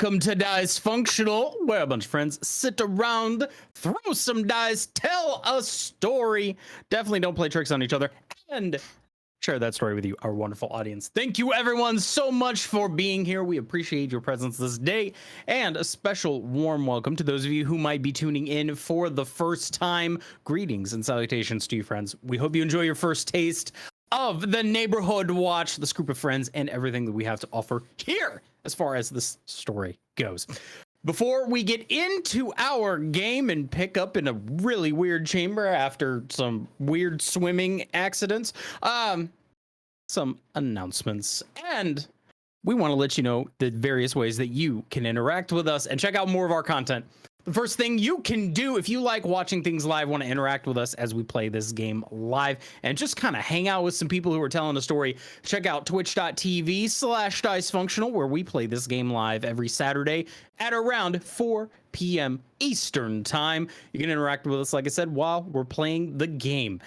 welcome to Dicefunctional, where a bunch of friends sit around, throw some dice, tell a story. Definitely don't play tricks on each other, and share that story with you, our wonderful audience. Thank you, everyone, so much for being here. We appreciate your presence this day, and a special warm welcome to those of you who might be tuning in for the first time. Greetings and salutations to you, friends. We hope you enjoy your first taste of the Neighborhood Watch, this group of friends, and everything that we have to offer here as far as this story goes. Before we get into our game and pick up in a really weird chamber after some weird swimming accidents, some announcements, and we want to let you know the various ways that you can interact with us and check out more of our content. The first thing you can do if you like watching things live, want to interact with us as we play this game live, and just kind of hang out with some people who are telling a story, check out twitch.tv/Dicefunctional, where we play this game live every Saturday at around 4 p.m. Eastern time. You can interact with us, like I said, while we're playing the game.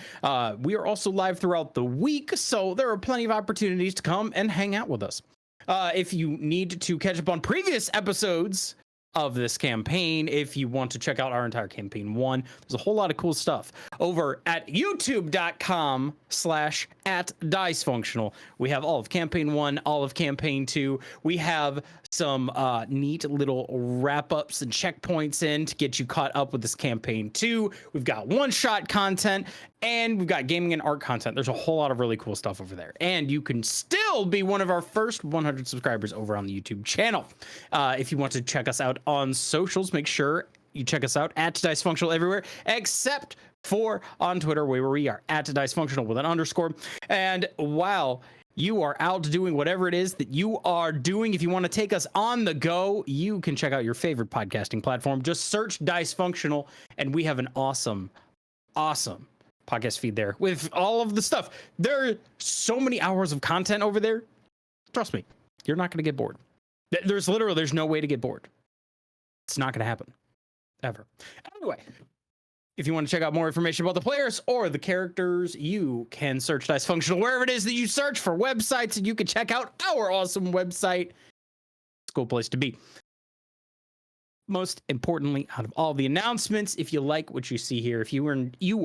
We are also live throughout the week, so there are plenty of opportunities to come and hang out with us. If you need to catch up on previous episodes of this campaign, if you want to check out our entire campaign 1, there's a whole lot of cool stuff over at youtube.com/@Dicefunctional. We have all of campaign 1, all of campaign 2. We have some neat little wrap-ups and checkpoints in to get you caught up with this campaign 2. We've got one-shot content, and we've got gaming and art content. There's a whole lot of really cool stuff over there. And you can still be one of our first 100 subscribers over on the YouTube channel. If you want to check us out on socials, make sure you check us out at Dicefunctional everywhere, except for on Twitter, where we are at Dicefunctional with an underscore. And while you are out doing whatever it is that you are doing, if you want to take us on the go, you can check out your favorite podcasting platform. Just search Dicefunctional, and we have an awesome podcast feed there with all of the stuff. There are so many hours of content over there. Trust me, you're not going to get bored. There's no way to get bored. It's not going to happen ever. Anyway, if you want to check out more information about the players or the characters, you can search Dicefunctional wherever it is that you search for websites, and you can check out our awesome website. It's a cool place to be. Most importantly, out of all the announcements, if you like what you see here, if you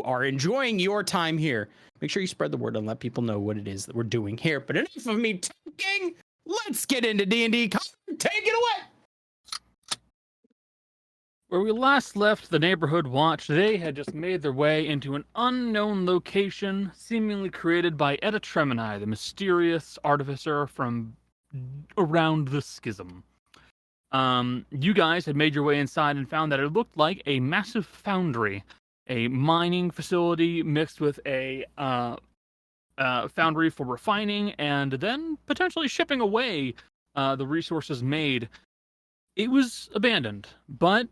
are enjoying your time here, make sure you spread the word and let people know what it is that we're doing here. But enough of me talking. Let's get into D&D. Take it away. Where we last left the Neighborhood Watch, they had just made their way into an unknown location, seemingly created by Etta Tremini, the mysterious artificer from around the Schism. You guys had made your way inside and found that it looked like a massive foundry, a mining facility mixed with a foundry for refining and then potentially shipping away the resources made. It was abandoned, but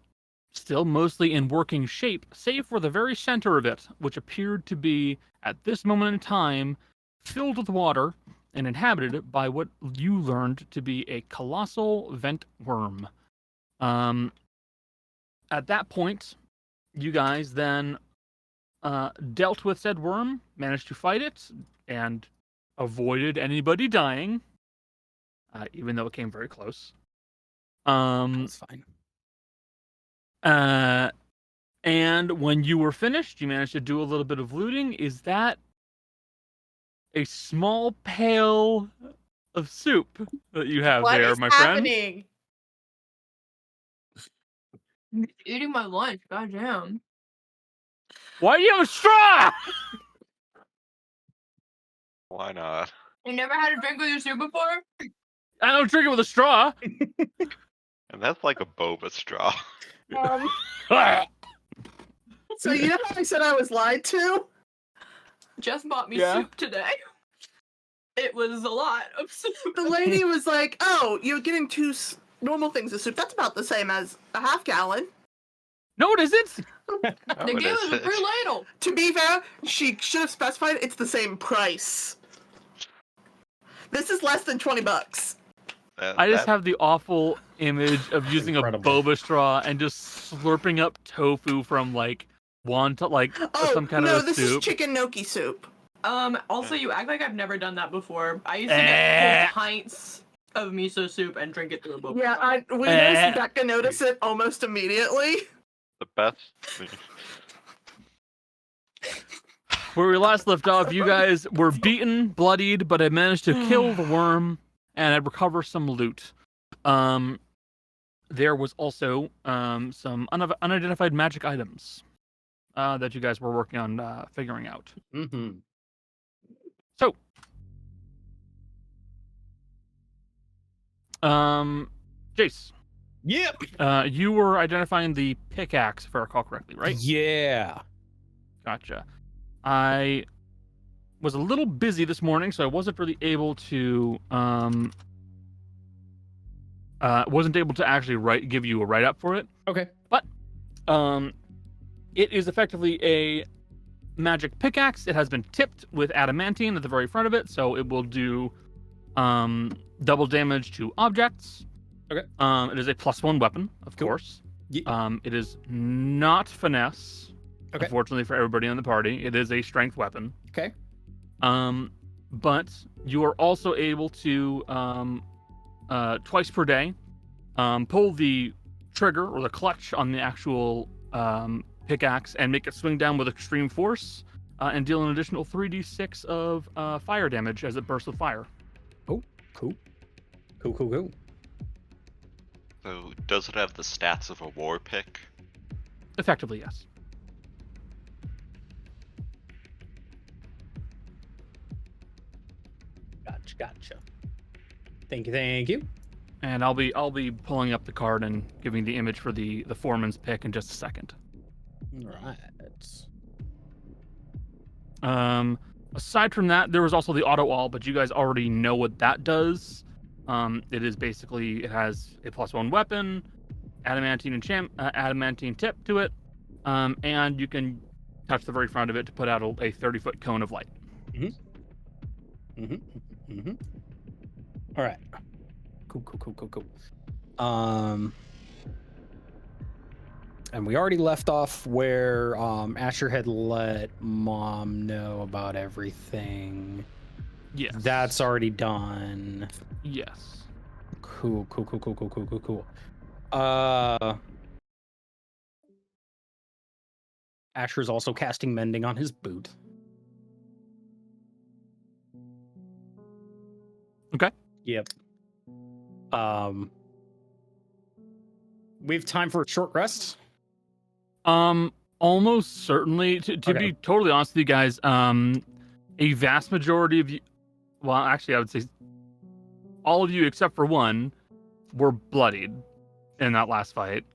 still mostly in working shape, save for the very center of it, which appeared to be, at this moment in time, filled with water and inhabited by what you learned to be a colossal vent worm. At that point, you guys then dealt with said worm, managed to fight it, and avoided anybody dying, even though it came very close. That's fine. And when you were finished, you managed to do a little bit of looting. Is that a small pail of soup that you have there, my friend? What is happening? Eating my lunch, goddamn. Why do you have a straw? Why not? You never had a drink with your soup before? I don't drink it with a straw. And that's like a boba straw. So you know how I said I was lied to? Just bought me Yeah. soup today. It was a lot of soup. The lady was like, "Oh, you're getting two normal things of soup. That's about the same as a half gallon." No, it isn't. They gave us a free ladle. To be fair, she should have specified it's the same price. This is less than $20. I just have the awful image of using Incredible. a boba straw and just slurping up tofu from like some kind no, of a this soup. is chicken gnocchi soup. Also, you act like I've never done that before. I used to get whole pints of miso soup and drink it through a boba. Yeah, we noticed Becca noticed it almost immediately. The best. Where we last left off, you guys were beaten, bloodied, but had managed to kill the worm and had recovered some loot. There was also some unidentified magic items that you guys were working on figuring out. Mm-hmm. So, Jace, Yep. you were identifying the pickaxe, if I recall correctly, right? Yeah. Gotcha. I was a little busy this morning, so I wasn't really able to actually give you a write up for it. Okay. But it is effectively a magic pickaxe. It has been tipped with adamantine at the very front of it, so it will do double damage to objects. Okay. It is a +1 weapon, of course. It is not finesse. Okay. Unfortunately for everybody in the party, it is a strength weapon. Okay. But you are also able to twice per day pull the trigger or the clutch on the actual pickaxe and make it swing down with extreme force and deal an additional 3d6 of fire damage as it bursts with fire. Oh, cool. Cool. So, does it have the stats of a war pick? Effectively, yes. Gotcha. Thank you. And I'll be pulling up the card and giving the image for the foreman's pick in just a second. All right. Aside from that, there was also the auto all, but you guys already know what that does. It is basically, it has a +1 weapon, adamantine tip to it, and you can touch the very front of it to put out a 30-foot cone of light. All right. Cool. And we already left off where Asher had let Mom know about everything. Yes. That's already done. Yes. Cool. Asher's also casting mending on his boot. Okay. Yep. We have time for a short rest. Almost certainly. To Okay. be totally honest with you guys, a vast majority of you, well, actually, I would say all of you except for one were bloodied in that last fight.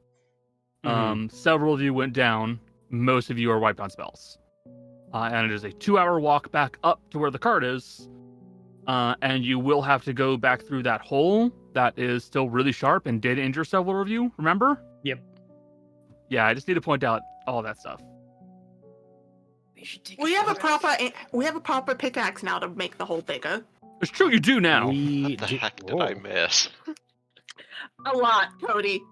Several of you went down. Most of you are wiped on spells. And it is a 2-hour walk back up to where the cart is. And you will have to go back through that hole that is still really sharp and did injure several of you, remember? Yep. Yeah, I just need to point out all that stuff. We have a proper pickaxe now to make the hole bigger. It's true, you do now. What the heck did I miss? A lot, Cody.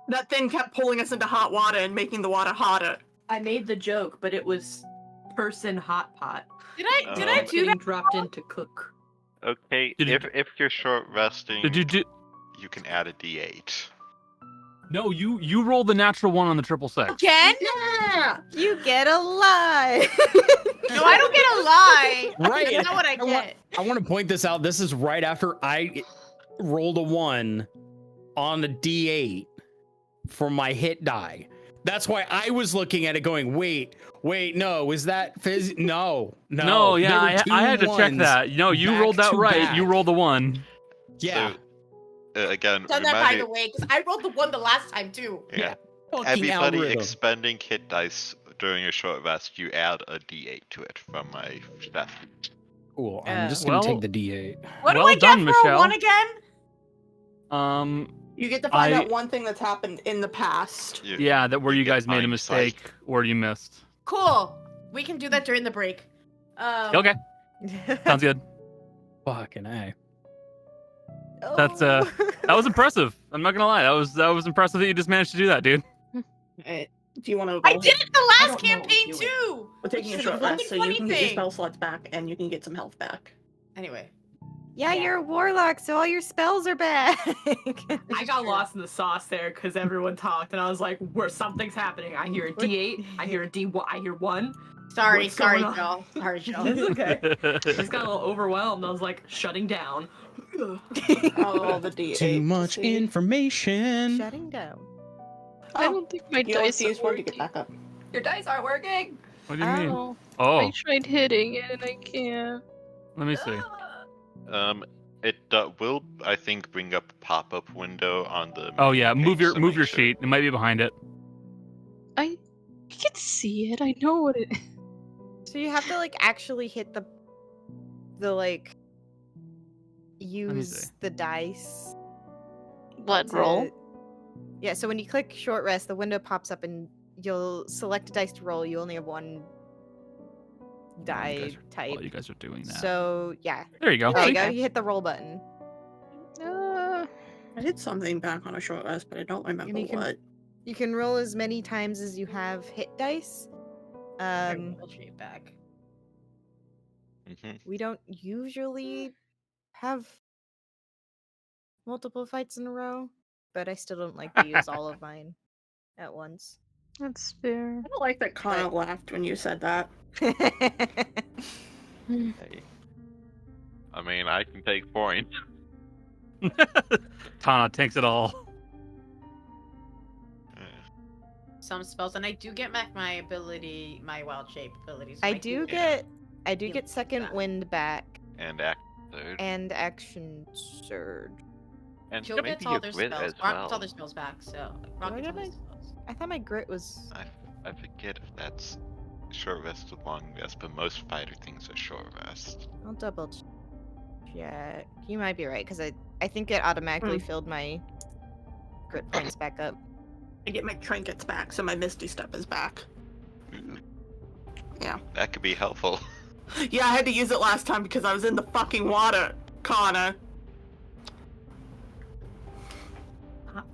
That thing kept pulling us into hot water and making the water hotter. I made the joke, but it was person hot pot. Did I do Getting that? dropped in to cook. Okay, Did you- if you're short resting, Did you do? you can add a d8. No, you rolled the natural one on the 666. Again? Yeah! You get a lie. No, I don't get a lie. Right. That's not what I get. I want to point this out. This is right after I rolled a 1 on a D8 for my hit die. That's why I was looking at it going, wait, no, is that phys? No. No, yeah, There were I had to two check ones that. No, you back rolled that to right. back. You rolled the 1. Yeah. Again, Done that by reminding, the way, because I rolled the 1 the last time too. yeah, Fucking everybody algorithm. expending hit dice during a short rest, you add a d8 to it from my stat. Cool. I'm just going to Well- take the D8. What Well do I get done, for Michelle. a 1 again? You get to find I- out one thing that's happened in the past. Yeah, that where you get guys made a hindsight. mistake or you missed. Cool. We can do that during the break. Okay, sounds good. Fucking A. That's that was impressive. I'm not gonna lie. That was impressive that you just managed to do that, dude. Do you want to? I did it the I last don't know campaign what you too. We're taking a Which is short fucking rest, so you funny can get your thing. spell slots back, and you can get some health back. Anyway, Yeah, Yeah. you're a warlock, so all your spells are back. I got lost in the sauce there because everyone talked, and I was like, "Where something's happening." I hear a D8, I hear a D1, I hear 1. Sorry, What's going sorry, on? Joel. Sorry, Joel. It's okay. I just got a little overwhelmed. I was like, shutting down. Oh, the D8. Too much See? information. Shutting down. I Oh, don't think my you always dice use are one to get working. back up. Your dice aren't working. What do you mean? Oh, Oh, I tried hitting it and I can't. let me see. It will, I think, bring up a pop-up window on the. Oh main yeah, move page, your so move make your sure- sheet. It might be behind it. I can see it. I know what it. So you have to like actually hit the like see. use the dice. What to- roll? Yeah, so when you click short rest, the window pops up and you'll select a dice to roll. You only have one die type. While you guys are doing that. So yeah, there you go. there you See? go. You hit the roll button. Uh, I did something back on a short rest, but I don't remember you can- what. You can roll as many times as you have hit dice. Back. We don't usually have multiple fights in a row, but I still don't like to use all of mine at once. that's fair. I don't like that Connor laughed when you said that. Hey. I mean, I can take points. Tana takes it all. Some spells, and I do get back my ability, my wild shape abilities. I do get- get second wind back And act third. and action surge. And Jill maybe gets your grit as well. spells back, so Rock gets all their I thought my grit was. I forget if that's short rest or long rest, but most fighter things are short rest. I'll double check. You might be right, because I think it automatically filled my grit points back up. I get my trinkets back, so my Misty Step is back. Ooh. Yeah. That could be helpful. Yeah, I had to use it last time because I was in the fucking water, Connor.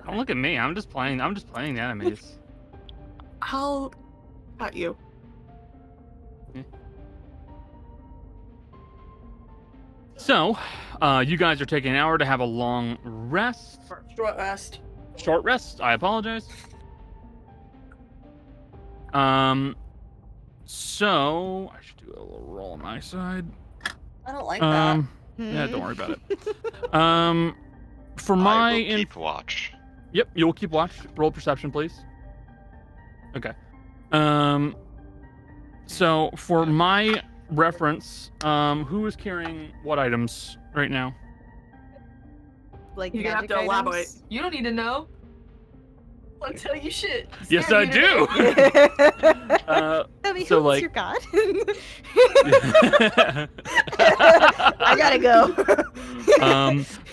Don't look at me. I'm just playing the enemies. How about you? So, you guys are taking an hour to have a long rest. Short rest. Short rest. I apologize. So I should do a little roll on my side. I don't like that. Yeah, don't worry about it. For my I will keep watch. Yep, you'll keep watch. Roll perception, please. Okay. So for my reference, who is carrying what items right now? Like You're gonna have magic to elaborate. items? You don't need to know. I'll tell you shit. Yes, Scared I you today. do. Tell me, so, who's like- your god? I gotta go.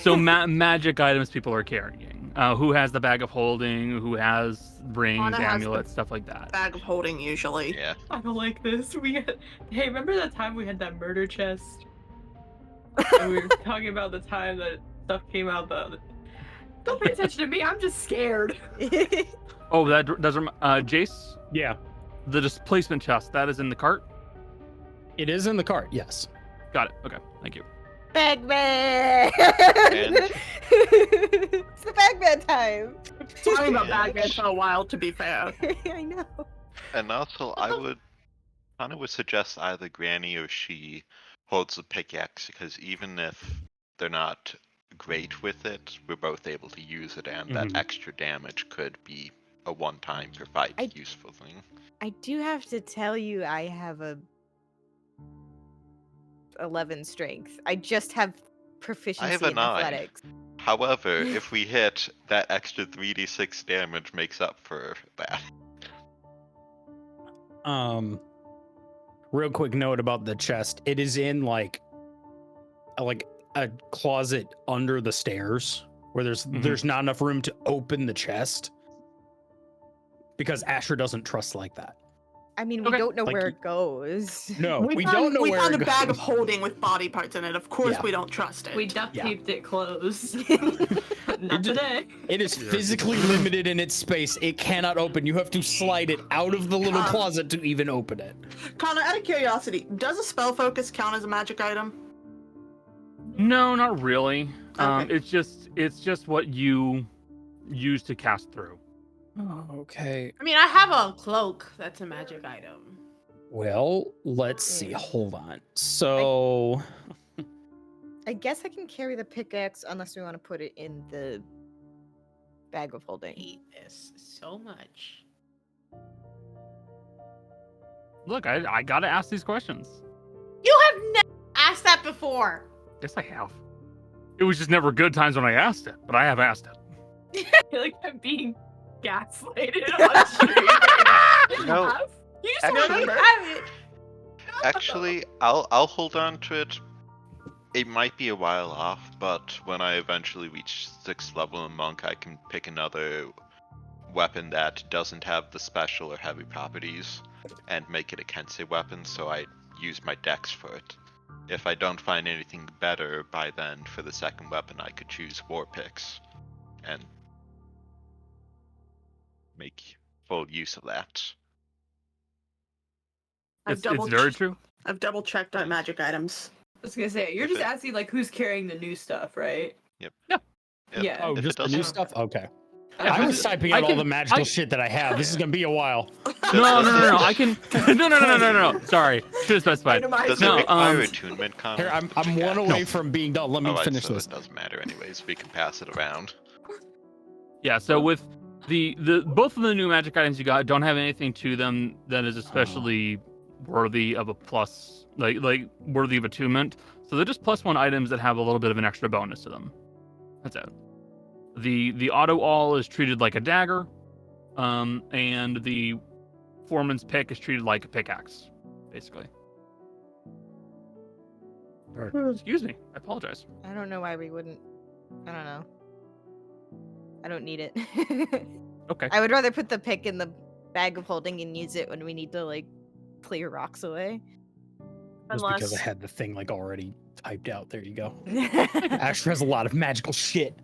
So magic items people are carrying. Who has the bag of holding? Who has rings, Anna has the- amulets, stuff like that? Bag of holding usually. Yeah. I don't like this. Hey, remember that time we had that murder chest? And we were talking about the time that stuff came out. Don't pay attention to me. I'm just scared. Oh, that does Jace, Yeah, the displacement chest that is in the cart. it is in the cart. Yes. Got it. Okay, thank you. Bagman! And- It's the Bagman time. Talking about Yeah. Bagman for a while, to be fair. I know. And also, I would suggest either Granny or she holds the pickaxe, because even if they're not great with it, we're both able to use it, and that Mhm. extra damage could be a one-time per fight I- useful thing. I do have to tell you, I have a 11 strength. I just have proficiency a in 9. athletics. However, if we hit, that extra 3d6 damage makes up for that. Real quick note about the chest. It is in like a closet under the stairs where there's not enough room to open the chest because Asher doesn't trust like that. I mean, we Okay. don't know Like where you- it goes. No, we don't know we where found it a bag of goes. holding with body parts in it. Of course, Yeah. we don't trust it. We duct Yeah. taped it closed. Not today. It is physically limited in its space. It cannot open. You have to slide it out of the little closet to even open it. Connor, out of curiosity, does a spell focus count as a magic item? No, not really. Okay. It's just what you use to cast through. Oh, okay. I mean, I have a cloak. That's a magic item. Well, let's see. Yeah. Hold on. So, I guess I can carry the pickaxe unless we want to put it in the bag of I holding. hate this so much. Look, I gotta ask these questions. You have never asked that before. Yes, I have. It was just never good times when I asked it, but I have asked it. I feel like I'm being gaslighted on stream. No, You just actually- remember. Have it. Actually, I'll hold on to it. It might be a while off, but when I eventually reach 6th level in Monk, I can pick another weapon that doesn't have the special or heavy properties and make it a Kensei weapon, so I use my dex for it. If I don't find anything better by then for the second weapon, I could choose War Picks and make full use of that. I've It's double very true. I've double checked on magic items. I was gonna say, you're If just it- asking like who's carrying the new stuff, right? If- Yeah. oh, if it just the new doesn't- stuff? Okay. Yeah, I but was typing out all can- the magical I- shit that I have. This is going to be a while. No. I can. No. Sorry, should have specified. Itemized. Does No, it require attunement, Connor? Here, I'm Yeah. one away from being done. Let me Alright, finish so this. it doesn't matter anyways. We can pass it around. Yeah. So with the both of the new magic items you got don't have anything to them that is especially worthy of a plus, like worthy of attunement. So they're just +1 items that have a little bit of an extra bonus to them. That's it. The auto all is treated like a dagger, and the foreman's pick is treated like a pickaxe, basically. Excuse me, I apologize. I don't know why we wouldn't. I don't know. I don't need it. Okay. I would rather put the pick in the bag of holding and use it when we need to like clear rocks away. Just because I had the thing like already typed out. There you go. Asher has a lot of magical shit.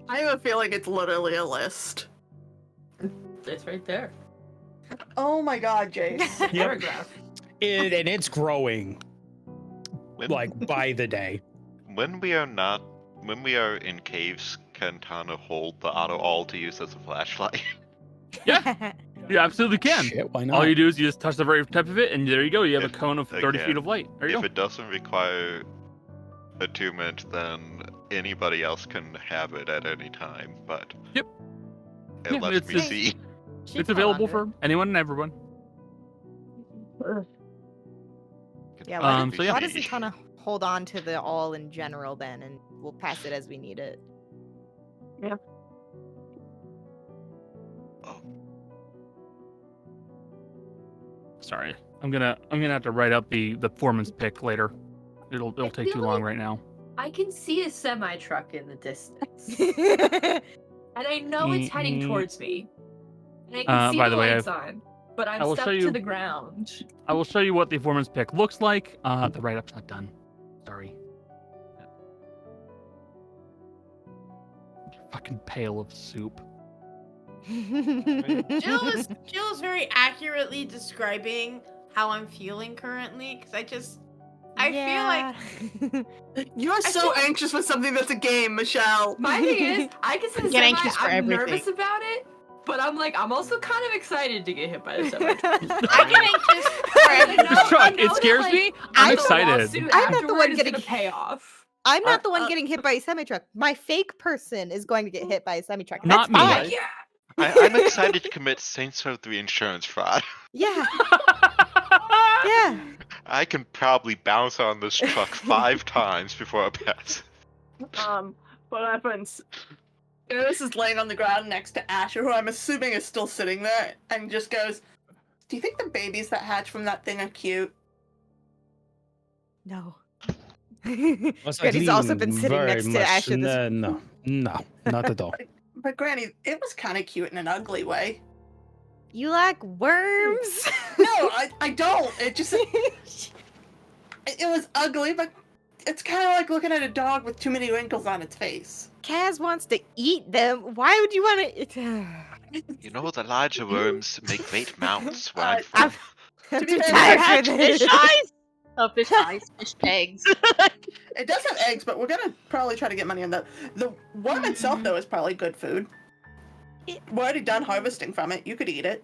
I have a feeling it's literally a list. It's right there. Oh my god, Jace. Paragraph. And it's growing When, like by the day. when we are in caves, can Tana hold the auto all to use as a flashlight? Yeah. You absolutely can. Shit, why not? All you do is you just touch the very tip of it, and there you go. You have a cone of 30 Again, feet of light. There you If go. it doesn't require attunement, then anybody else can have it at any time, but Yep. it Yeah, lets me it's- see. It's available for anyone and everyone. Yeah, so yeah. why doesn't Tana hold on to the all in general then, and we'll pass it as we need it? Sorry, I'm gonna have to write up the foreman's pick later. It'll take too feel long like- right now. I can see a semi truck in the distance, and I know it's heading towards me. And I can see by the the way, lights on, but I I'm will stuck show to you- the ground. I will show you what the foreman's pick looks like. The write-up's not done. Sorry. Fucking pail of soup. Jill is very accurately describing how I'm feeling currently, because I feel like You are so anxious for something that's a game, Michelle. My thing is, I can see Get anxious for I'm everything. nervous about it, but I'm also kind of excited to get hit by the semi truck. I get anxious for everything. This truck, it scares me. I'm excited. I'm not the one getting gonna pay off. I'm not the one getting hit by a semi truck. My fake person is going to get hit by a semi truck. Not me. Fine. Yeah. I'm excited to commit Saints Row 3 insurance fraud. Yeah, yeah. I can probably bounce on this truck 5 times before I pass. What happens? This is laying on the ground next to Asher, who I'm assuming is still sitting there, and just goes, "Do you think the babies that hatch from that thing are cute?" No. Must Granny's I also lean been sitting very next to much- Asher this- No, not at all. But Granny, it was kind of cute in an ugly way. You like worms? No, I don't. It just it was ugly, but it's kind of like looking at a dog with too many wrinkles on its face. Kaz wants to eat them. Why would you want to? You know, the larger worms make great mounts. Uh, Right? I'm To be too fair, tired they're for this. Oh, fish eyes, fish eggs. It does have eggs, but we're gonna probably try to get money on that. The worm itself, though, is probably good food. We're already done harvesting from it. You could eat it.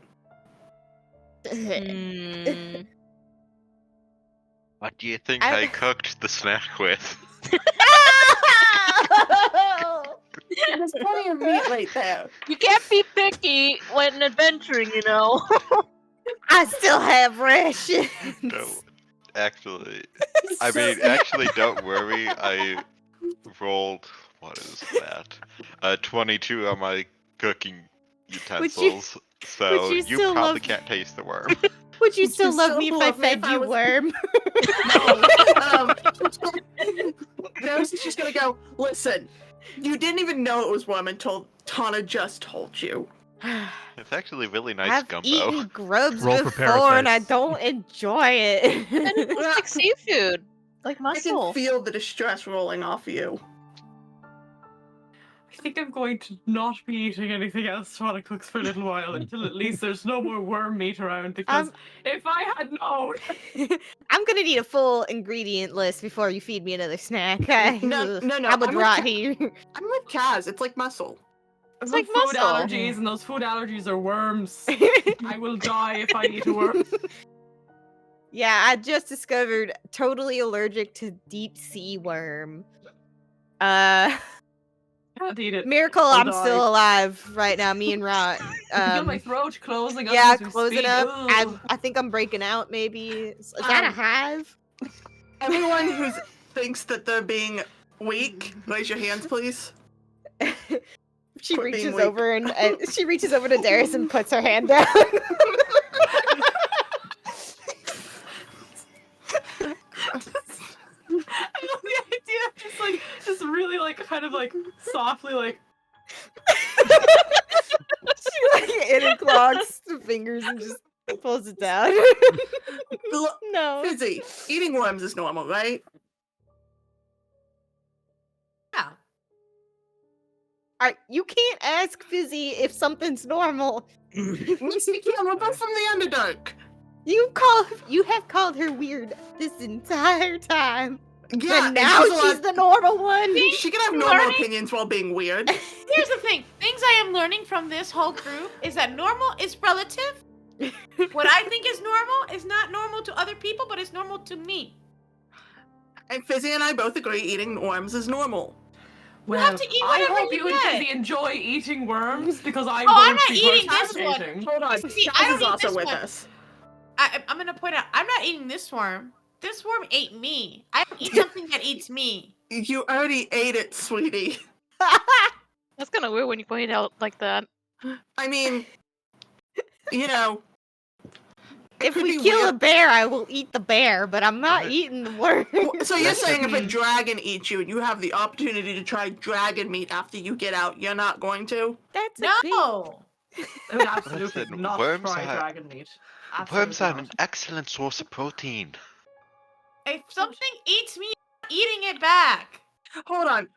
Mm. What do you think I cooked the snack with? There's plenty of meat right there. You can't be picky when adventuring, you know. I still have rations. No, actually, don't worry. I rolled, what is that? 22 on my cooking utensils, so would you you still probably love- can't taste the worm. Would you still love me if I fed you worm? Nose is just gonna go, listen, you didn't even know it was worm until Tana just told you. It's actually really nice I've gumbo. eaten grubs Roll for before and I parasites. don't enjoy it. And it's like seafood, like I can mussel. feel the distress rolling off you. I think I'm going to not be eating anything else while it cooks for a little while until at least there's no more worm meat around. Because if I had known, I'm gonna need a full ingredient list before you feed me another snack. No, I would I'm rot with here. I'm with Kaz. It's like muscle. I've like got food muscle. allergies, and those food allergies are worms. I will die if I eat a worm. Yeah, I just discovered totally allergic to deep sea worm. Can't eat it. Miracle, I'll I'm die. still alive right now. Me and Rot. I feel my throat closing up. Yeah, as we closing speak. up. Ugh. I think I'm breaking out. Maybe is that a hive? Everyone who thinks that they're being weak, raise your hands, please. She Quit being reaches weak. over and she reaches over to Darius and puts her hand down. I love the idea of just really kind of softly She like interclocks the fingers and just pulls it down. No. Fizzy, eating worms is normal, right? Yeah. You can't ask Fizzy if something's normal. Yes, we can. We're both from the Underdark. You have called her weird this entire time. Yeah, and now she's she's the normal one. She can have normal learning. opinions while being weird. Here's the thing. Things I am learning from this whole group is that normal is relative. What I think is normal is not normal to other people, but it's normal to me. And Fizzy and I both agree eating worms is normal. You have to eat I whatever hope you and get. Fizzy enjoy eating worms because I I'm won't not be eating this one. participating. Hold on, See, I Kaz don't is eat also this with one. us. I'm gonna point out, I'm not eating this worm. This worm ate me. I don't eat something that eats me. You already ate it, sweetie. That's kind of weird when you point it out like that. I mean, you know. If could we be kill a weird. bear, I will eat the bear, but I'm not eating the worm. So you're saying if a Mhm. dragon eats you and you have the opportunity to try dragon meat after you get out, you're not going to? That's a big... No. I would absolutely Listen, not worms try are- dragon meat. Worms Absolutely are an not. excellent source of protein. If something eats me, I'm eating it back. Hold on.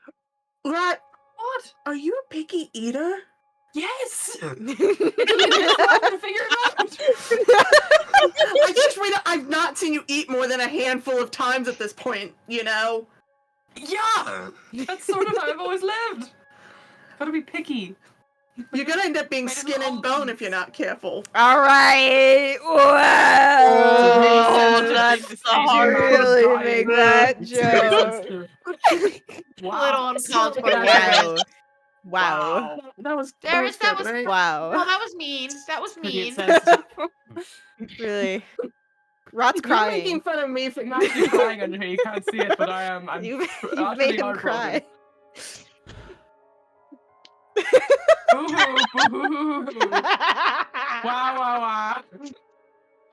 Rat, What? are you a picky eater? Yes! I to figure it out. I just read I've not seen you eat more than a handful of times at this point, you know? Yeah! That's sort of how I've always lived. Gotta be picky. You're gonna end up being Made of skin and bone almonds. if you're not careful. All right. Oh, Whoa. that's That's the hard. hardest Really dying. make that It's very joke. sensitive. Wow. Little uncalled for. Wow. Wow. Wow. That was Darius, that good, was- right? No, Wow. that was mean. That was Pretty mean. insensitive. Really. Rot's You're crying. making fun of me for I'm actually crying under here. You can't see it, but I am. I'm You've utterly made him heartbroken. cry. Boo-hoo, boo-hoo. Wow, wow, wow.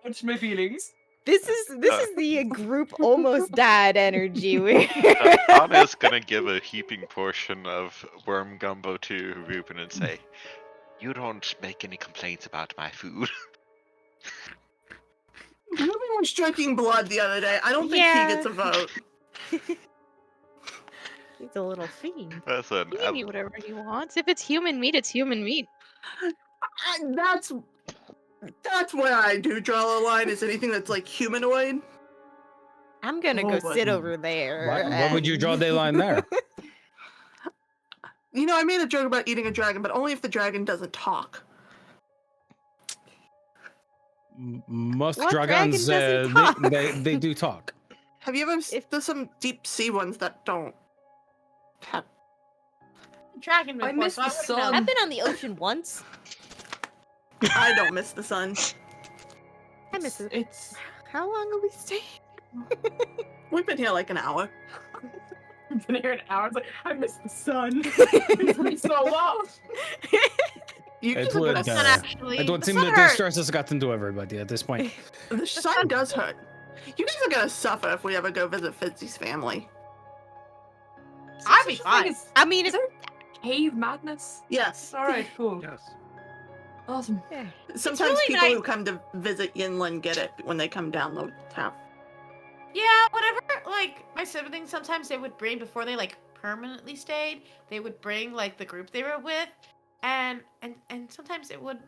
Touch my feelings. This is the group almost died energy. Anna's gonna give a heaping portion of worm gumbo to Ruben and say, "You don't make any complaints about my food." Ruben was drinking blood the other day. I don't think Yeah. he gets a vote. He's a little fiend. Listen, He can eat whatever he wants. If it's human meat, it's human meat. That's where I do draw the line. Is anything that's like humanoid? I'm gonna go sit over there. Why would you draw the line there? You know, I made a joke about eating a dragon, but only if the dragon doesn't talk. Most What dragons, dragon doesn't they do talk. Have you ever? There's some deep sea ones that don't. Have... Dragon I before, miss so the wouldn't sun. know. I've been on the ocean once. I don't miss the sun. I miss it. It's How long are we staying? We've been here like an hour. I've been here an hour. It's like I miss the sun. It's been so long. You It guys are would, gonna Sun, uh, actually. It would The seem sun that the hurts. stress has gotten to everybody at this point. The sun does hurt. You guys are gonna suffer if we ever go visit Fitzy's family. I'd be Such a thing fine. as I mean, Is if there cave madness? Yes. All right, cool, Yes. awesome. Sometimes really people nice. who come to visit Yinland get it when they come down the tap. Yeah, whatever. Like my siblings, sometimes they would bring before they like permanently stayed. They would bring like the group they were with, and sometimes they would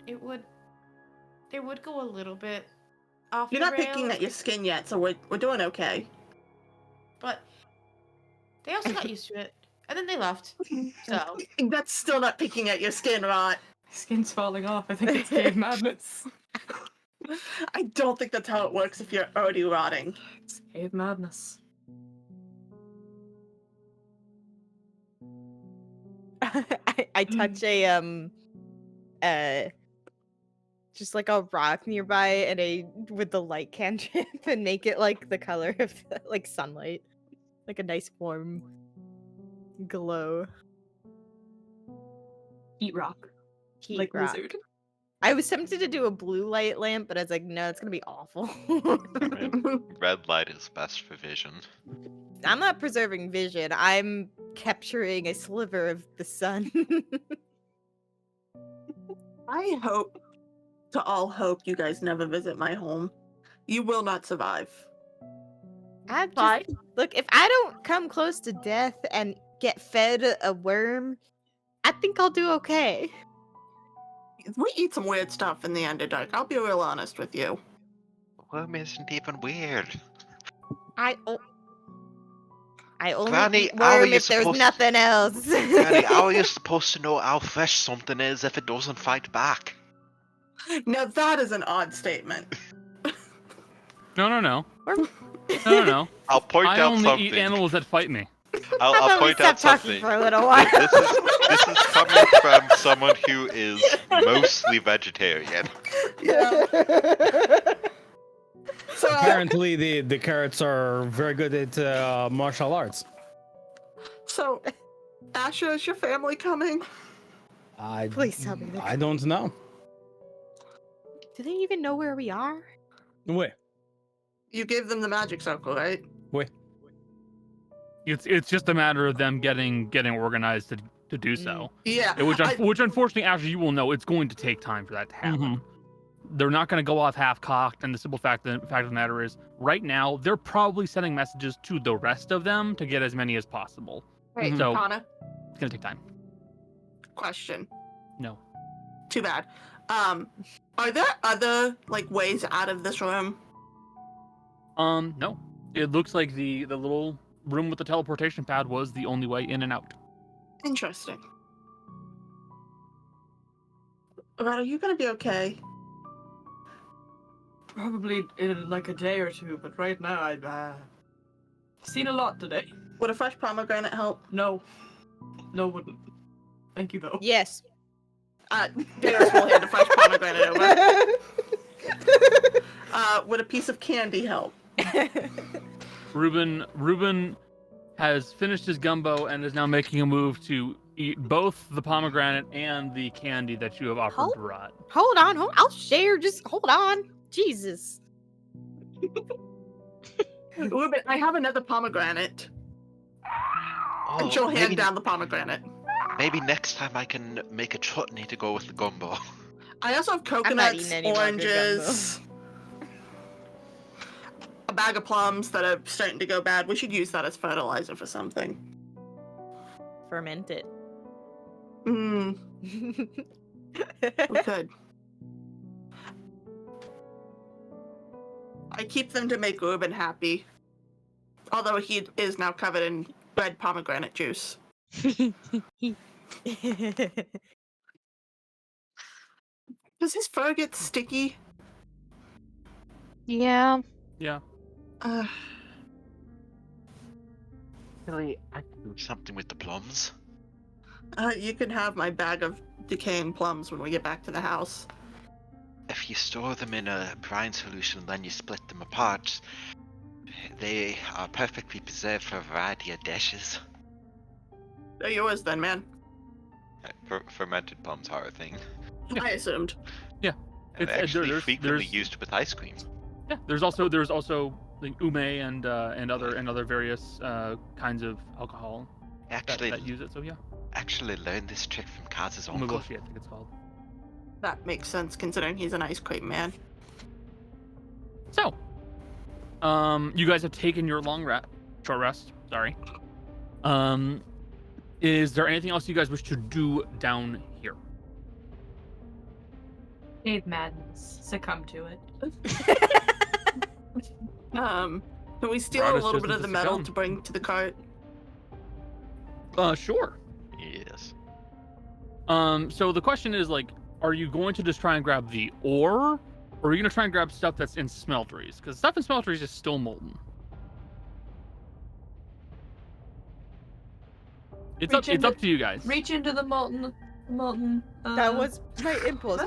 go a little bit off. You're the not picking rails, at your skin yet, so we're doing okay. but they also got used to it, and then they left. So That's still not picking at your skin, right? My skin's falling off. I think it's cave madness. I don't think that's how it works if you're already rotting. It's cave madness. I touch a just like a rock nearby and with the light cantrip and make it like the color of like sunlight, like a nice warm glow. Heat rock. Heat Like rock. lizard. I was tempted to do a blue light lamp, but I was like, no, it's gonna be awful. Red light is best for vision. I'm not preserving vision. I'm capturing a sliver of the sun. I hope, to all hope, you guys never visit my home. You will not survive. I just, Fine. look, if I don't come close to death and get fed a worm, I think I'll do okay. We eat some weird stuff in the Underdark. I'll be real honest with you. Worm isn't even weird. I only Granny, eat how are worm you if there's supposed- nothing else. Granny, how are you supposed to know how fresh something is if it doesn't fight back? Now that is an odd statement. No. Worm- No. I'll point I out only something. eat animals that fight me. I'll How about we point out stop talking something. for a little while? This is coming from someone who is mostly vegetarian. Yeah. So, Apparently, the carrots are very good at martial arts. so, Asher, is your family coming? Please tell me. I don't know. Do they even know where we are? Wait. You gave them the magic circle, right? It's just a matter of them getting organized to do so. Yeah. Which unfortunately, as you will know, it's going to take time for that to happen. Mhm. They're not going to go off half-cocked, and the simple fact of the matter is, right now, they're probably sending messages to the rest of them to get as many as possible. Hey, So- Connor, It's going to take time. question. No. Too bad. Are there other like ways out of this room? No. It looks like the little room with the teleportation pad was the only way in and out. Interesting. Red, are you gonna be okay? Probably in like a day or two, but right now I've seen a lot today. Would a fresh pomegranate help? No, wouldn't. Thank you though. Yes. Darius will hand a fresh pomegranate over. Would a piece of candy help? Ruben has finished his gumbo and is now making a move to eat both the pomegranate and the candy that you have offered Hold- to Rod. Hold on. I'll share. Just hold on. Jesus. Ruben, I have another pomegranate. Oh, And she'll hand maybe, down the pomegranate. maybe next time I can make a chutney to go with the gumbo. I also have I'm not coconuts, eating any more of your oranges, a bag of plums that are starting to go bad. We should use that as fertilizer for something. Ferment it. We could. I keep them to make Ruben happy. Although he is now covered in red pomegranate juice. Does his fur get sticky? Yeah. Yeah. Really, I can do something with the plums. You can have my bag of decaying plums when we get back to the house. If you store them in a brine solution and then you split them apart, they are perfectly preserved for a variety of dishes. They're yours then, man. Fermented plums are a thing. I assumed. Yeah. And It's- actually there's- frequently there's- used with ice cream. Yeah. There's also like ume and other various kinds of alcohol Actually, that use it. So yeah. actually learned this trick from Kaz's uncle. Umegoshi, I think it's called. That makes sense considering he's an ice cream man. So, you guys have taken your short rest. Sorry. Is there anything else you guys wish to do down here? Dave Madden's succumb to it. Can we steal a Broadest little bit distance of the to metal succumb. to bring to the cart? Sure. Yes. So the question is like, are you going to just try and grab the ore, or are you going to try and grab stuff that's in smelteries? Because stuff in smelteries is still molten. It's up to you guys. Reach into the molten. That was my impulse.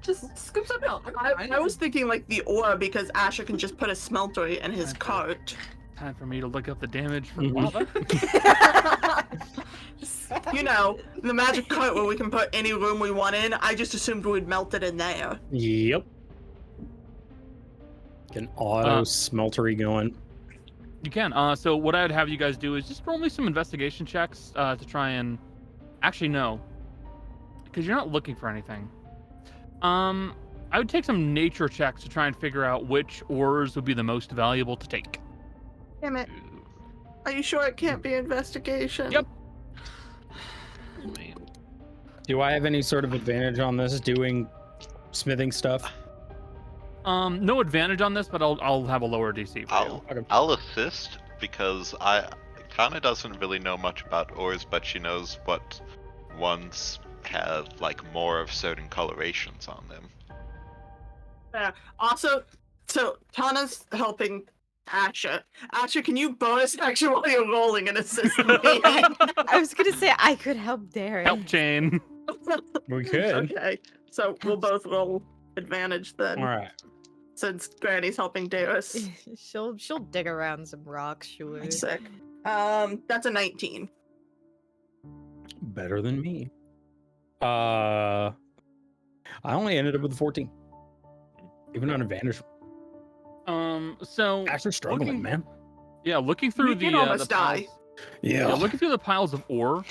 Just scoop some milk. I was thinking like the ore because Asher can just put a smeltery in his cart. Time for me to look up the damage for Mhm. lava. You know, the magic cart where we can put any room we want in. I just assumed we'd melt it in there. Yep. Get an auto smeltery going. You can. So what I'd have you guys do is just roll me some investigation checks to try and... Actually, no. Because you're not looking for anything. I would take some nature checks to try and figure out which ores would be the most valuable to take. Damn it. Are you sure it can't be investigation? Yep. Do I have any sort of advantage on this doing smithing stuff? No advantage on this, but I'll have a lower DC for you. I'll assist because Kana doesn't really know much about ores, but she knows what ones have like more of certain colorations on them. Yeah. Also, so Tana's helping Asher. Asher, can you bonus action while you're rolling and assist me? I was gonna say I could help Darren. Help chain. We could. Okay, so we'll both roll advantage then, All right. since Granny's helping Darius. she'll dig around some rocks, sure. Sick. That's a 19. Better than me. I only ended up with a 14. Even on advantage. So Asher's struggling, looking- man. yeah, looking through You the can almost the die. piles, Yeah. looking through the piles of ore.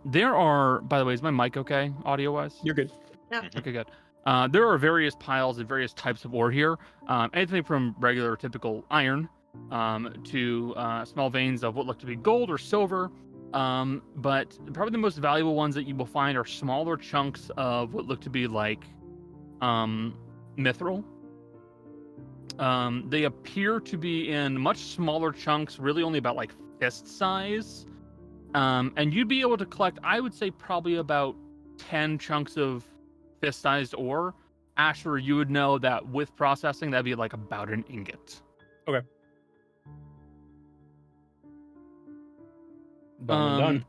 There are, by the way, is my mic okay, audio wise? You're good. Okay, good. There are various piles and various types of ore here. Anything from regular, typical iron to small veins of what look to be gold or silver. But probably the most valuable ones that you will find are smaller chunks of what look to be like mithril. They appear to be in much smaller chunks, really only about like fist size. And you'd be able to collect, I would say, probably about 10 chunks of fist-sized ore. Asher, you would know that with processing, that'd be like about an ingot. Done.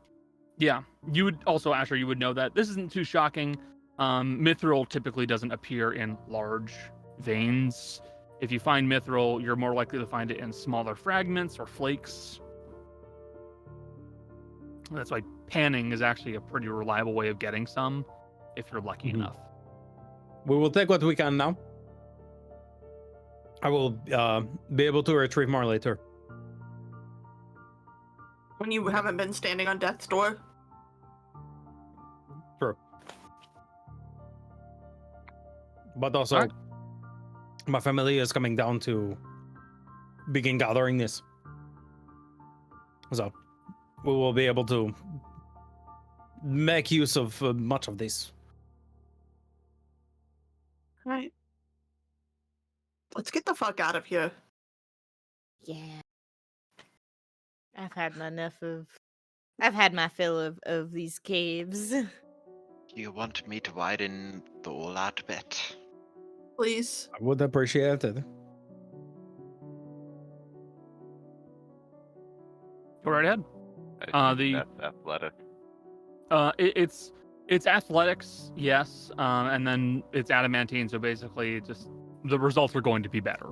Yeah, you would also, Asher, you would know that. This isn't too shocking. Mithril typically doesn't appear in large veins. If you find mithril, you're more likely to find it in smaller fragments or flakes. That's why panning is actually a pretty reliable way of getting some, if you're lucky enough. We will take what we can now. I will be able to retrieve more later. When you haven't been standing on death's door. True. But also, Alright. my family is coming down to begin gathering this. So, we will be able to make use of much of this. Right. Let's get the fuck out of here. Yeah. I've had my fill of these caves. You want me to widen the hole out a bit? Please. I would appreciate it. Go right ahead. I think The- that's athletic. It's athletics, yes, and then it's adamantine. So basically, just the results are going to be better.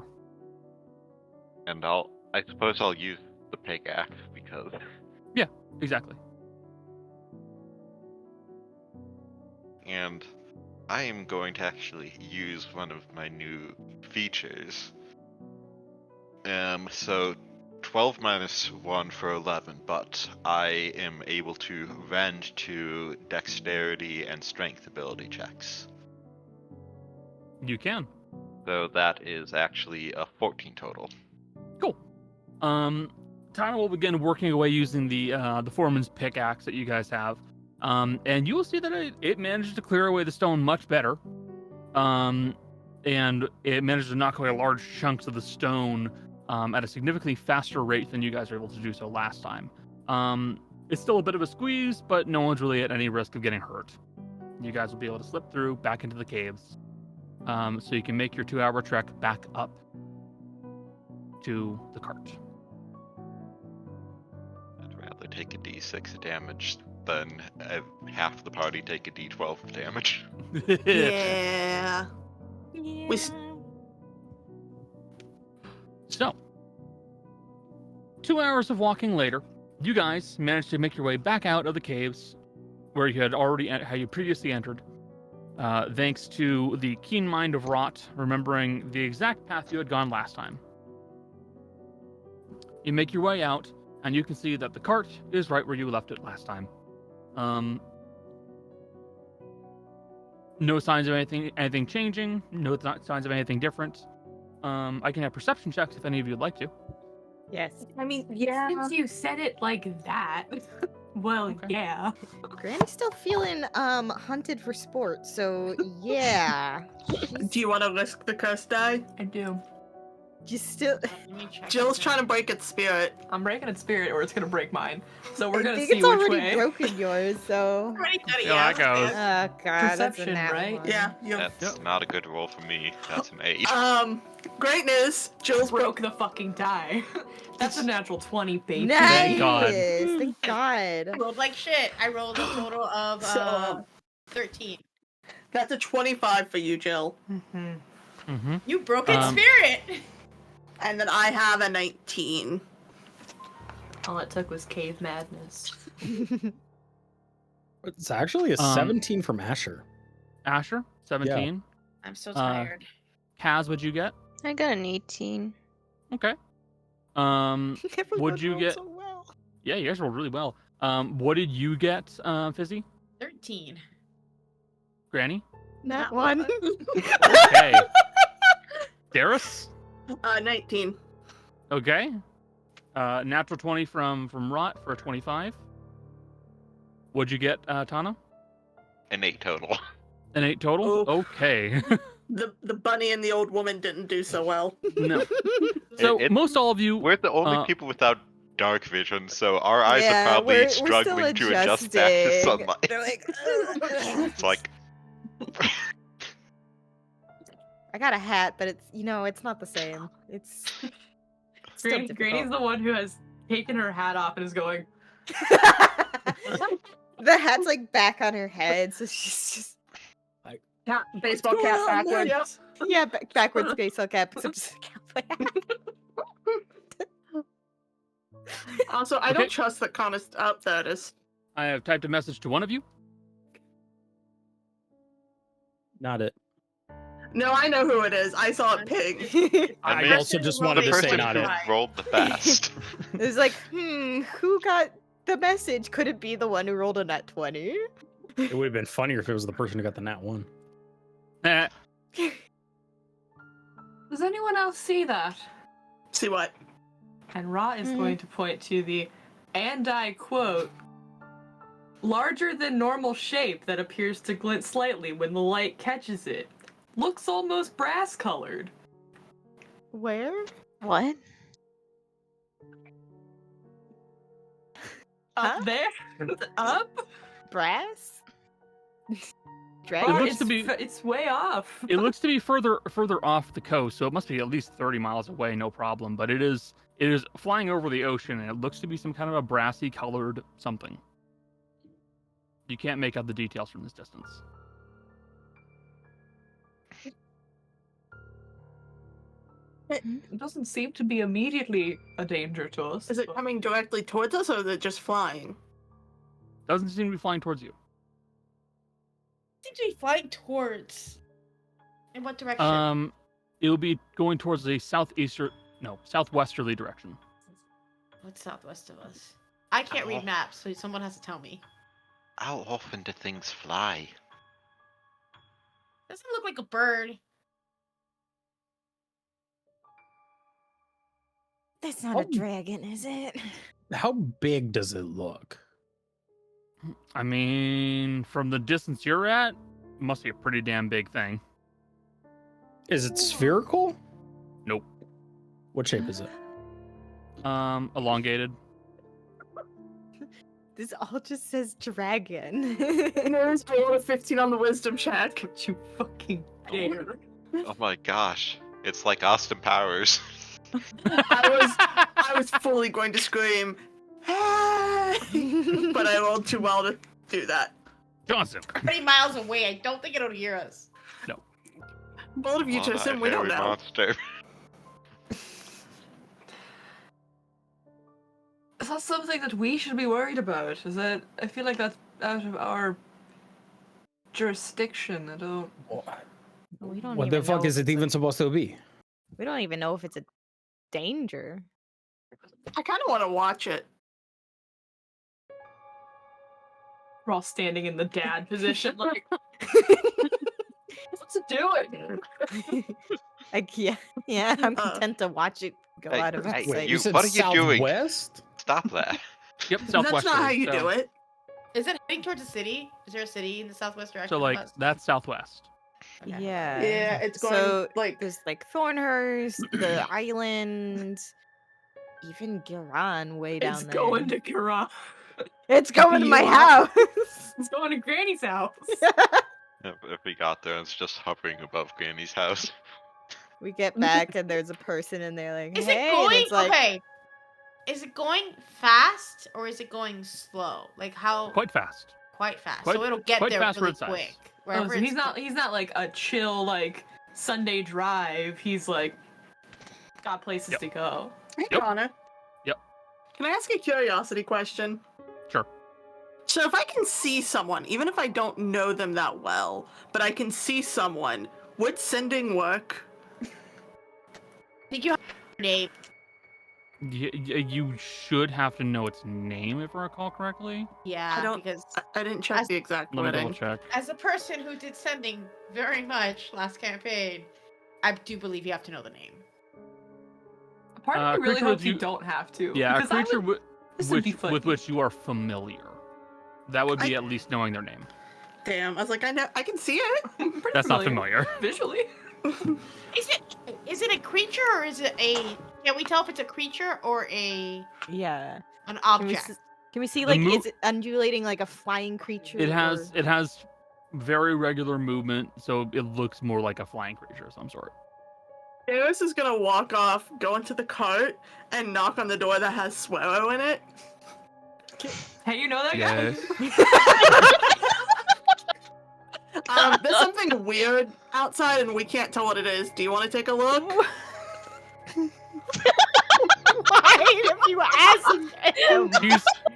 And I suppose I'll use the pickaxe because Exactly. and I am going to actually use one of my new features. So 12 minus 1 for 11, but I am able to rend to dexterity and strength ability checks. You can. So that is actually a 14 total. Cool. Tana will begin working away using the foreman's pickaxe that you guys have, and you will see that it manages to clear away the stone much better, and it manages to knock away large chunks of the stone at a significantly faster rate than you guys were able to do so last time. It's still a bit of a squeeze, but no one's really at any risk of getting hurt. You guys will be able to slip through back into the caves, so you can make your 2-hour trek back up to the cart. I'd rather take a d6 damage than half the party take a d12 of damage. Yeah. We So, 2 hours of walking later, you guys managed to make your way back out of the caves where you had previously entered, thanks to the keen mind of Rot remembering the exact path you had gone last time. You make your way out, and you can see that the cart is right where you left it last time. No signs of anything changing. No signs of anything different. I can have perception checks if any of you would like to. Yes. I mean, Yeah. since you said it like that, well, Okay. yeah. Granny's still feeling hunted for sport, so yeah. Do you want to risk the curse die? I do. You still. Let me check Jill's this trying to out. break its spirit. I'm breaking its spirit, or it's gonna break mine. So we're I gonna think see it's which already way. broken yours, so. Already said it, Yeah, that goes. Oh god, that's a Perception, nat right? one. Yeah, you. That's not a good roll for me. That's an 8. Great news. Jill's Broke the fucking die. That's a natural 20, baby. Nice! Thank God. Thank God. I rolled like shit. I rolled a total of So, 13. That's a 25 for you, Jill. Mm-hmm. Mm-hmm. You broke its Um, spirit. And then I have a 19. All it took was cave madness. It's actually a 17 from Asher. Asher, 17. I'm so tired. Kaz, what'd you get? I got an 18. Okay. Everyone Would you rolled get- so well. Yeah, you guys rolled really well. What did you get, Fizzy? 13. Granny? Not one. Okay. Darius? 19. Okay. Natural 20 from Rot for a 25. What'd you get, Tana? An 8 total. An 8 total? Oof. Okay. The bunny and the old woman didn't do so well. No. So It- most all of you, We're the only people without dark vision, so our eyes are probably we're still struggling to adjust back to adjusting. sunlight. They're like, It's like, I got a hat, but it's not the same. It's still Granny's difficult. the one who has taken her hat off and is going, The hat's like back on her head, so she's just Baseball cap backwards. yeah, backwards baseball cap, except just a cowboy hat. Also, I Okay. don't trust that Connor's up. There it is. I have typed a message to one of you. Not it. No, I know who it is. I saw it ping. I I mean, also just the wanted the to say person not who it. rolled the best. It was like, who got the message? Could it be the one who rolled a nat 20? It would have been funnier if it was the person who got the nat 1. Eh, does anyone else see that? See what? And Ra is going to point to the, and I quote, larger than normal shape that appears to glint slightly when the light catches it. Looks almost brass colored. Where? What? Up there? Up? Brass? It Dragon? looks to be- It's way off. It looks to be further off the coast, so it must be at least 30 miles away, no problem. But it is flying over the ocean, and it looks to be some kind of a brassy colored something. You can't make out the details from this distance. It doesn't seem to be immediately a danger to us. Is it but- coming directly towards us, or is it just flying? Doesn't seem to be flying towards you. Seems to be flying towards. In what direction? It'll be going towards the southwesterly direction. What's southwest of us? I can't Oh. read maps, so someone has to tell me. How often do things fly? Doesn't look like a bird. That's not a dragon, is it? How big does it look? I mean, from the distance you're at, it must be a pretty damn big thing. Is it spherical? Nope. What shape is it? Elongated. This all just says dragon. There's a roll of 15 on the wisdom check. Don't you fucking dare. Oh my gosh. It's like Austin Powers. I was fully going to scream, "Hey!" but I rolled too well to do that. Johnson. 30 miles away. I don't think it'll hear us. Bold of you to Oh, assume that we don't hairy know. monster. Is that something that we should be worried about? Is that I feel like that's out of our jurisdiction. I don't. We don't What the even fuck know is if it it's even supposed to be? We don't even know if it's a danger. I kind of want to watch it. We're all standing in the dad position, like, what's it doing? Yeah, I'm content to watch it go Hey, out of hey, sight. you- said what are you doing? southwest? Stop that. Yep, That's southwest. not how you do it. Is it heading towards a city? Is there a city in the southwest direction? So of like us? that's southwest. Okay. Yeah. Yeah, it's going So like there's like Thornhurst, the island, even Giran way down It's there. going to Kira. It's going to my You- house. It's going to Granny's house. If we got there, it's just hovering above Granny's house. We get back and there's a person in there like, Is hey, it going? and it's like, Okay. Is it going fast or is it going slow? Like how? Quite fast. Quite fast. quite- so it'll get quite there fast where really it's at. quick. Oh, Wherever so it's he's not like a chill like Sunday drive. He's like got places Yep. to go. Hey, Yep. Connor. Yep. Can I ask a curiosity question? Sure. So if I can see someone, even if I don't know them that well, but I can see someone, would sending work? I think you have your name. You should have to know its name if I recall correctly. Yeah, I don't- because I didn't check As- the exact Let me double wording. check. as a person who did sending very much last campaign, I do believe you have to know the name. Part of me really creature hopes with you you- don't have to. Yeah, a because that creature would- this would be with funny. which you are familiar. That would be I- at least knowing their name. Damn, I was like, I know, I can see it. I'm pretty That's not familiar. visually. Is it a creature or is it a? Can we tell if it's a creature or yeah. an Can we, object? can we see The like mo- is it undulating like a flying creature? It has or- very regular movement, so it looks more like a flying creature of some sort. Eris is gonna walk off, go into the cart, and knock on the door that has Swero in it. Hey, you know that guy? There's something weird outside, and we can't tell what it is. Do you want to take a look? Why have you asked him?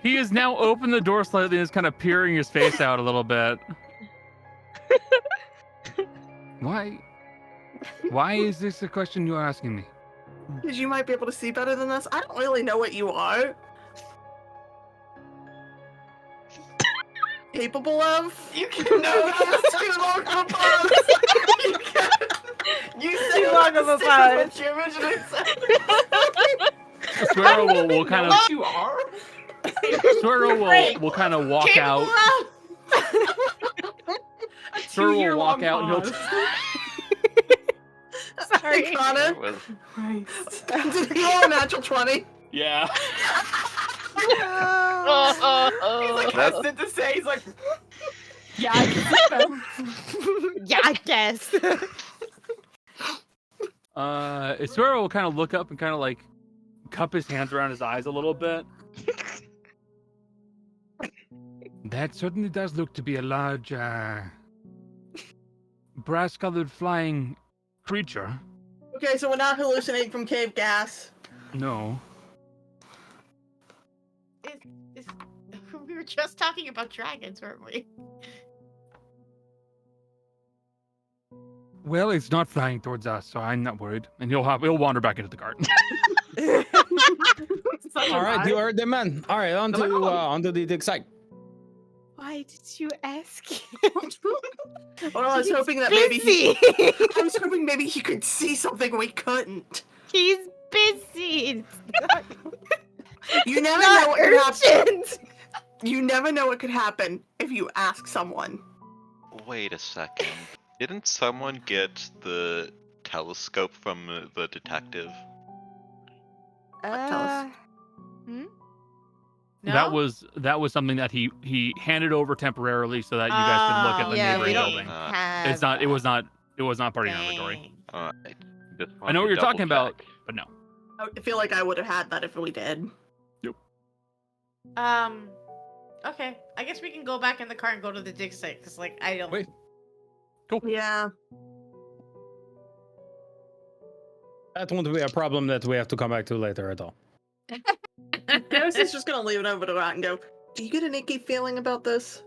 He has now opened the door slightly and is kind of peering his face out a little bit. Why is this a question you're asking me? Because you might be able to see better than this. I don't really know what you are. Capable of? You can know that's too long of a pause. You said Too long of a pause. what you originally said. Swero will kind of What you are? Swero will kind of walk out. A Swero will 2-year walk long out and he'll pause. Sorry. Connor, Well, Christ. did you roll a natural 20? Yeah. He's like hesitant to say. He's like, yeah, I can see them. Yeah, I guess. Isura will kind of look up and kind of like cup his hands around his eyes a little bit. That certainly does look to be a large, brass-colored flying creature. Okay, so we're not hallucinating from cave gas. No. We were just talking about dragons, weren't we? Well, it's not flying towards us, so I'm not worried. And he'll wander back into the garden. All right, you heard the man. All right, on to the dig site. Why did you ask? Well, I was hoping that maybe I was hoping maybe he could see something we couldn't. He's busy. You never know what could happen. You never know what could happen if you ask someone. Wait a second. Didn't someone get the telescope from the detective? No? That was something that he handed over temporarily so that you guys can look at the neighboring building. Have It was not part of your inventory. Alright. I know what you're talking about, but no. I feel like I would have had that if we did. Okay. I guess we can go back in the car and go to the dig site, because, like, I don't... Wait. Cool. Yeah. That won't be a problem that we have to come back to later at all. Dennis is just gonna leave it over to Rat and go, do you get an icky feeling about this?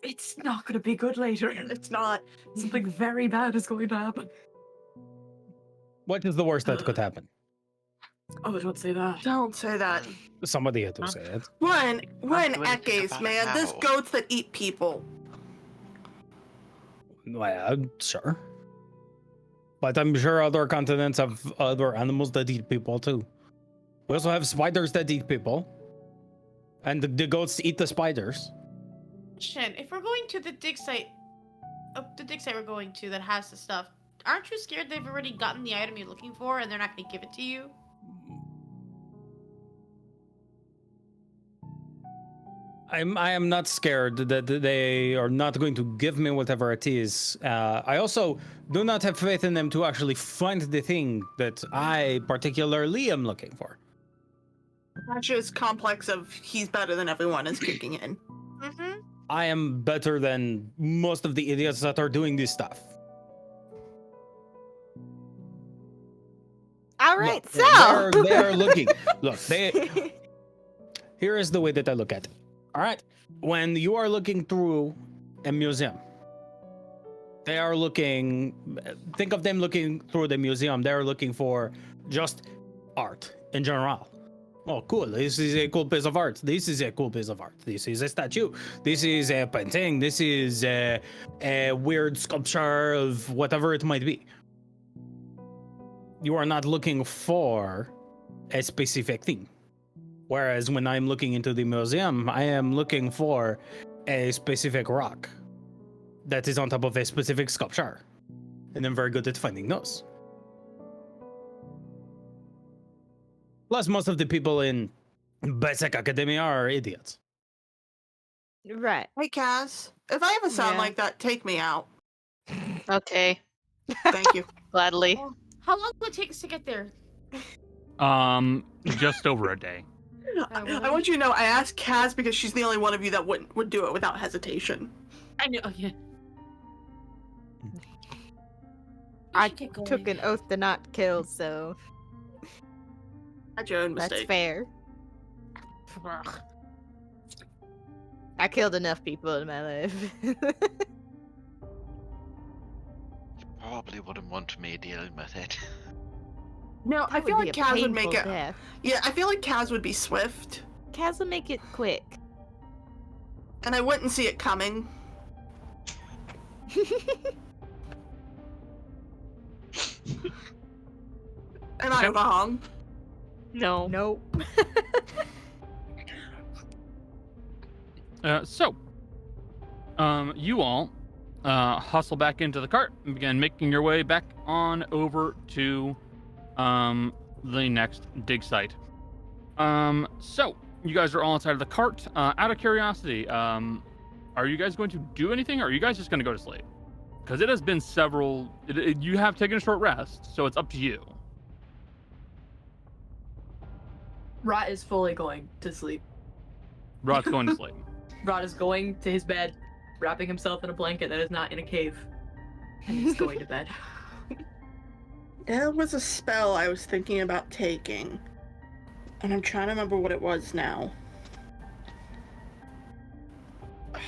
It's not gonna be good later. It's not. Something very bad is going to happen. What is the worst that could happen? Oh, don't say that. Don't say that. Somebody had to say it. We're in doing Ekes, about man. There's how. goats that eat people. Well, sure. But I'm sure other continents have other animals that eat people too. We also have spiders that eat people. And the goats eat the spiders. Question, if we're going to the dig site we're going to that has the stuff, aren't you scared they've already gotten the item you're looking for and they're not going to give it to you? I am not scared that they are not going to give me whatever it is. I also do not have faith in them to actually find the thing that I particularly am looking for. Asha's complex of he's better than everyone is kicking in. Mm-hmm. I am better than most of the idiots that are doing this stuff. All right, Look, so they are looking. Look, here is the way that I look at it. All right, when you are looking through a museum, they are looking. Think of them looking through the museum. They are looking for just art in general. Oh, cool! This is a cool piece of art. This is a cool piece of art. This is a statue. This is a painting. This is a weird sculpture of whatever it might be. You are not looking for a specific thing. Whereas when I'm looking into the museum, I am looking for a specific rock that is on top of a specific sculpture. And I'm very good at finding those. Plus, most of the people in basic academia are idiots. right. Hey, Kaz, if I ever sound Yeah. like that, take me out. Okay, Thank you. gladly. How long will it take us to get there? Just over a day. I want you to know I asked Kaz because she's the only one of you that would do it without hesitation. I know. Oh, yeah. I should get going. took an oath to not kill, so That's your own that's mistake. fair. I killed enough people in my life. Probably wouldn't want me dealing with it. No, I That feel would like be a Kaz would make painful it. death. Yeah, I feel like Kaz would be swift, Kaz will make it quick. and I wouldn't see it coming. Am I wrong? No. Nope. You all hustle back into the cart and begin making your way back on over to the next dig site. you guys are all inside of the cart. Out of curiosity, are you guys going to do anything, or are you guys just going to go to sleep? Because it has been you have taken a short rest, so it's up to you. Rot is fully going to sleep. Rod's going to sleep. Rot is going to his bed, wrapping himself in a blanket that is not in a cave, and he's going to bed. There was a spell I was thinking about taking, and I'm trying to remember what it was now. I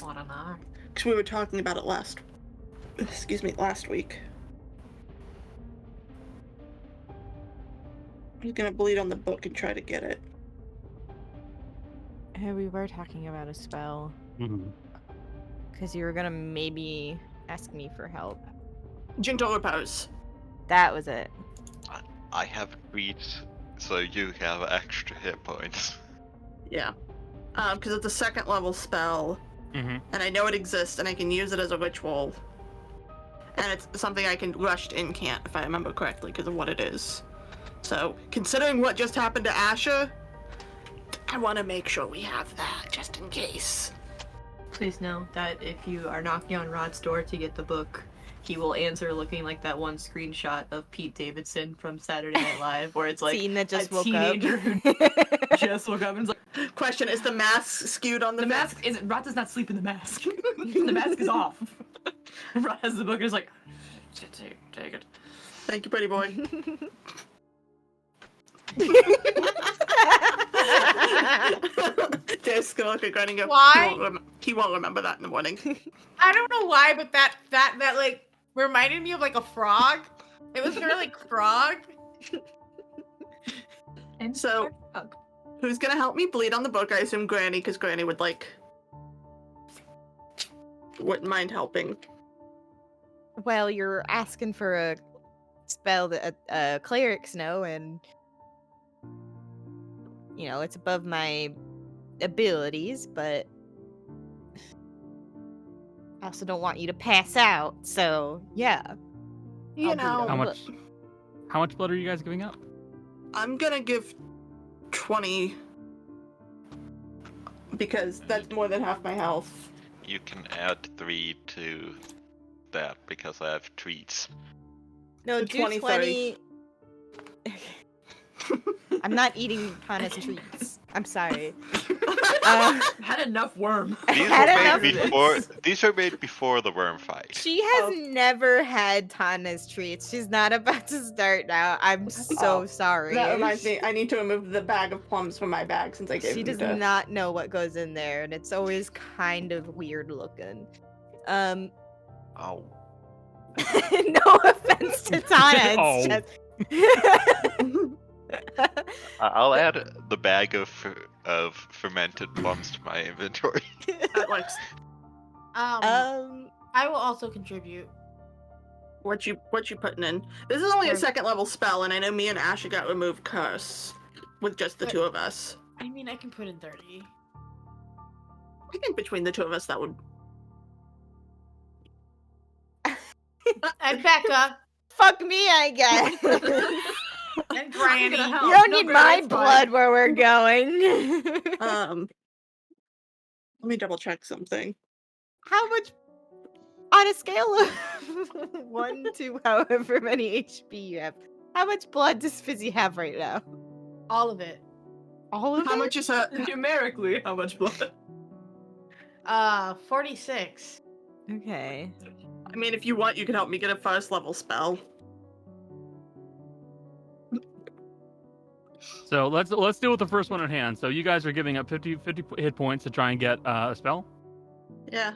don't know. Because we were talking about it last week. I'm gonna bleed on the book and try to get it. We were talking about a spell. Because you were gonna maybe ask me for help. Gentle repose. That was it. I have treats, so you have extra hit points. Yeah. Because it's a second level spell, Mm-hmm. and I know it exists, and I can use it as a ritual. And it's something I can rush to incant, if I remember correctly, because of what it is. So, considering what just happened to Asher, I want to make sure we have that, just in case. Please know that if you are knocking on Rod's door to get the book, he will answer looking like that one screenshot of Pete Davidson from Saturday Night Live, where it's like Teen that just a woke teenager up. who just woke up and is like, Question, is the mask skewed on the mask isn't. Rod does not sleep in the mask. The mask is off. Rod has the book and is like, take it. Thank you, pretty boy. Just gonna look at Granny and go, Why? He won't remember that in the morning. I don't know why, but that like reminded me of like a frog. It was very like frog. And So, who's gonna help me bleed on the book? I assume Granny, because Granny wouldn't mind helping. Well, you're asking for a spell that clerics know, and you know it's above my abilities, but I also don't want you to pass out. So yeah, You I'll bleed know, on How the much? book. How much blood are you guys giving up? I'm gonna give 20 because that's more than half my health. You can add 3 to that because I have treats. No, So do 20, 20. I'm not eating Hana's treats. I'm sorry. had enough worm. These Had were made enough before. These were made before the worm fight. She has never had Tana's treats. She's not about to start now. I'm so sorry. That reminds me, I need to remove the bag of plums from my bag since I gave She them does to... not know what goes in there, and it's always kind of weird looking. Oh. No offense to Tana. Oh. It's just. I'll add the bag of fermented plums to my inventory. That works. I will also contribute. What you putting in? This is only a Sure. second level spell, and I know me and Asher got remove curse with just the But- two of us. I mean, I can put in 30. I think between the two of us, that would. And Becca Fuck me, I guess. and Granny. gonna help. You don't No, need Granny, my it's blood fine. where we're going. Let me double check something. How much on a scale of 1 to however many HP you have? How much blood does Fizzy have right now? All of it. All of How it? much is her? Numerically, how much blood? 46. Okay. I mean, if you want, you can help me get a first level spell. So let's deal with the first one at hand. So you guys are giving up 50 hit points to try and get a spell. Yeah.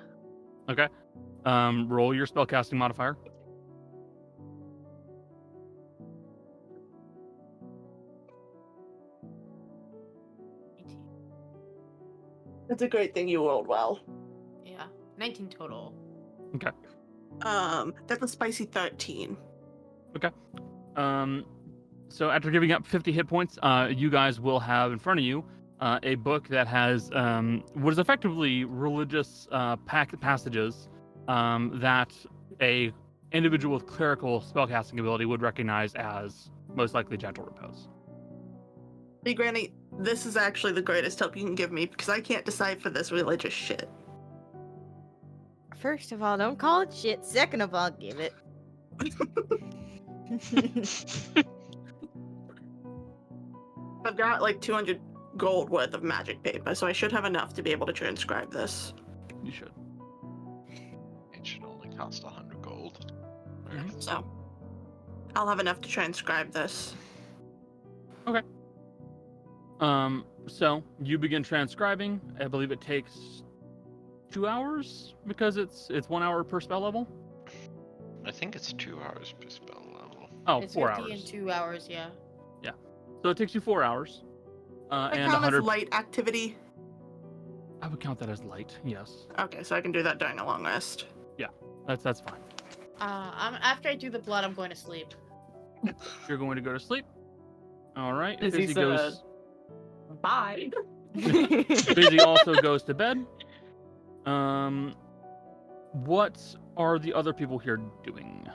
Okay. Roll your spellcasting modifier. That's a great thing you rolled well. Yeah. 19 total. That's a spicy 13. So after giving up 50 hit points, you guys will have in front of you a book that has what is effectively religious passages that a individual with clerical spellcasting ability would recognize as most likely gentle repose. Hey, Granny, this is actually the greatest help you can give me because I can't decipher this religious shit. First of all, don't call it shit. Second of all, give it. I've got like 200 gold worth of magic paper, so I should have enough to be able to transcribe this. You should. It should only cost 100 gold. So, I'll have enough to transcribe this. So you begin transcribing. I believe it takes 2 hours because it's 1 hour per spell level. I think it's 2 hours per spell level. Oh, It's 4 50 hours. in 2 hours, yeah. So it takes you 4 hours. I And count 100. as light activity. I would count that as light. Yes, Okay, so I can do that during a long rest. that's fine. After I do the blood, I'm going to sleep. You're going to go to sleep. All right. Busy Fizzy goes. Bye. Busy also goes to bed. What are the other people here doing?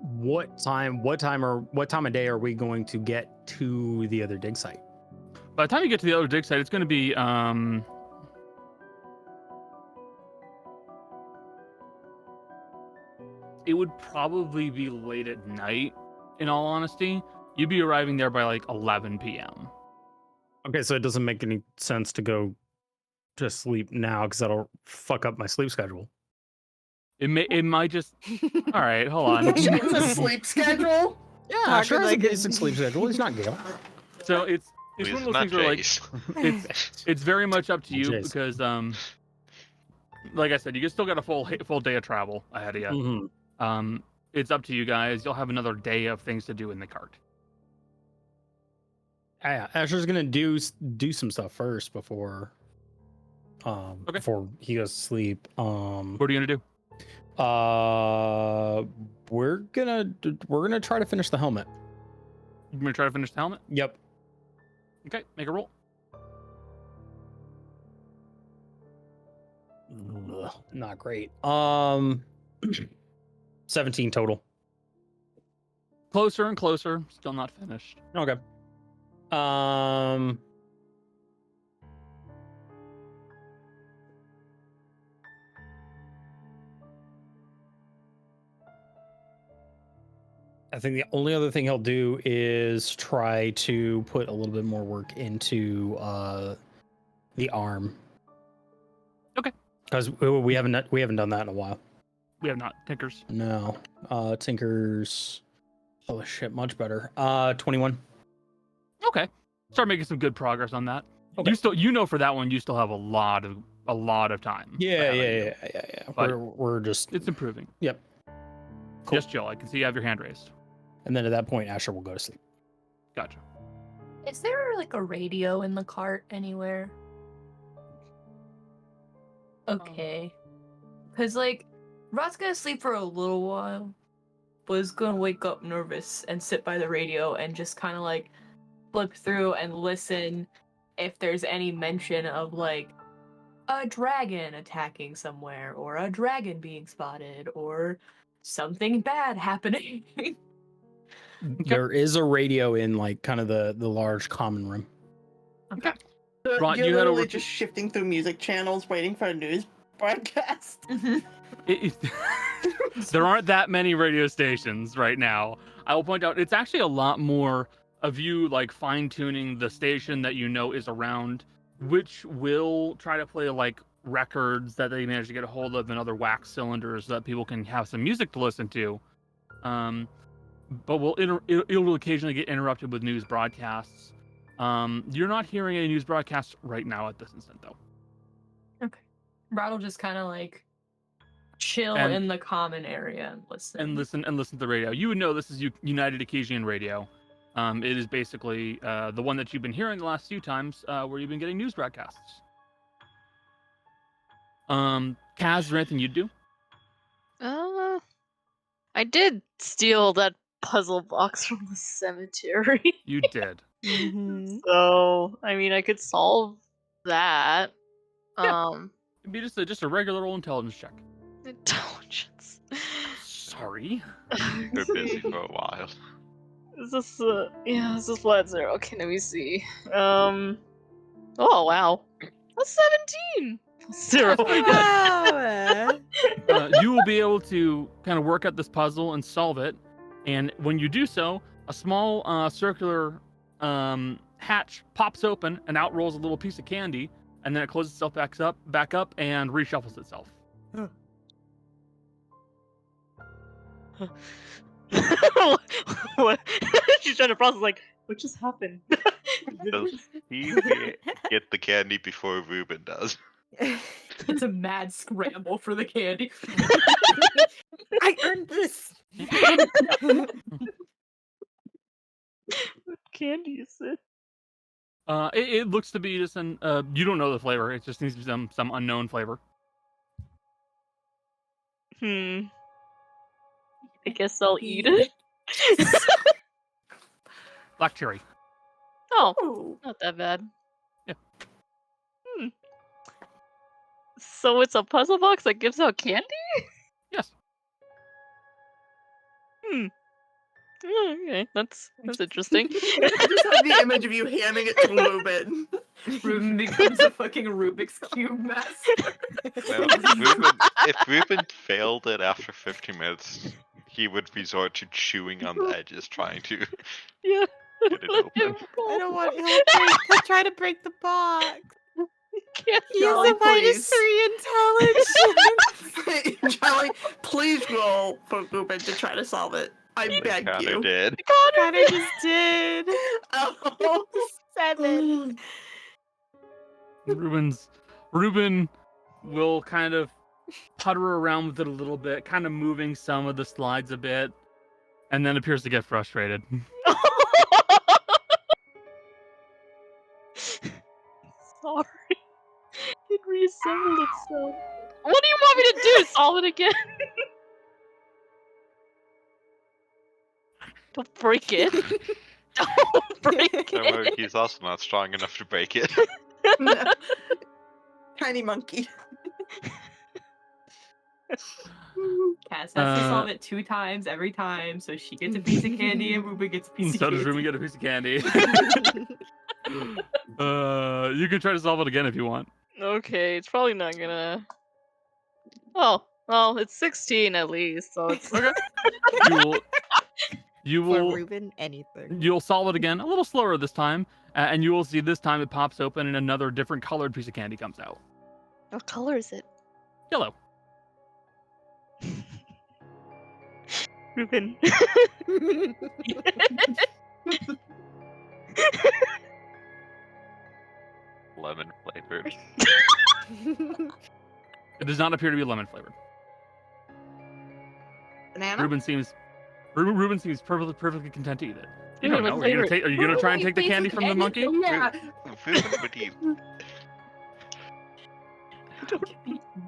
What time of day are we going to get to the other dig site? By the time you get to the other dig site, it's going to be it would probably be late at night. In all honesty, you'd be arriving there by like 11 p.m. Okay, so it doesn't make any sense to go to sleep now because that'll fuck up my sleep schedule. It might just. All right, hold on. It's a sleep schedule? Yeah, sure has a like basic sleep schedule. He's not Gale. So it's Please, one of those not things where like Jace. it's very much up to you Jace. because like I said, you still got a full day of travel ahead of you. Mm-hmm. It's up to you guys. You'll have another day of things to do in the cart. Yeah, Asher's gonna do some stuff first before before he goes to sleep. What are you gonna do? We're gonna try to finish the helmet. You're gonna try to finish the helmet. Yep. Okay, make a roll. Ugh, not great. 17 total. Closer and closer. Still not finished. Okay. I think the only other thing he'll do is try to put a little bit more work into the arm. Okay. Because we haven't done that in a while. We have not. Tinkers. No. Tinkers. Oh shit, much better. 21. Okay. Start making some good progress on that. Okay. You know for that one you still have a lot of time. Yeah. ahead of you. But We're just It's improving. Yep. Cool. Just chill. I can see you have your hand raised. And then at that point, Asher will go to sleep. Gotcha. Is there like a radio in the cart anywhere? Okay. Because, like, Rod's gonna sleep for a little while, but is gonna wake up nervous and sit by the radio and just kind of like flip through and listen if there's any mention of like a dragon attacking somewhere or a dragon being spotted or something bad happening. There is a radio in like kind of the large common room. Okay. So Ron, you're you head over literally to- just shifting through music channels waiting for a news broadcast. There aren't that many radio stations right now. I will point out it's actually a lot more of you like fine tuning the station that you know is around, which will try to play like records that they manage to get a hold of and other wax cylinders so that people can have some music to listen to. But it'll occasionally get interrupted with news broadcasts. You're not hearing any news broadcasts right now at this instant, though. Okay. Rod will just kind of like chill And- in the common area and listen. And listen to the radio. You would know this is United Acasian Radio. It is basically the one that you've been hearing the last few times where you've been getting news broadcasts. Kaz, is there anything you'd do? I did steal that puzzle box from the cemetery. You did. Mhm. So, I mean, I could solve that. Yeah. It'd be just a regular old intelligence check. Intelligence. Sorry. We're busy for a while. Is this this is flat zero. Okay, let me see. Oh wow. That's 17! 0. Wow. You will be able to kind of work out this puzzle and solve it. And when you do so, a small circular hatch pops open and out rolls a little piece of candy, and then it closes itself back up and reshuffles itself. What? She's trying to process, like, what just happened? Does he get the candy before Ruben does? It's a mad scramble for the candy. I earned this. What candy is it? It looks to be just an you don't know the flavor. It just needs to be some unknown flavor. I guess I'll eat it. Black cherry. Oh, not that bad. Yeah. So it's a puzzle box that gives out candy? Yes. Okay, that's interesting. I just have the image of you handing it to Ruben. Ruben becomes a fucking Rubik's Cube master. Well, if Ruben failed it after 50 minutes, he would resort to chewing on the edges, trying to Yeah. get it open. I don't want him to try to break the box. Can't He has Jolly, a minus please. 3 intelligence. Charlie, please roll for Ruben to try to solve it. I beg Connor you. did. Connor just did. Oh. 7. Ruben will kind of putter around with it a little bit, kind of moving some of the slides a bit, and then appears to get frustrated. Sorry. It reassembled itself. What do you want me to do? Solve it again? Don't break it. Don't break Don't it. worry, he's also not strong enough to break it. No. Tiny monkey. Cass has to solve it 2 times every time, so she gets a piece of candy and Ruben gets a piece of So candy. does Ruben get a piece of candy. You can try to solve it again if you want. Okay, it's probably not gonna. Oh, well, it's 16 at least, so it's Okay. You For will Ruben, anything. you'll solve it again, a little slower this time, and you will see this time it pops open and another different colored piece of candy comes out. What color is it? Yellow. Ruben. Lemon flavored. It does not appear to be lemon flavored. Banana? Ruben seems perfectly content to eat it. You Ruben, don't know. what Are you gonna try and take the candy from the monkey? Yeah. Ruben would eat.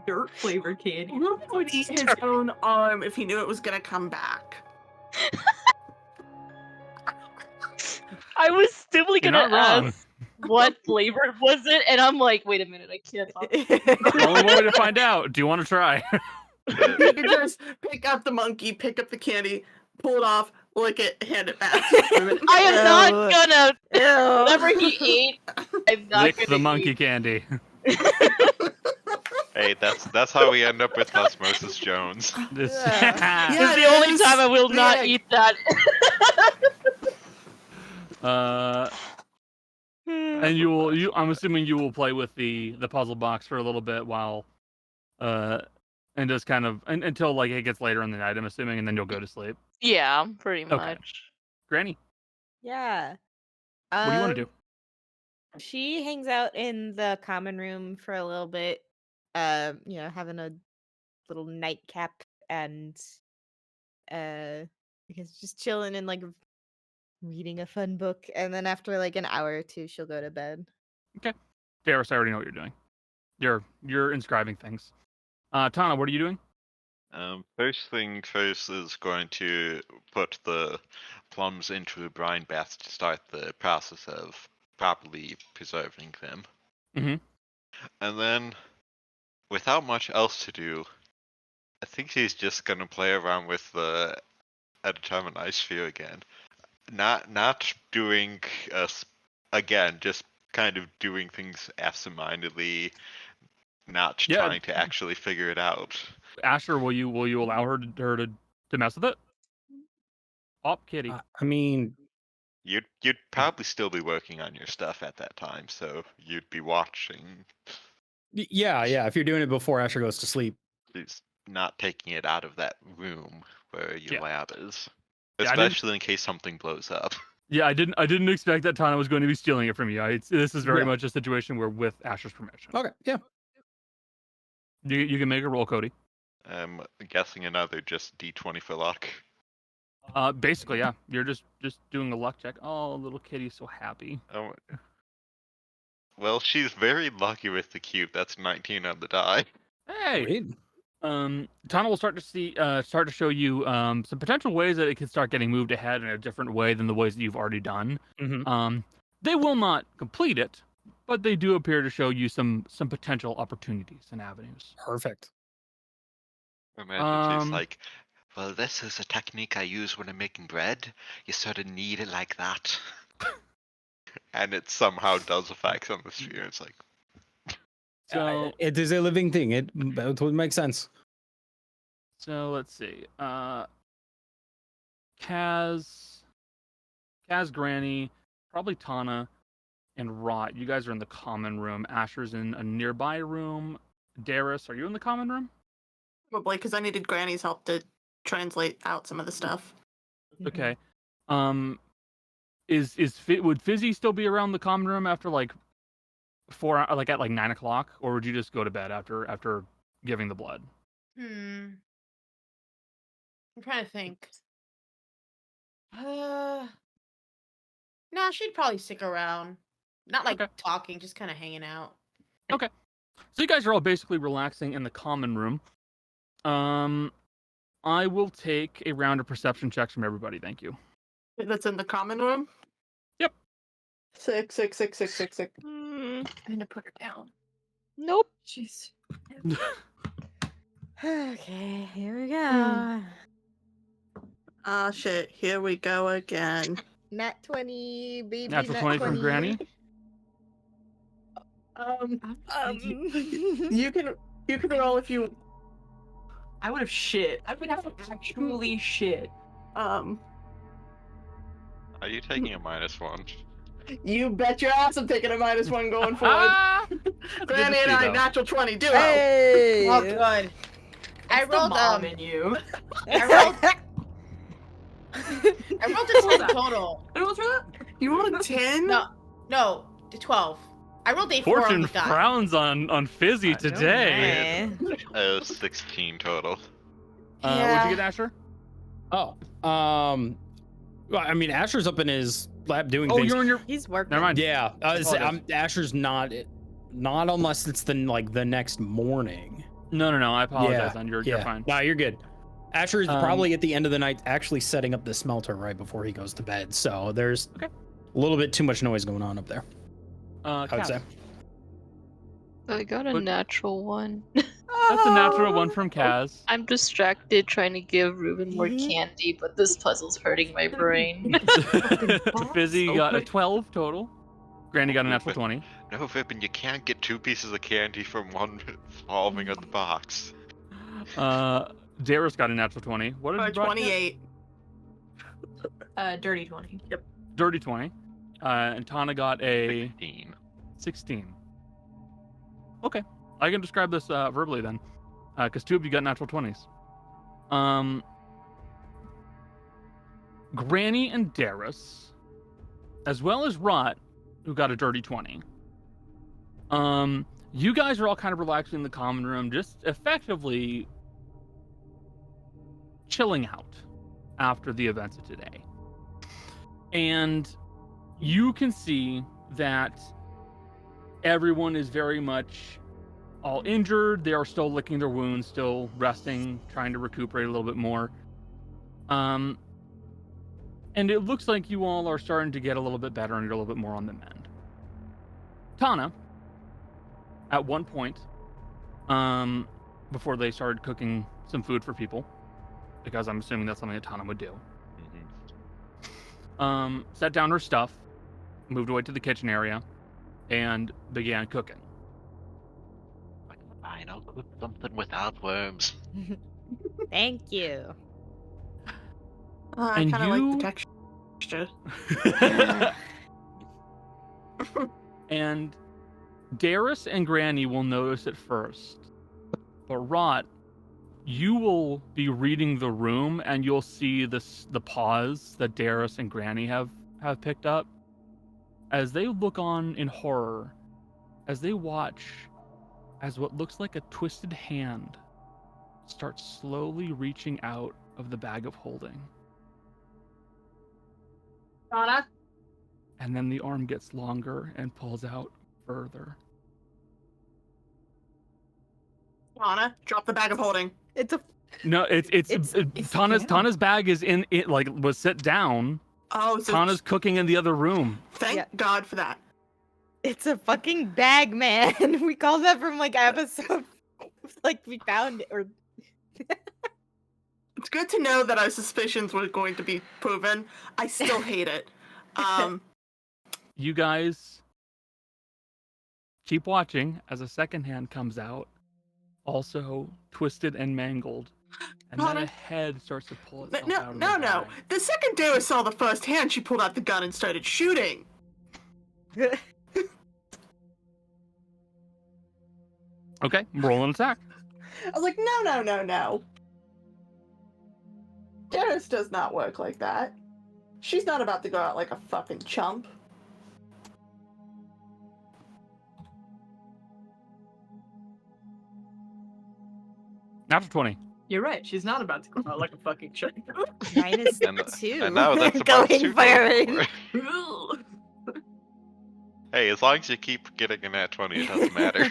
Dirt flavored candy. Ruben would eat his own arm if he knew it was gonna come back. I was still You're gonna not wrong. ask what flavor was it, and I'm like, wait a minute, I can't talk. The only way to find out. Do you want to try? You can just pick up the monkey, pick up the candy, pull it off, lick it, hand it back. I am not gonna. Ew. Whatever he ate, I'm not Lick gonna the monkey eat. candy. Hey, that's how we end up with Osmosis Jones. This- Yeah. This is the it only is. time I will not Yeah. eat that. And I'm assuming you will play with the puzzle box for a little bit while and just kind of until like it gets later in the night, I'm assuming, and then you'll go to sleep. Yeah, pretty much. Granny, Yeah. what do you want to do? She hangs out in the common room for a little bit, having a little nightcap and because just chilling and like reading a fun book, and then after like an hour or 2, she'll go to bed. Darius, I already know what you're doing. You're inscribing things. Tana, what are you doing? First thing first is going to put the plums into a brine bath to start the process of properly preserving them. Mhm. And then, without much else to do, I think he's just gonna play around with the Determinized sphere again. not doing again, just kind of doing things absentmindedly, not Yeah. trying to actually figure it out. Asher, will you allow her to mess with it? Op kitty. I mean, You'd probably still be working on your stuff at that time, so you'd be watching. yeah. If you're doing it before Asher goes to sleep. It's not taking it out of that room where your Yeah. lab is, Yeah, I didn't- especially in case something blows up. Yeah, I didn't expect that Tana was going to be stealing it from you. This is very Yeah. much a situation where with Asher's permission. Okay, yeah. You can make a roll, Cody. I'm guessing another just D20 for luck. Basically, yeah. You're just doing a luck check. Oh, little kitty's so happy. Oh. Well, she's very lucky with the cube. That's 19 on the die. Hey. Great. Tana will start to show you some potential ways that it can start getting moved ahead in a different way than the ways that you've already done. Mm-hmm. They will not complete it, but they do appear to show you some potential opportunities and avenues. Perfect. Imagine she's like, well, this is a technique I use when I'm making bread. You sort of knead it like that. And it somehow does effects on the sphere. It's like, So it is a living thing. It would make sense. So let's see. Kaz, Granny, probably Tana, and Rot. You guys are in the common room. Asher's in a nearby room. Darius, are you in the common room? Probably because I needed Granny's help to translate out some of the stuff. Okay. Would Fizzy still be around the common room after like at 9 o'clock, or would you just go to bed after giving the blood? I'm trying to think. No, she'd probably stick around. Not like Okay. talking, just kind of hanging out. So you guys are all basically relaxing in the common room. I will take a round of perception checks from everybody. Thank you. That's in the common room? Yep. 6. I'm gonna put her down. Nope. Jeez. Okay, here we go. Ah, shit. Here we go again. Nat 20, baby. Natural nat 20 from Granny. You can roll if you. I would have shit. I would have actually shit. are you taking a -1? You bet your ass I'm taking a -1 going forward. Granny and I, natural 20 duo. Hey! Oh, good. I It's the rolled mom in you. I rolled a 10 total. What was that? You rolled a 10? No, to 12. I rolled a 4 on Fortune the die. frowns on Fizzy today. Eh. 16 total. What'd you get, Asher? Oh, well, I mean, Asher's up in his lab doing Oh, things. you're in your. He's working. Never mind. Yeah, Apologize. Asher's not unless it's the next morning. No. I apologize. Then you're fine. No, you're good. Asher is Um, probably at the end of the night actually setting up the smelter right before he goes to bed. So there's a little bit too much noise going on up there. I would Kaz. say. I got a What- natural 1. That's a natural 1 from Kaz. I'm distracted trying to give Ruben more candy, but this puzzle's hurting my brain. Fizzy got a 12 total. Granny got a natural 20. No, Vipin, you can't get 2 pieces of candy from one solving of the box. Darius got a natural 20. What did you brought? 28. Dirty 20. Yep. Dirty 20. And Tana got a 15. 16. Okay. I can describe this verbally then. Because 2 of you got natural 20s. Granny and Darius, as well as Rot, who got a dirty 20. You guys are all kind of relaxing in the common room, just effectively chilling out after the events of today. And you can see that everyone is very much all injured. They are still licking their wounds, still resting, trying to recuperate a little bit more. And it looks like you all are starting to get a little bit better and you're a little bit more on the mend. Tana, at one point, before they started cooking some food for people, because I'm assuming that's something that Tana would do. set down her stuff, moved away to the kitchen area, and began cooking. Fine, I'll cook something without worms. Thank you. I And kind of like you- the texture. And Darius and Granny will notice it first. But Rot, you will be reading the room and you'll see the pause that Darius and Granny have picked up. As they look on in horror, as they watch as what looks like a twisted hand starts slowly reaching out of the bag of holding. Donna? And then the arm gets longer and pulls out further. Donna, drop the bag of holding. It's a No, it's Tana's down. Tana's bag is in it, like was set down. Oh, so Tana's cooking in the other room. thank Yeah. God for that. it's a fucking bag, man. We called that from like episode like we found it or It's good to know that our suspicions were going to be proven. I still hate it. You guys keep watching as a second hand comes out, also twisted and mangled, and then Tana? a head starts to pull itself No, out of the no. bag. The second Dara saw the first hand, she pulled out the gun and started shooting. Okay, roll an attack. I was like, no. Darius does not work like that. She's not about to go out like a fucking chump. Natural 20. You're right. She's not about to go out like a fucking chick. minus And, 2. and now that's about going two forward. forward. Hey, as long as you keep getting a nat 20, it doesn't matter.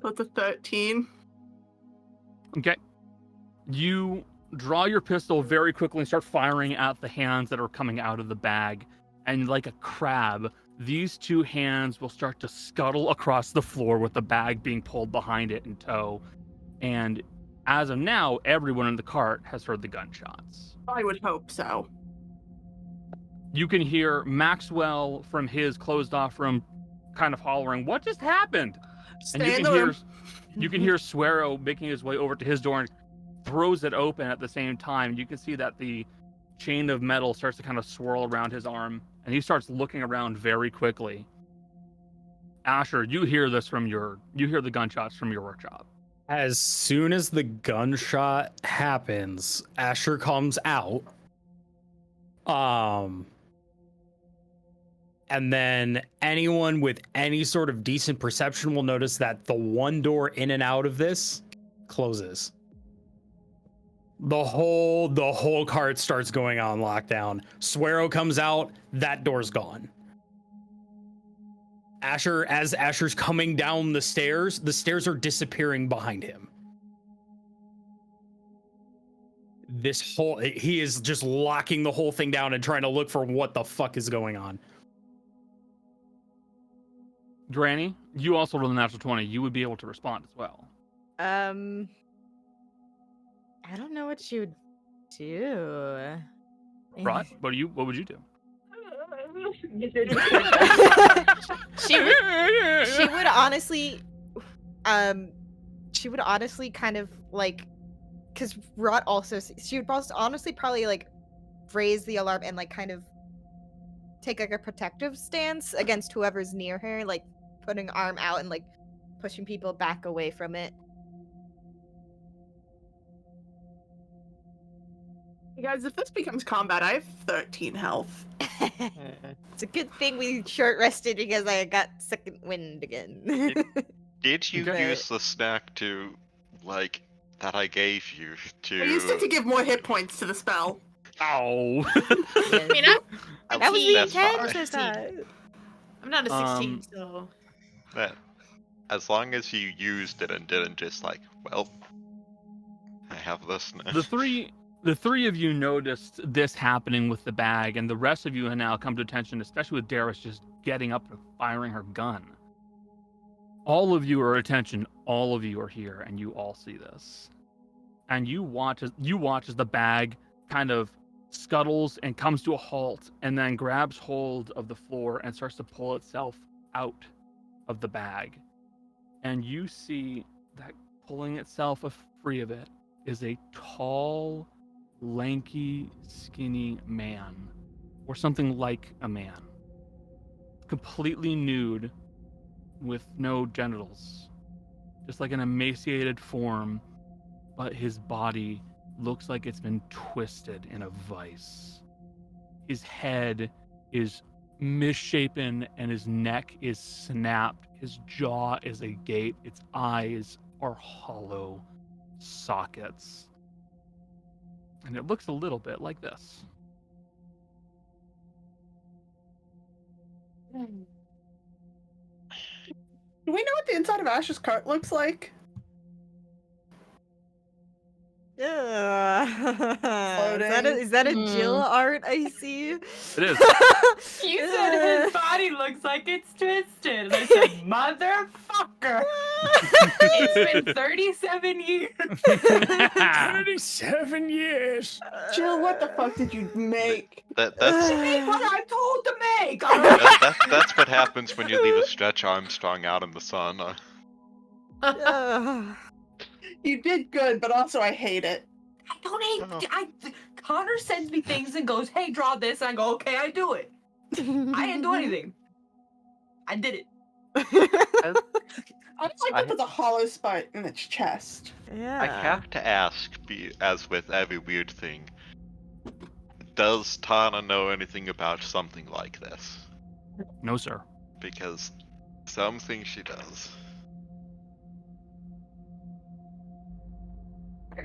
That's a 13. Okay. You draw your pistol very quickly and start firing at the hands that are coming out of the bag. And like a crab, these two hands will start to scuttle across the floor with the bag being pulled behind it in tow. And as of now, everyone in the cart has heard the gunshots. I would hope so. You can hear Maxwell from his closed off room kind of hollering, "What just happened?" And Stay in the room. you can hear Swearo making his way over to his door and throws it open at the same time. You can see that the chain of metal starts to kind of swirl around his arm, and he starts looking around very quickly. Asher, you hear this you hear the gunshots from your workshop. As soon as the gunshot happens, Asher comes out. And then anyone with any sort of decent perception will notice that the one door in and out of this closes. The whole cart starts going on lockdown. Swearo comes out, that door's gone. Asher, as Asher's coming down the stairs are disappearing behind him. He is just locking the whole thing down and trying to look for what the fuck is going on. Granny, you also rolled a natural 20. You would be able to respond as well. I don't know what she would do. Right? What would you do? she would honestly kind of like, because Rot also, she would honestly probably like raise the alarm and like kind of take like a protective stance against whoever's near her, like putting arm out and like pushing people back away from it. Hey guys, if this becomes combat, I have 13 health. It's a good thing we short rested because I got second wind again. Did you Okay. use the snack to, like, that I gave you to... I used it to give more hit points to the spell. Ow! I mean, I'm That was the That's fine. intent. I thought. I'm not a 16, so. That, as long as you used it and didn't just like, well, I have this now. The three of you noticed this happening with the bag, and the rest of you have now come to attention, especially with Darius just getting up and firing her gun. All of you are attention. All of you are here, and you all see this. And you watch as the bag kind of scuttles and comes to a halt, and then grabs hold of the floor and starts to pull itself out of the bag. And you see that pulling itself free of it is a tall, lanky, skinny man, or something like a man, completely nude with no genitals, just like an emaciated form, but his body looks like it's been twisted in a vice. His head is misshapen and his neck is snapped. His jaw is agape. Its eyes are hollow sockets. And it looks a little bit like this. Do we know what the inside of Ash's cart looks like? Is that a Jill art I see? It is. You said his body looks like it's twisted. And I said, motherfucker. It's been 37 years. 37 years. Jill, what the fuck did you make? That's Make what I'm told to make. that's what happens when you leave a Stretch Armstrong out in the sun. You did good, but also I hate it. I don't hate. Connor sends me things and goes, "Hey, draw this," and I go, "Okay, I do it." I didn't do anything. I did it. I just like that there's a hollow spot in its chest. Yeah. I have to ask, as with every weird thing, does Tana know anything about something like this? No, sir. Because something she does.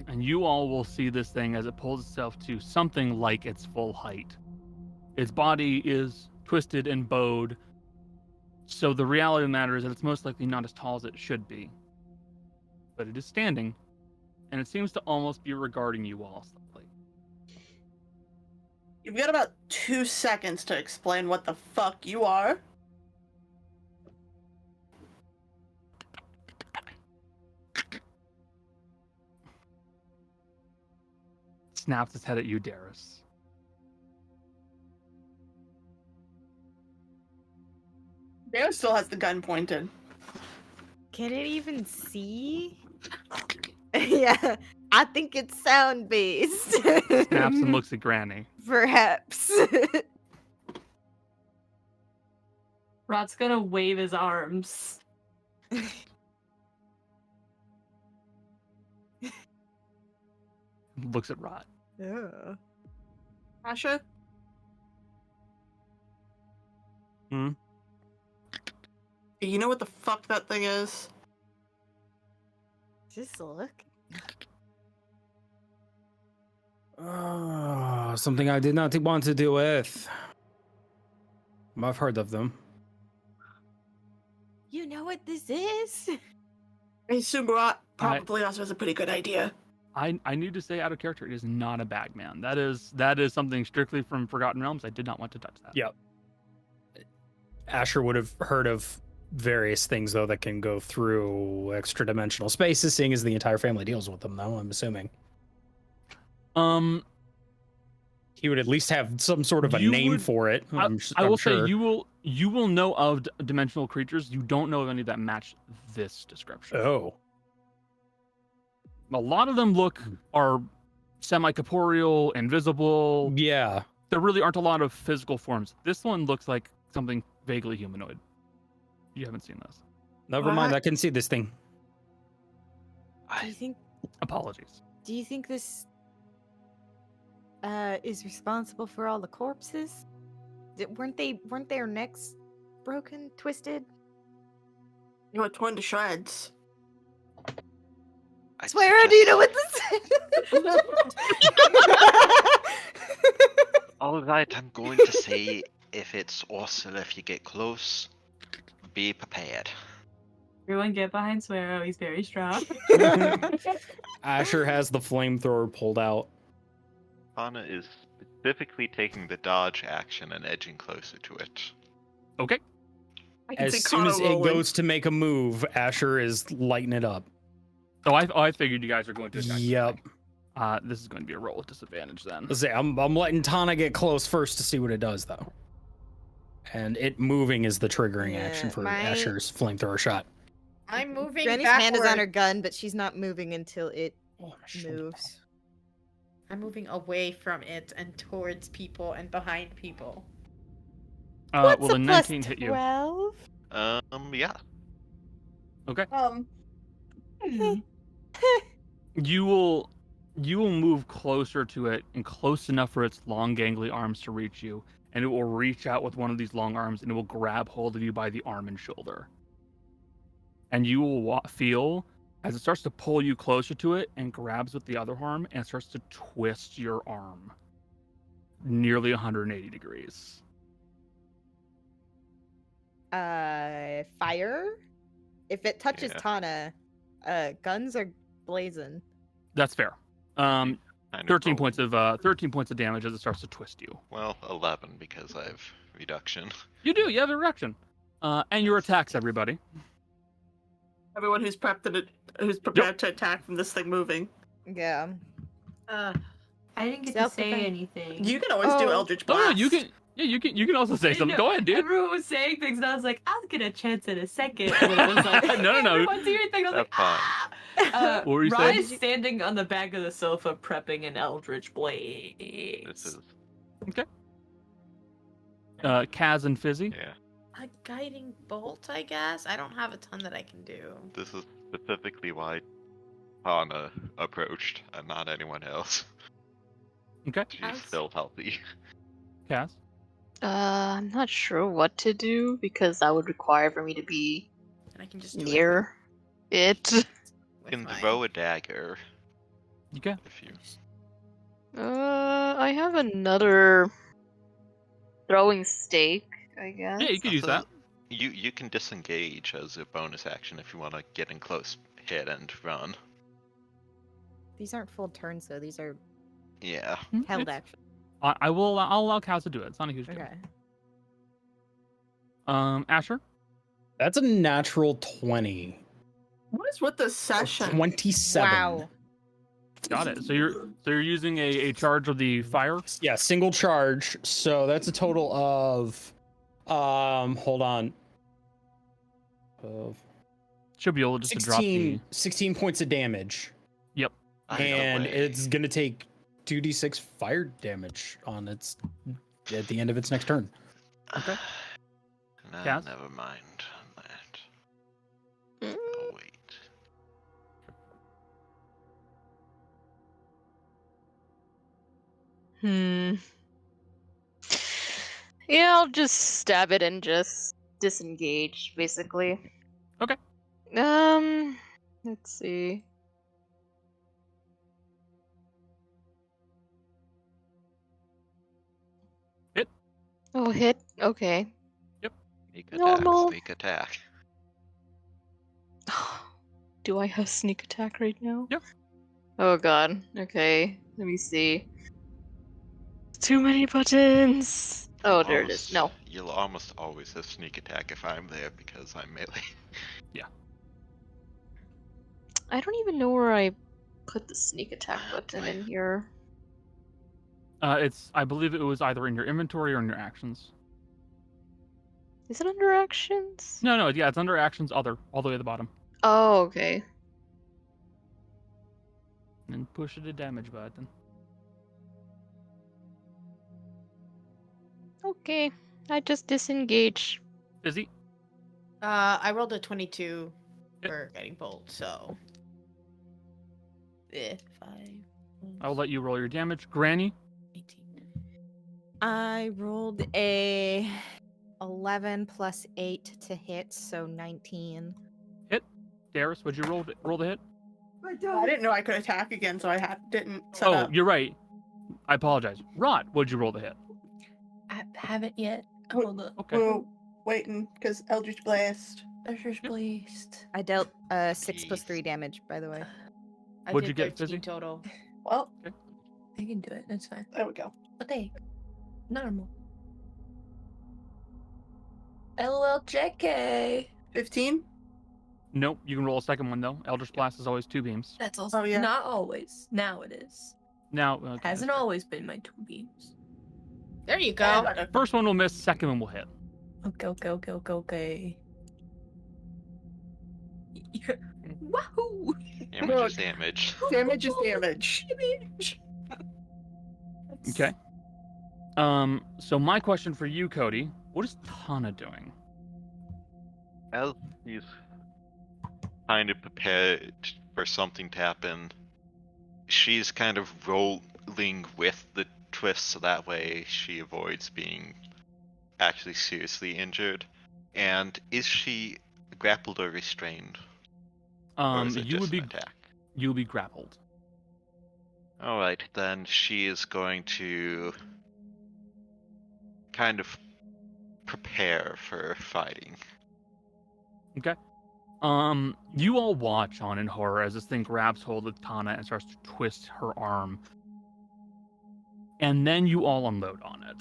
And you all will see this thing as it pulls itself to something like its full height. Its body is twisted and bowed, so the reality of the matter is that it's most likely not as tall as it should be. But it is standing, and it seems to almost be regarding you all slightly. You've got about 2 seconds to explain what the fuck you are. Snaps its head at you, Darius. Dale still has the gun pointed. Can it even see? Yeah, I think it's sound based. Snaps and looks at Granny. Perhaps. Rot's gonna wave his arms. Looks at Rot. Yeah. Asha? Hmm? Do you know what the fuck that thing is? Just look. Something I did not want to deal with. I've heard of them. You know what this is? I assume Rot probably also has a pretty good idea. I need to say out of character, it is not a bagman. That is something strictly from Forgotten Realms. I did not want to touch that. Yep. Asher would have heard of various things, though, that can go through extra-dimensional spaces, seeing as the entire family deals with them, though, I'm assuming. He would at least have some sort of a name for it. I will say you will know of dimensional creatures. You don't know of any that match this description. Oh. A lot of them are semi-corporeal, invisible. Yeah. There really aren't a lot of physical forms. This one looks like something vaguely humanoid. You haven't seen this. Never mind, I can see this thing. Do you think? Apologies. Do you think this is responsible for all the corpses? Weren't their necks broken, twisted? You were torn to shreds. I swear I do know what this is. Alright, I'm going to say if it's Ursula, if you get close, be prepared. Everyone get behind Swearo. He's very strong. Asher has the flamethrower pulled out. Anna is specifically taking the dodge action and edging closer to it. Okay. As soon as it goes to make a move, Asher is lighting it up. Oh, I figured you guys were going to attack. Yep. This is going to be a roll with disadvantage then. Let's say I'm letting Tana get close first to see what it does, though. And it moving is the triggering action for Asher's flamethrower shot. I'm moving Granny's backward. hand is on her gun, but she's not moving until it moves. I'm moving away from it and towards people and behind people. What's Will a the plus 19 hit you? 12? Yeah. Okay. Hmm. You will move closer to it and close enough for its long gangly arms to reach you, and it will reach out with one of these long arms and it will grab hold of you by the arm and shoulder. And you will feel as it starts to pull you closer to it and grabs with the other arm and starts to twist your arm nearly 180 degrees. Fire? If it touches Yeah. Tana, guns are blazing. That's fair. Kind of 13 roll. points of 13 points of damage as it starts to twist you. Well, 11 because I have reduction. You do. You have a reaction. And your attacks, everybody. Everyone who's prepared to attack from this thing moving. Yeah. I didn't get to say anything. You can always do Eldritch Oh, Blast. no, you can. Yeah, you can also say something. Go ahead, dude. Everyone was saying things, and I was like, I'll get a chance in a second. And then it was like, No. everyone do your thing. I was like, That's ah. What were you Rod saying? is standing on the back of the sofa prepping an Eldritch Blaze. This is Kaz and Fizzy. yeah. A guiding bolt, I guess. I don't have a ton that I can do. This is specifically why Hana approached and not anyone else. Okay. She's still healthy. Kaz. I'm not sure what to do because that would require for me to be And I can just do near it. You with can my- throw a dagger Okay. if you. I have another throwing stake, I guess. Yeah, you could use that. You can disengage as a bonus action if you want to get in close hit and run. These aren't full turns, though. These are Yeah. held It's- action. I'll allow Kaz to do it. It's not a huge deal. Okay. Asher. That's a natural 20. What is with the session? 27. Wow. Got it. So you're using a charge of the fire. Yeah, single charge. So that's a total of hold on. Of Should be able just to drop the. 16 points of damage. No And way. it's gonna take 2d6 fire damage on its at the end of its next turn. Okay. Nah, Kaz? never mind on that. Mm. Oh, wait. Yeah, I'll just stab it and just disengage, basically. Okay. Let's see. Hit. Oh, hit. Okay. Sneak attack. Normal. Sneak attack. Do I have sneak attack right now? Yep. Oh god. Okay. Let me see. Too many buttons. Oh, there it is. No. You'll almost always have sneak attack if I'm there because I'm melee. I don't even know where I put the sneak attack button in here. I believe it was either in your inventory or in your actions. Is it under actions? No, yeah, it's under actions, all the way at the bottom. Oh, okay. And push the damage button. Okay. I just disengage. Fizzy. I rolled a 22 Yep. for guiding bolt, so. 5, I'll let you roll your damage. Granny. 18. I rolled a 11 plus 8 to hit, so 19. Darius, would you roll the hit? I didn't know I could attack again, so I didn't set Oh, up. you're right. I apologize. Rod, would you roll the hit? I haven't yet. Wait. Hold up. Okay. We're waiting, because Eldritch Blast. Eldritch Blast. I dealt 6 plus 3 damage, by the way. I What'd did you get, 13 Fizzy? total. Well, I can do it. That's fine. there we go. What the heck? Normal. LOL JK. 15? Nope, you can roll a second one though. Eldritch Blast is always 2 beams. That's also yeah. not always. Now it is. Now, okay, Hasn't always been my 2 beams. There you go. first one will miss, second one will hit. Okay. Wahoo! Damage is damage. Damage is damage. Okay. So my question for you, Cody, what is Tana doing? As he's kind of prepared for something to happen, she's kind of rolling with the twist so that way she avoids being actually seriously injured. And is she grappled or restrained? Or is it You just would be an attack? you would be grappled. Alright, then she is going to kind of prepare for fighting. Okay. You all watch on in horror as this thing grabs hold of Tana and starts to twist her arm. And then you all unload on it.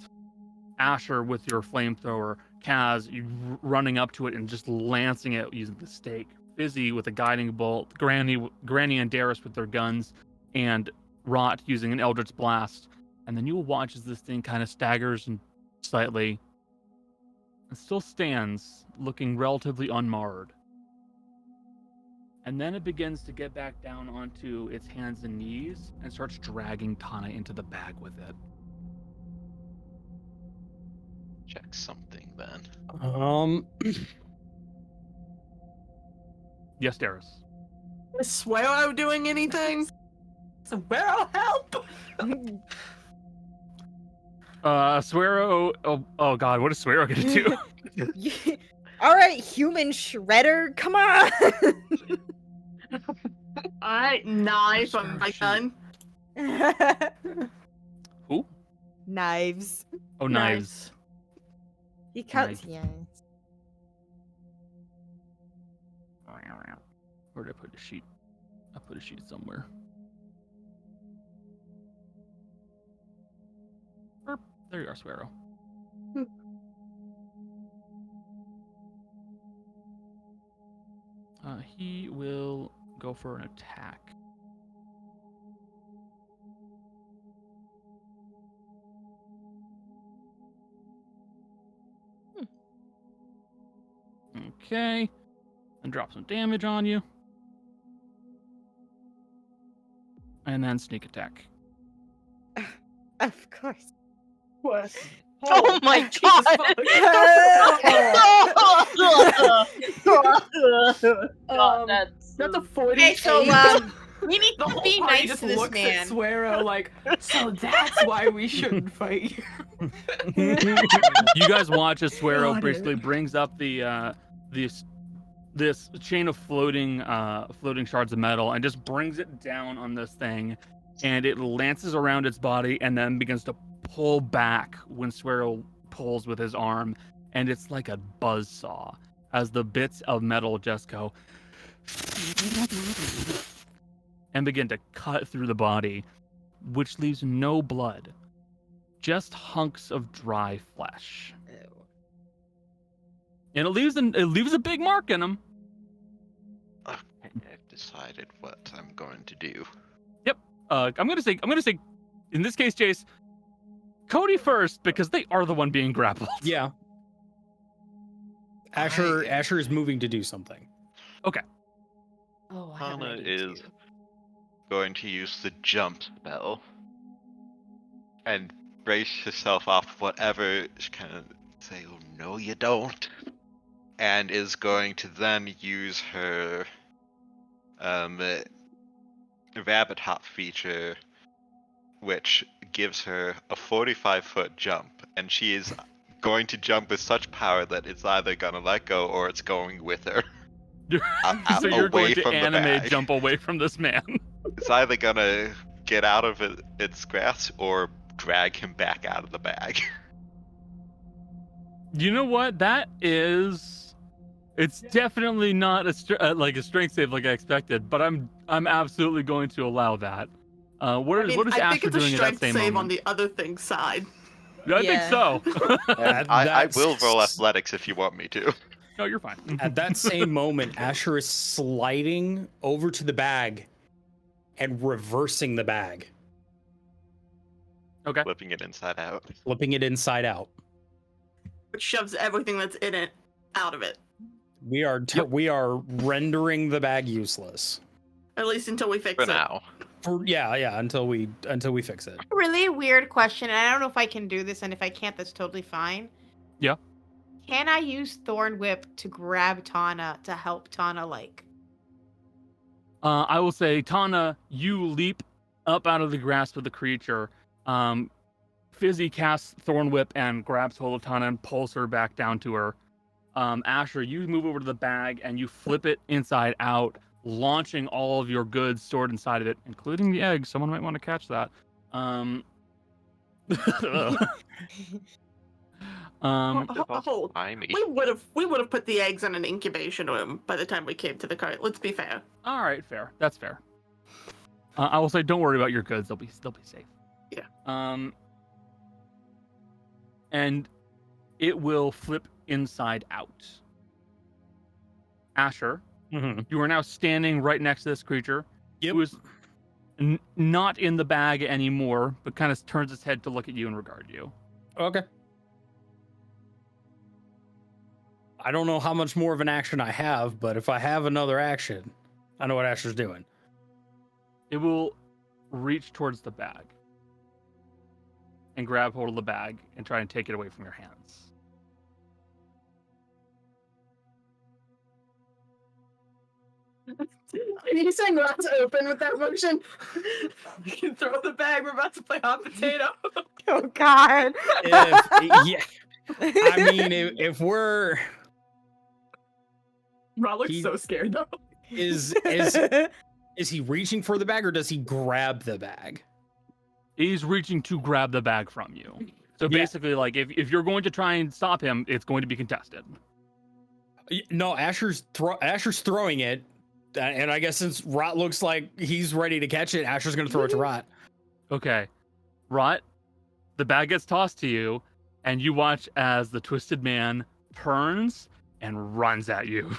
Asher with your flamethrower, Kaz, you running up to it and just lancing it using the stake. Fizzy with a guiding bolt, Granny and Darius with their guns, and Rot using an Eldritch Blast. And then you will watch as this thing kind of staggers and slightly and still stands, looking relatively unmarred. And then it begins to get back down onto its hands and knees and starts dragging Tana into the bag with it. Check something then. Yes, Darius. Is Swero doing anything? Swero, help! Swero. Oh God, what is Swero gonna do? All right, human shredder, come on. Alright, knife on my gun. Who? Knives. Oh, knives. He cuts. Knives. Yeah. Where did I put the sheet? I put a sheet somewhere. Burp. There you are, Swero. He will go for an attack. Okay. And drop some damage on you. And then sneak attack. Of course. What? Oh my god! That's a 40. Okay, so we need The to whole be party nice just to this looks man. at Swero like, so that's why we shouldn't fight you. You guys watch as Swero Got basically it. brings up the this chain of floating shards of metal and just brings it down on this thing, and it lances around its body and then begins to pull back when Swero pulls with his arm, and it's like a buzzsaw as the bits of metal just go and begin to cut through the body, which leaves no blood, just hunks of dry flesh. And it leaves a big mark in him. Okay, I've decided what I'm going to do. I'm gonna say, in this case, Jace, Cody first because they are the one being grappled. Yeah. Asher is moving to do something. Oh, I have an Hana idea is too. going to use the jump spell and brace herself off whatever she kind of say, oh no you don't, and is going to then use her rabbit hop feature, which gives her a 45-foot jump, and she is going to jump with such power that it's either gonna let go or it's going with her. So you're away going to from the anime bag. jump away from this man. It's either gonna get out of its grasp or drag him back out of the bag. You know what? It's definitely not a strength save like I expected, but I'm absolutely going to allow that. What is I Asher think it's a doing at that strength same save moment? on the other thing's side. I think so. I will roll That's- athletics if you want me to. No, you're fine. At that same moment, Asher is sliding over to the bag and reversing the bag, Okay. Flipping it inside out. flipping it inside out. Which shoves everything that's in it out of it. We are rendering the bag useless. At least until we fix For it. now. Until we fix it. Really weird question, and I don't know if I can do this, and if I can't, that's totally fine. Yeah. Can I use Thorn Whip to grab Tana to help Tana, like? I will say, Tana, you leap up out of the grasp of the creature. Fizzy casts Thorn Whip and grabs hold of Tana and pulls her back down to her. Asher, you move over to the bag and you flip it inside out, launching all of your goods stored inside of it, including the egg. Someone might want to catch that. Hold. Slimy. We would have put the eggs in an incubation room by the time we came to the cart. Let's be fair. All right, fair. That's fair. I will say, don't worry about your goods. They'll be safe. Yeah. And it will flip inside out. Asher, you are now standing right next to this creature. Yep. Who is not in the bag anymore, but kind of turns its head to look at you and regard you. Okay. I don't know how much more of an action I have, but if I have another action, I know what Asher's doing. It will reach towards the bag and grab hold of the bag and try and take it away from your hands. Are you saying not to open with that motion? We can throw the bag. We're about to play hot potato. Oh God. I mean, if we're Ra looks He- so scared though. is he reaching for the bag or does he grab the bag? He's reaching to grab the bag from you. So Yeah. basically, like, if you're going to try and stop him, it's going to be contested. No, Asher's throwing it, and I guess since Rot looks like he's ready to catch it, Asher's gonna throw it to Rot. Okay. Rot, the bag gets tossed to you, and you watch as the twisted man turns and runs at you.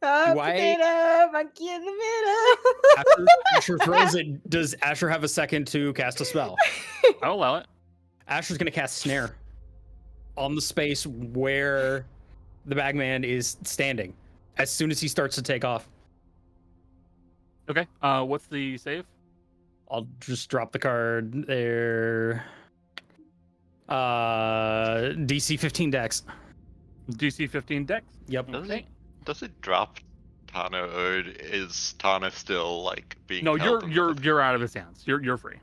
Potato, monkey in the middle. Asher throws it. Does Asher have a second to cast a spell? I'll allow it. Asher's gonna cast Snare on the space where the bagman is standing as soon as he starts to take off. Okay. What's the save? I'll just drop the card there. DC 15 Dex. DC 15 Dex. Yep. Does it drop Tana, or is Tana still like being? No, held in you're out of his hands. You're free.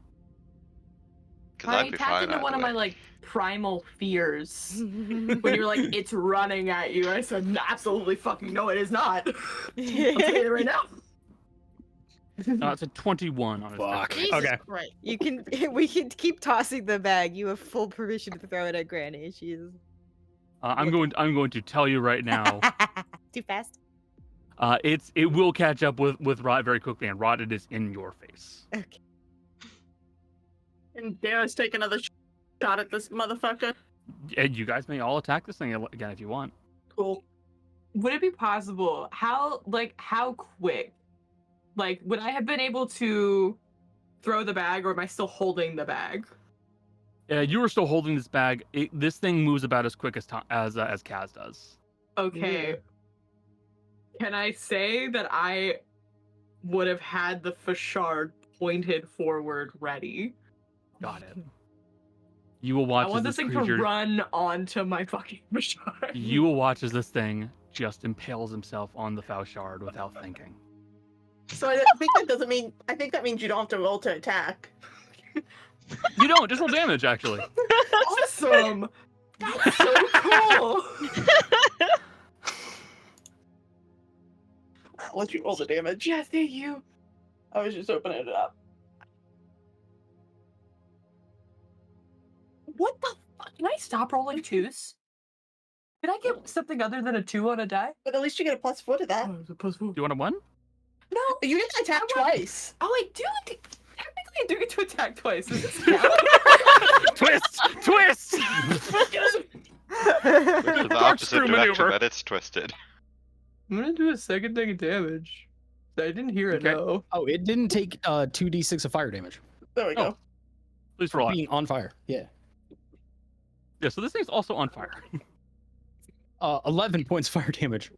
'Cause I I'd be tapped fine into either one of way. my like primal fears when you were like, "It's running at you." I said, "Absolutely fucking no, it is not." I'll tell you that right now. It's a 21 on his Fuck. dex. Jesus Okay. Christ. You can. We can keep tossing the bag. You have full permission to throw it at Granny. She's I'm going to tell you right now. too fast. It will catch up with Rot very quickly, and Rot, it is in your face. Okay. And dare us take another shot at this motherfucker? And you guys may all attack this thing again if you want. Cool. Would it be possible? How quick? Like, would I have been able to throw the bag, or am I still holding the bag? You are still holding this bag. This thing moves about as quick as Kaz does. Okay. Can I say that I would have had the fashard pointed forward ready? Got it. You will watch I want as this thing creature. to run onto my fucking fashard. You will watch as this thing just impales himself on the fashard without thinking. So I think that doesn't mean. I think that means you don't have to roll to attack. You don't. Just roll damage, actually. Awesome! That's so cool! I'll let you roll the damage. Yeah, thank you. I was just opening it up. What the fuck? Can I stop rolling twos? Did I get something other than a 2 on a die? But at least you get a +4 to that. Oh, it was a +4. Do you want a 1? No, You get to attack I want- twice. Oh, I do. Technically, you do get to attack twice. Does this count? Twist! Twist! The opposite Corkscrew direction, maneuver. but it's twisted. I'm gonna do a second thing of damage. I didn't hear it, Okay. no. Oh, it didn't take 2d6 of fire damage. There we go. Please For roll it. being on fire. Yeah. Yeah, so this thing's also on fire. 11 points fire damage.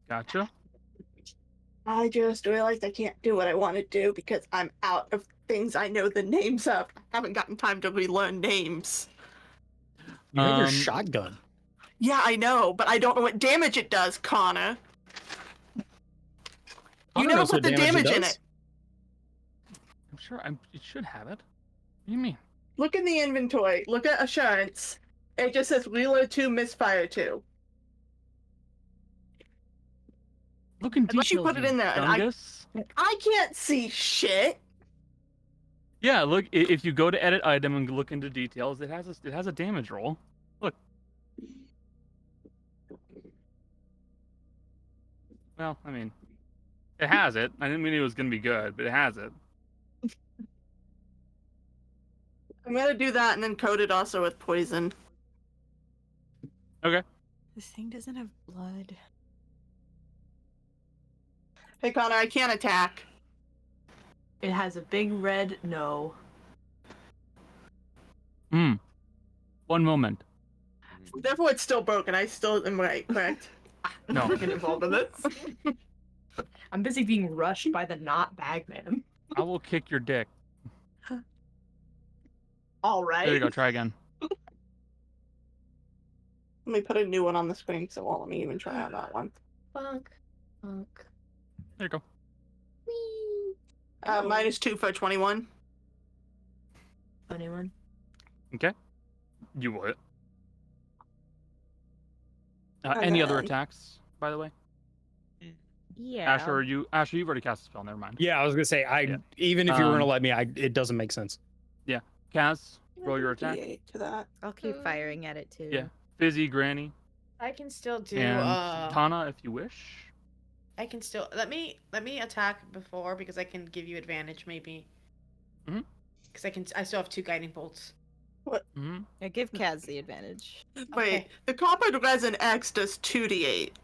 Gotcha. I just realized I can't do what I want to do because I'm out of things I know the names of. I haven't gotten time to relearn names. You have your Um, shotgun. Yeah, I know, but I don't know what damage it does, Connor. You Connor never knows put what the damage in does. it. I'm sure it should have it. What do you mean? Look in the inventory. Look at assurance. It just says reload 2, misfire 2. Look in Unless you details, put it in there, and dungus. I can't see shit. Yeah, look. If you go to edit item and look into details, it has a damage roll. Look. Well, I mean, it has it. I didn't mean it was gonna be good, but it has it. I'm gonna do that and then coat it also with poison. This thing doesn't have blood. Hey Connor, I can't attack. It has a big red no. One moment. Therefore, it's still broken. I still am right, correct? No. I'm freaking involved in this. I'm busy being rushed by the not bagman. I will kick your dick. All right. There you go. Try again. Let me put a new one on the screen because it won't let me even try out that one. Funk. Funk. There you go. Whee! -2 for 21. Anyone? Okay. You will hit. Any other then- attacks, by the way? Yeah. Asher, you've already cast a spell. Never mind. Yeah, I was gonna say, Yeah. even if you were gonna Um, let me, it doesn't make sense. Kaz, roll your attack. D8 to that. I'll keep firing at it too. Yeah. Fizzy, Granny, I can still do. and Tana, if you wish. I can still let me attack before because I can give you advantage maybe. Mhm. Because I still have 2 guiding bolts. Hmm. I give Kaz the advantage. Wait, Okay. the copper resin X does 2d8,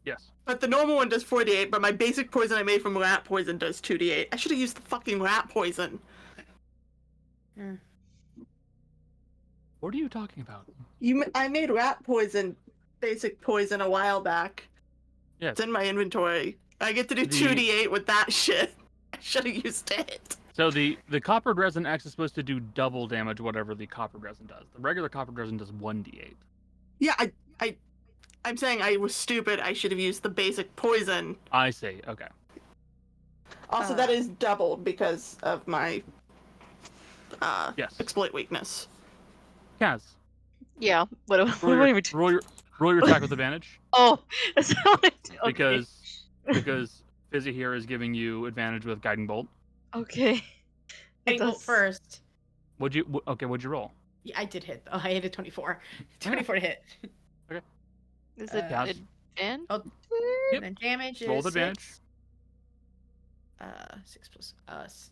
Yes. but the normal one does 4d8. But my basic poison I made from rat poison does 2d8. I should have used the fucking rat poison. What are you talking about? I made rat poison, basic poison a while back. Yes. It's in my inventory. I get to do The- 2d8 with that shit. I should have used it. So the coppered resin X is supposed to do double damage, whatever the coppered resin does. The regular coppered resin does 1d8. Yeah, I'm saying I was stupid. I should have used the basic poison. I see. Okay. Also, that is doubled because of my Yes. exploit weakness. Kaz, Yeah. What roll are your, we doing? roll your attack with advantage Oh, that's not what I do. Okay. because Fizzy here is giving you advantage with guiding bolt. Okay. Guiding bolt That's- first. What'd you roll? Yeah, I did hit. Oh, I hit a 24. 24 to hit. Is it Kaz. advantage? Oh, Yep. and then damage is Roll with advantage. 6 plus us.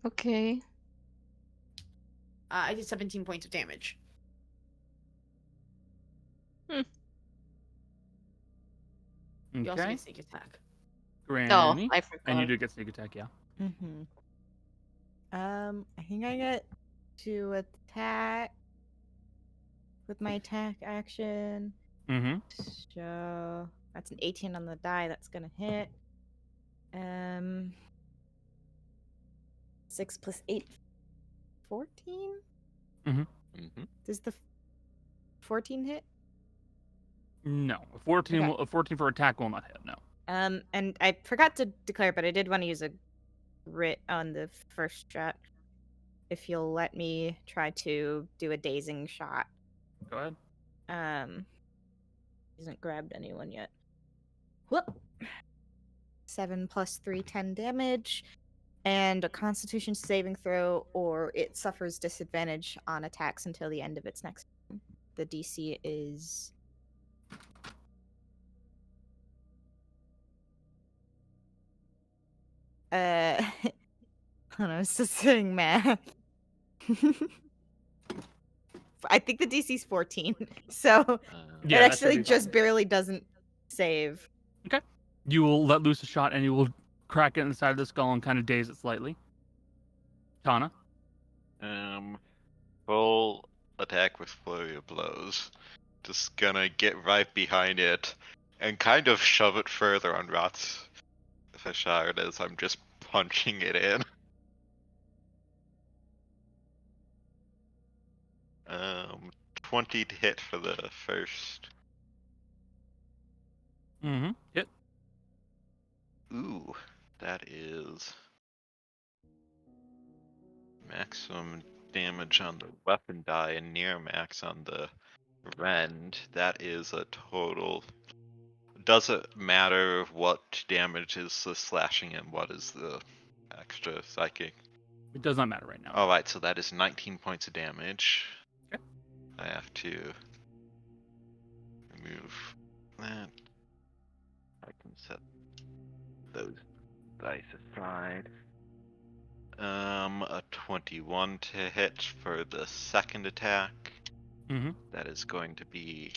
Okay. I did 17 points of damage. You also Okay. get sneak attack. Granny. No, I forgot. And you do get sneak attack, yeah. Mm-hmm. I think I get to attack with my attack action. Mm-hmm. So that's an 18 on the die. That's gonna hit. 6 plus 8, 14. Mm-hmm. Does the 14 hit? No. A 14, Okay. a 14 for attack will not hit, no. And I forgot to declare, but I did want to use a grit on the first shot. If you'll let me try to do a dazing shot. Go ahead. Hasn't grabbed anyone yet. Whoop. 7 plus 3, 10 damage. And a constitution saving throw, or it suffers disadvantage on attacks until the end of its next turn. The DC is Hold on, I was just doing math. I think the DC's 14, so it Yeah, that should actually be just fine. barely doesn't save. You will let loose a shot and you will crack it inside of the skull and kind of daze it slightly. Tana? Full attack with flurry of blows. Just gonna get right behind it and kind of shove it further on Rot's Fashard as I'm just punching it in. 20 to hit for the first. Mm-hmm. Hit. Ooh, that is maximum damage on the weapon die and near max on the rend. That is a total. Doesn't matter what damage is the slashing and what is the extra psychic. It does not matter right now. Alright, so that is 19 points of damage. Okay. I have to remove that. I can set those dice aside. A 21 to hit for the second attack. Mm-hmm. That is going to be.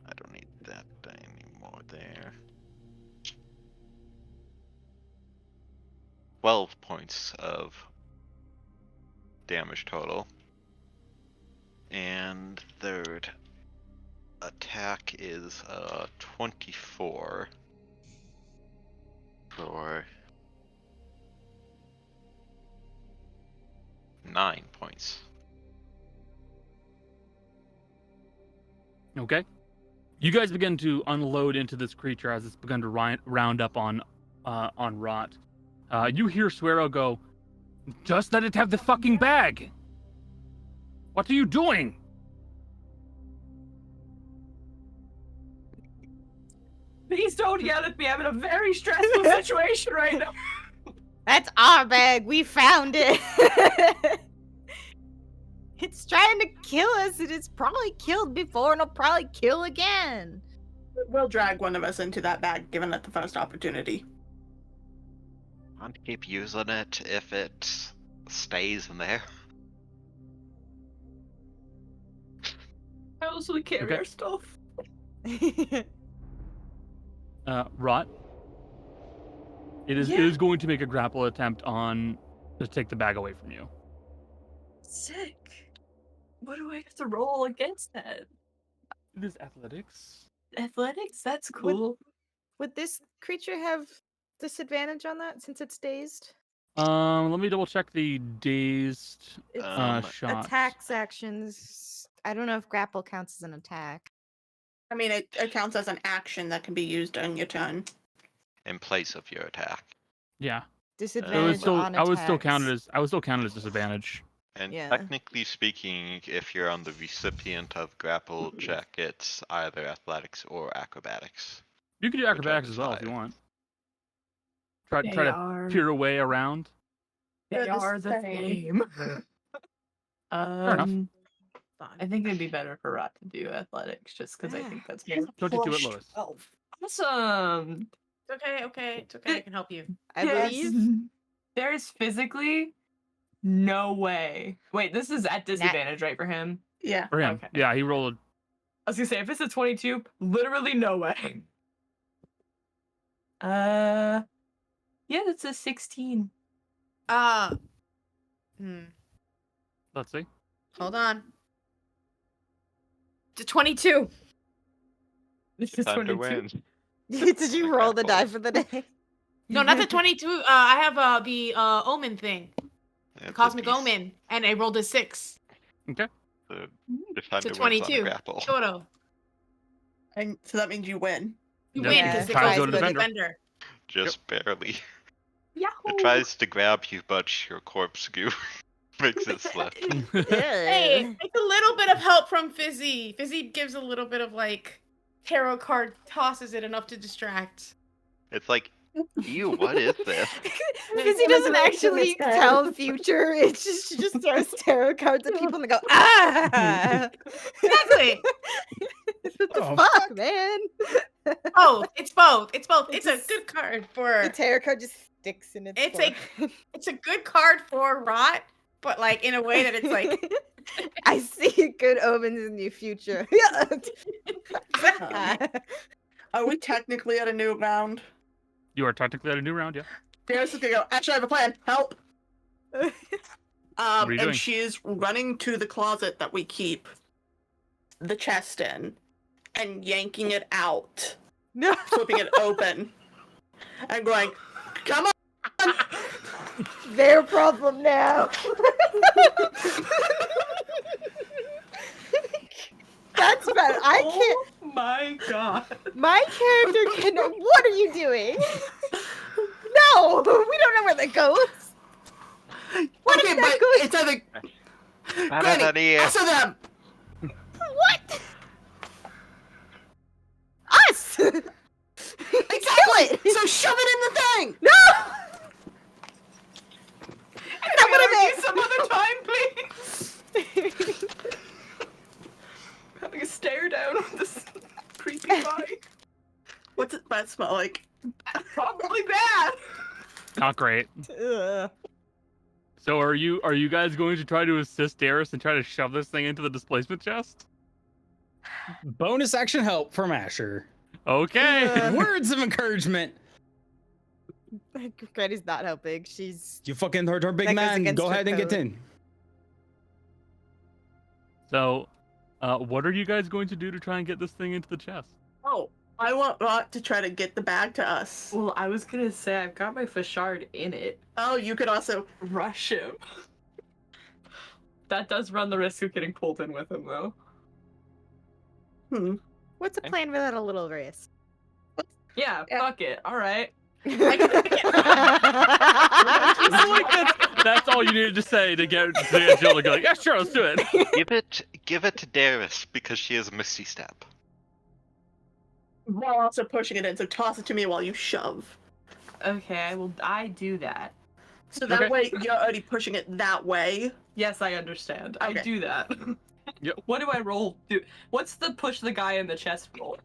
I don't need that die anymore there. 12 points of damage total. And third attack is 24 for 9 points. Okay. You guys begin to unload into this creature as it's begun to round up on Rot. You hear Suero go, "Just let it have the fucking bag! What are you doing?" Please don't yell at me. I'm in a very stressful situation right now. That's our bag. We found it. It's trying to kill us, and it's probably killed before, and it'll probably kill again. We'll drag one of us into that bag, given it the first opportunity. Want to keep using it if it stays in there. How else do we carry Okay. our stuff? Rot. It is going to make a grapple attempt to take the bag away from you. Sick. What do I have to roll against that? It is athletics. Athletics? That's cool. Would this creature have disadvantage on that since it's dazed? Let me double check the dazed It's shot. attacks actions. I don't know if grapple counts as an attack. I mean, it counts as an action that can be used during your turn. In place of your attack. Yeah. Disadvantage on I would still attacks. count it as disadvantage. And Yeah. technically speaking, if you're on the recipient of grapple check, it's either athletics or acrobatics. You can do acrobatics as well if you higher. want. Try to peer away around. They They're the are the same. same. enough. I think it'd be better for Rot to do athletics, just because I think that's more 22 at lowest. awesome. It's okay. It's okay. I can help you. I Yes. believe. There's physically no way. Wait, this is at disadvantage, right, for him? Yeah. For him. Okay. Yeah, he rolled. I was gonna say, if it's a 22, literally no way. Yeah, that's a 16. Let's see. Hold on. To 22. This is Time to 22. win. Did you roll the die for the day? No, not the 22. I have the omen thing. It's a Cosmic beast. Omen. And I rolled a 6. The defender To wins on 22. grapple. Toto. And so that means you win. You Yeah, win yeah. because it Tries goes to to go the to defender. defender. Just barely. Yahoo! It tries to grab you, but your corpse goo makes it slip. Hey, Ugh. it's a little bit of help from Fizzy. Fizzy gives a little bit of like tarot card, tosses it enough to distract. It's like, ew, what is this? Fizzy doesn't actually tell the future. It's just she just throws tarot cards at people and they go, ah! Exactly. What the Oh, fuck, man? both. It's both. It's both. It's a It's- good card for. The tarot card just sticks in its It's a- forehead. It's a good card for rot, but like in a way that it's like. I see good omens in your future. Are we technically at a new round? You are technically at a new round, yeah. Darius is gonna go, actually, I have a plan. Help! What are you doing? And she is running to the closet that we keep the chest in and yanking it out, No. flipping it open, and going, come on! Their problem now. That's bad. I can't. Oh my god. My character can. What are you doing? No, we don't know where that goes. What Okay, if but that goes? it's either Granny, answer them! What? Us. Exactly! it. So shove it in the thing! No. That's Can what we I argue some other time, please? Having a stare down on this creepy guy. What's it that smell like? Probably bad. Not great. Ugh. So are you guys going to try to assist Darius and try to shove this thing into the displacement chest? Bonus action help from Asher. Okay. Words of encouragement. Granny's not helping. She's. You fucking hurt her big That goes man. against Go her ahead and get code. in. So, what are you guys going to do to try and get this thing into the chest? Oh, I want Rot to try to get the bag to us. Well, I was gonna say I've got my Fashard in it. Oh, you could also. Rush him. That does run the risk of getting pulled in with him, though. What's a plan without a little risk? Yeah, Yeah. fuck it. All right. That's all you needed to say to get Jill to go, like, yeah, sure, let's do it. Give it to Darius because she has a Misty Step. While also pushing it in, so toss it to me while you shove. Okay, I do that. So that Okay. way you're already pushing it that way. Yes, I understand. I Okay. do that. Yep. What do I roll? What's the push the guy in the chest roll?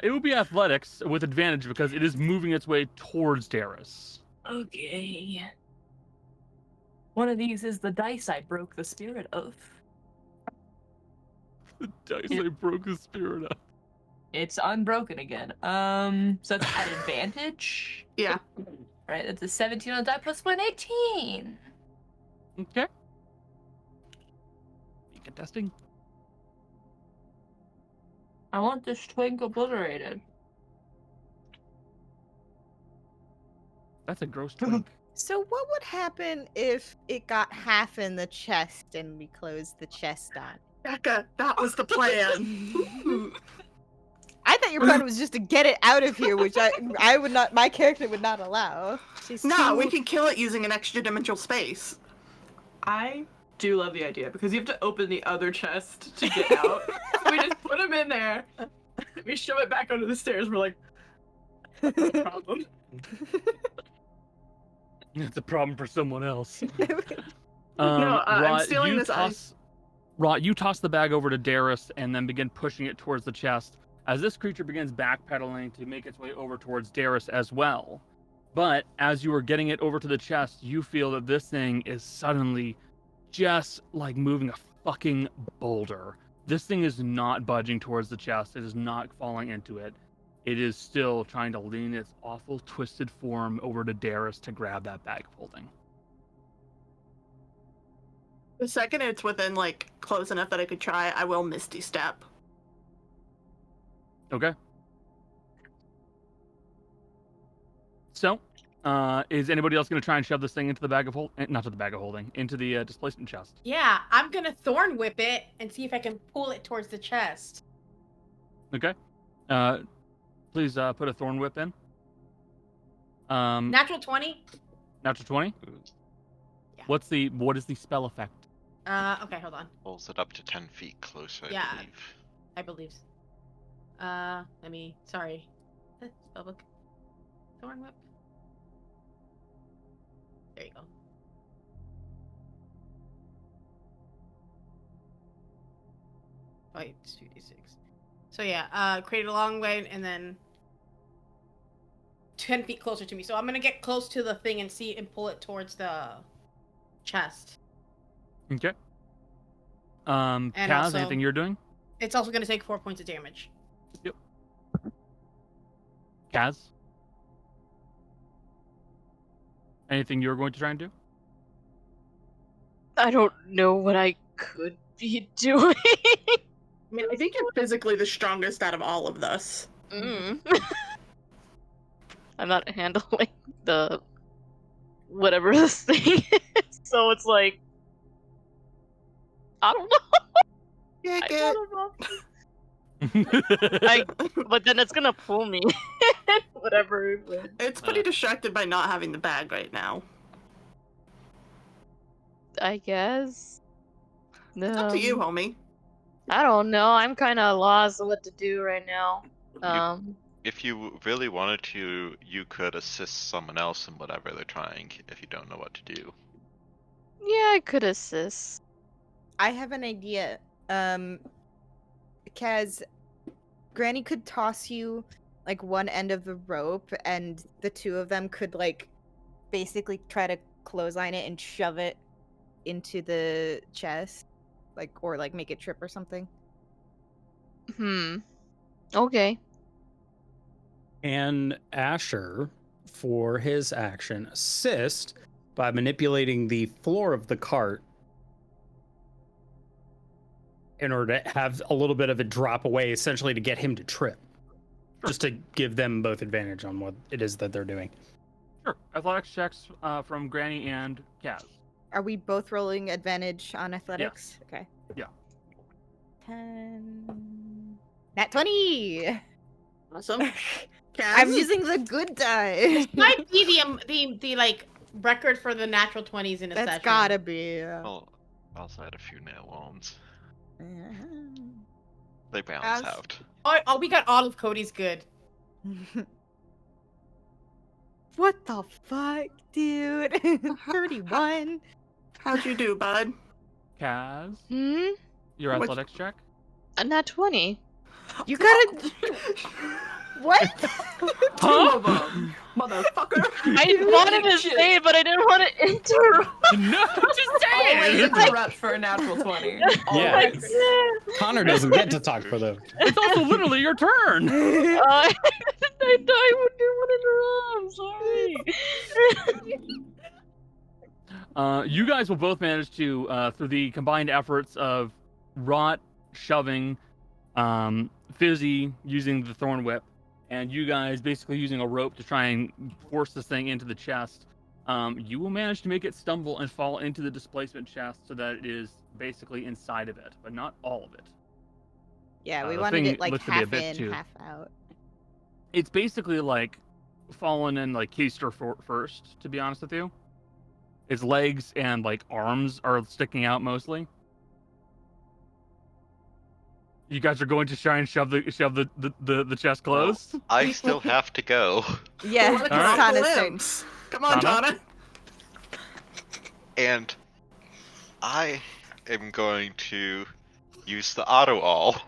It would be athletics with advantage because it is moving its way towards Darius. Okay. One of these is the dice I broke the spirit of. The dice I broke the spirit of. It's unbroken again. So that's at advantage. Yeah. Right, that's a 17 on the die plus 1, 18. Okay. You contesting? I want this twink obliterated. That's a gross twink. So what would happen if it got half in the chest and we closed the chest on? Becca, that was the plan. I thought your plan was just to get it out of here, which I would not. My character would not allow. She's No, too- we can kill it using an extra dimensional space. I do love the idea because you have to open the other chest to get out. So we just put him in there. We shove it back under the stairs. We're like, no problem. It's a problem for someone else. I'm Rot, stealing you this toss, Rot, you toss the bag over to Darius and then begin pushing it towards the chest as this creature begins backpedaling to make its way over towards Darius as well. But as you are getting it over to the chest, you feel that this thing is suddenly just like moving a fucking boulder. This thing is not budging towards the chest. It is not falling into it. It is still trying to lean its awful twisted form over to Darius to grab that bag of holding. The second it's within, like, close enough that I could try, I will Misty Step. Okay. So, is anybody else going to try and shove this thing into the bag of not to the bag of holding, into the displacement chest? Yeah, I'm gonna thorn whip it and see if I can pull it towards the chest. Okay. Please put a thorn whip in. Natural 20. Natural 20. Yeah. What is the spell effect? Okay, hold on. Pulls it up to 10 feet closer, Yeah. I believe. I believe. Sorry. Spellbook. Thorn whip. There you go. Wait, it's 2d6. So yeah, create a long way and then 10 feet closer to me. So I'm gonna get close to the thing and see and pull it towards the chest. Okay. And Kaz, also- anything you're doing? It's also gonna take 4 points of damage. Kaz? Anything you're going to try and do? I don't know what I could be doing. I mean, I think you're physically the strongest out of all of us. I'm not handling the whatever this thing is, so it's like I don't know. Yeah, I get. don't know. But then it's gonna pull me. Whatever. It's pretty distracted by not having the bag right now. I guess. No. It's up to you, homie. I don't know. I'm kind of lost on what to do right now. If you really wanted to, you could assist someone else in whatever they're trying if you don't know what to do. Yeah, I could assist. I have an idea. Kaz, Granny could toss you like one end of the rope, and the two of them could like basically try to clothesline it and shove it into the chest, like, or like make it trip or something. Okay. And Asher, for his action, assist by manipulating the floor of the cart in order to have a little bit of a drop away, essentially to get him to trip. Just to give them both advantage on what it is that they're doing. Sure. Athletics checks from Granny and Kaz. Are we both rolling advantage on athletics? Yes. Okay. Yeah. 10. Nat 20! Awesome. I'm using the good die. Might be the like record for the natural 20s in a That's session. gotta be. Well, I also had a few nail wounds. Yeah. They balance As- out. Oh, we got all of Cody's good. What the fuck, dude? 31. How'd you do, bud? Kaz, Hmm? your What- athletics check? Not 20. You gotta. What? Two of them, motherfucker. I wanted to say it, but I didn't want to interrupt. No, just Always say it! interrupt for a natural 20. Yeah. Always. Connor doesn't get to talk for them. It's also literally your turn! I would do sorry. You guys will both manage to, through the combined efforts of Rot shoving, Fizzy using the Thorn Whip, and you guys basically using a rope to try and force this thing into the chest, you will manage to make it stumble and fall into the displacement chest so that it is basically inside of it, but not all of it. Yeah, we The wanted thing it like looks to be a half bit in, too- half out. It's basically like fallen in like keister first, to be honest with you. Its legs and like arms are sticking out mostly. You guys are going to try and shove the chest closed. I still have to go. Yeah, What it's a Alright. Tana's turn. limbs. Come on, Tana? Tana. And I am going to use the auto-all to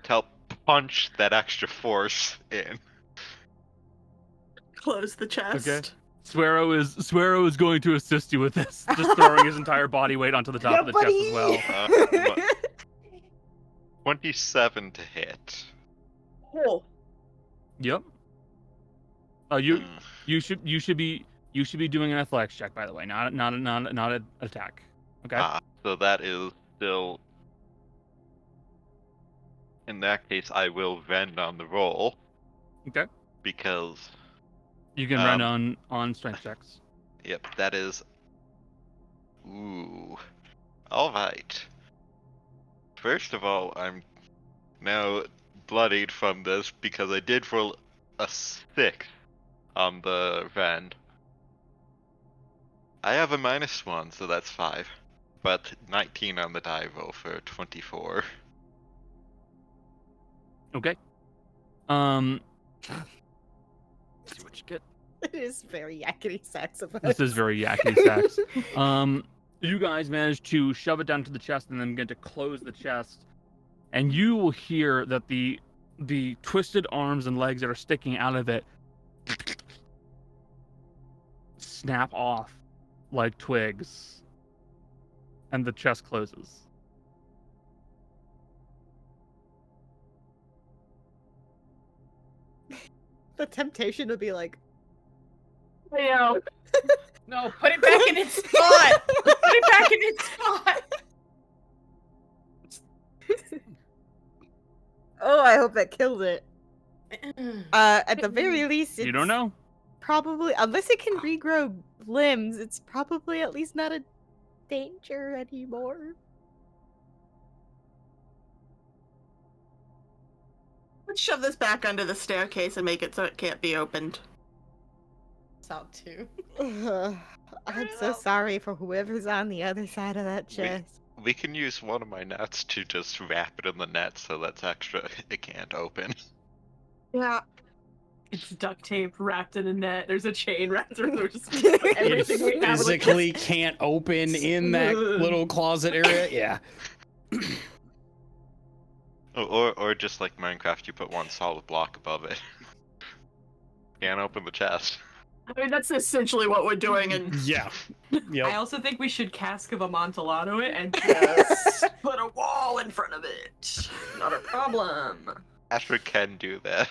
help punch that extra force in. Close the chest. Okay. Swearo is going to assist you with this, just throwing his entire body weight onto the top Yeah, of the chest as well. 27 to hit. Oh, Yep. You should be doing an athletics check, by the way, not an attack. Okay. So that is still. In that case, I will vend on the roll. Okay. Because. You can run on strength checks. Yep, that is. Ooh. Alright. First of all, I'm now bloodied from this because I did roll a 6 on the vend. I have a -1, so that's 5. But 19 on the die roll for 24. Okay. See what you get. It is very yakety sax of us. This is very yakety sax. You guys manage to shove it down to the chest and then begin to close the chest, and you will hear that the twisted arms and legs that are sticking out of it snap off like twigs, and the chest closes. The temptation to be like, Yeah. No, put it back in its spot. Put it back in its spot. oh, I hope that killed it. At the very least, it's You don't know. probably, unless it can regrow limbs, it's probably at least not a danger anymore. Let's shove this back under the staircase and make it so it can't be opened. Out too. I'm so sorry for whoever's on the other side of that chest. We can use one of my nets to just wrap it in the net so that's extra. It can't open. Yeah. It's duct tape wrapped in a net. There's a chain wrapped around it. Just It everything we have. physically can't open in that little closet area. Yeah. Or just like Minecraft, you put one solid block above it. Can't open the chest. I mean, that's essentially what we're doing. And Yeah. I Yep. also think we should Cask of Amontillado it and just put a wall in front of it. Not a problem. Asher can do that.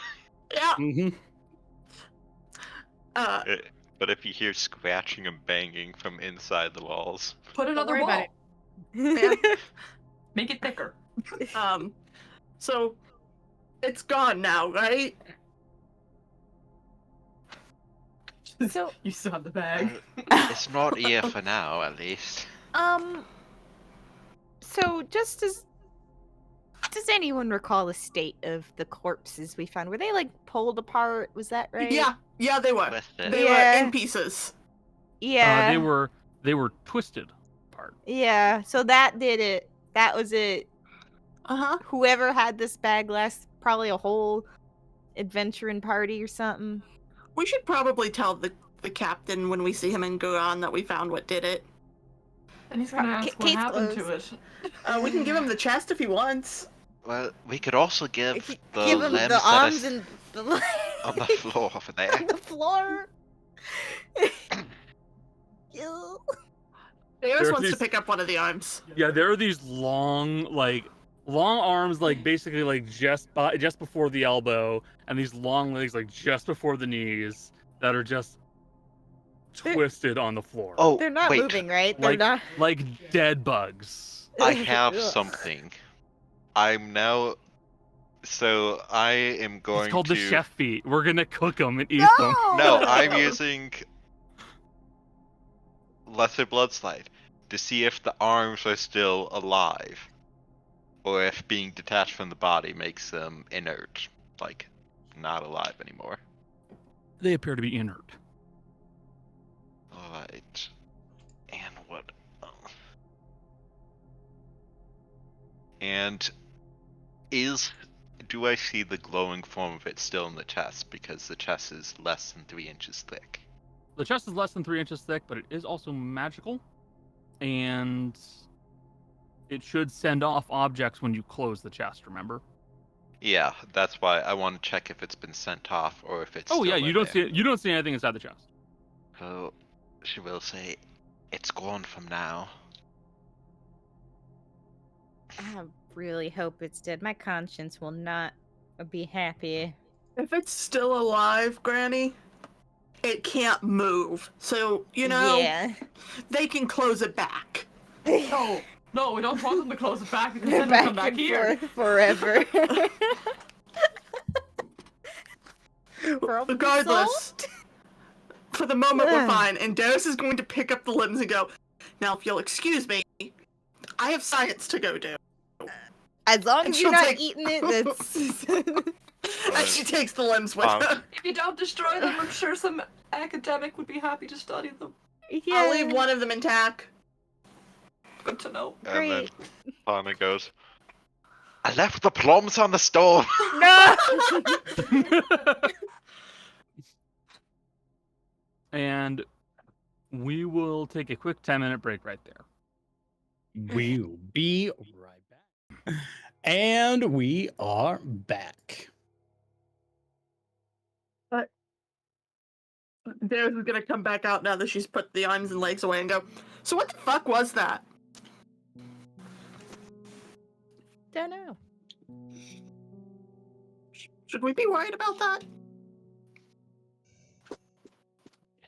yeah. hmm But if you hear scratching and banging from inside the walls, Put another worry about wall. it. Make it thicker. So it's gone now, right? So, You still have the bag. it's not here for now, at least. so just as does anyone recall the state of the corpses we found? Were they like pulled apart? Was that right? Yeah, they were. With it. They Yeah. were in pieces. Yeah. They were twisted apart. Yeah. So that did it. That was it. Uh-huh. Whoever had this bag last, probably a whole adventuring party or something. We should probably tell the captain when we see him in Guran that we found what did it. And he's gonna ask what Case happened to closed. it. We can give him the chest if he wants. Well, we could also give the Give him limbs the that arms are and the on the floor over there. on the floor. Ew. Davis There are wants to these- pick up one of the arms. Yeah, there are these long arms, like basically like just before the elbow, and these long legs like just before the knees that are just They're- twisted on the floor. Oh, They're not wait. moving, right? They're like not. like dead bugs. I have Ugh. something. I'm now. So I am going It's called to. the chef feet. We're gonna cook them and eat them. No, I'm using Lesser Bloodslide to see if the arms are still alive, or if being detached from the body makes them inert, like not alive anymore. They appear to be inert. Alright. And what? And do I see the glowing form of it still in the chest? Because the chest is less than 3 inches thick. The chest is less than 3 inches thick, but it is also magical, and it should send off objects when you close the chest. Remember? Yeah, that's why I want to check if it's been sent off or if it's. Oh still yeah, in you don't there. see anything inside the chest. So she will say, "It's gone from now." I really hope it's dead. My conscience will not be happy. If it's still alive, Granny, it can't move. So, you know, Yeah. they can close it back. No, we don't want them to close it back because They're then they'll come back back in here. forever. Problem Regardless, for the moment, we're Ugh. fine. And Darius is going to pick up the limbs and go, "Now, if you'll excuse me, I have science to go do." As long as She'll you're not take- eating it, that's. And she takes the limbs with her. If you don't destroy them, I'm sure some academic would be happy to study them. Yeah. I'll leave one of them intact. Good to know. And Great. then Hana goes, "I left the plums on the stove." No! And we will take a quick 10-minute break right there. We'll be right back. And we are back. Deus is gonna come back out now that she's put the arms and legs away and go, so what the fuck was that? Don't know. Should we be worried about that?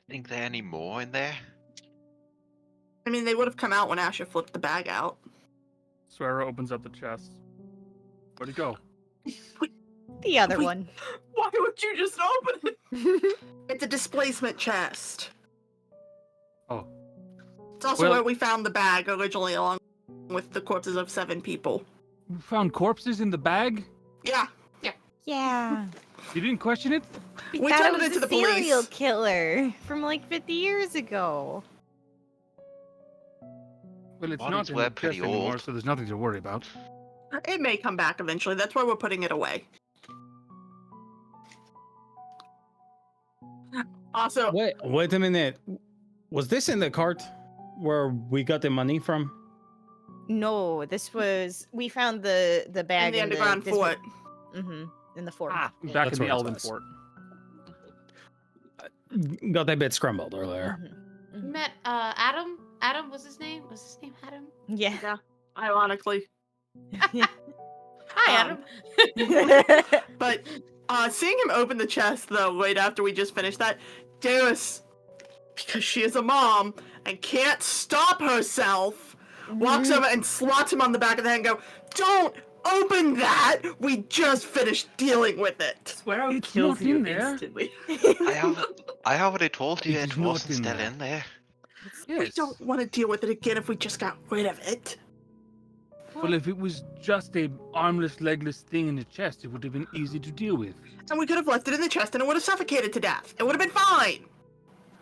Think there any more in there? I mean, they would have come out when Asher flipped the bag out. Swear opens up the chest. Where'd it go? The other Wait. one. Why would you just open it? It's a displacement chest. Oh. It's also Well- where we found the bag originally, along with the corpses of 7 people. You found corpses in the bag? Yeah, Yeah. You didn't question it? We We thought turned it it was into a the police. serial killer from like 50 years ago. Well, it's Bodies not in were the pretty chest anymore, old. so there's nothing to worry about. it may come back eventually. That's why we're putting it away. Also, Wait a minute. Was this in the cart where we got the money from? No, this was we found the bag in the underground fort. In the fort. Back That's in the where it Elven was. Fort. Got that bit scrambled earlier. Mhm. Met Adam. Adam was his name. Was his name Adam? Yeah. Ironically. Hi, Um, Adam. But seeing him open the chest, though, right after we just finished that, Deus, because she is a mom and can't stop herself, walks over and swats him on the back of the head and go, "Don't open that! We just finished dealing with it." Swear It's kills not you in there. instantly. I already told you It is it not wasn't in still there. in there. We Yes. don't want to deal with it again if we just got rid of it. Well, if it was just a armless, legless thing in the chest, it would have been easy to deal with. And we could have left it in the chest and it would have suffocated to death. It would have been fine.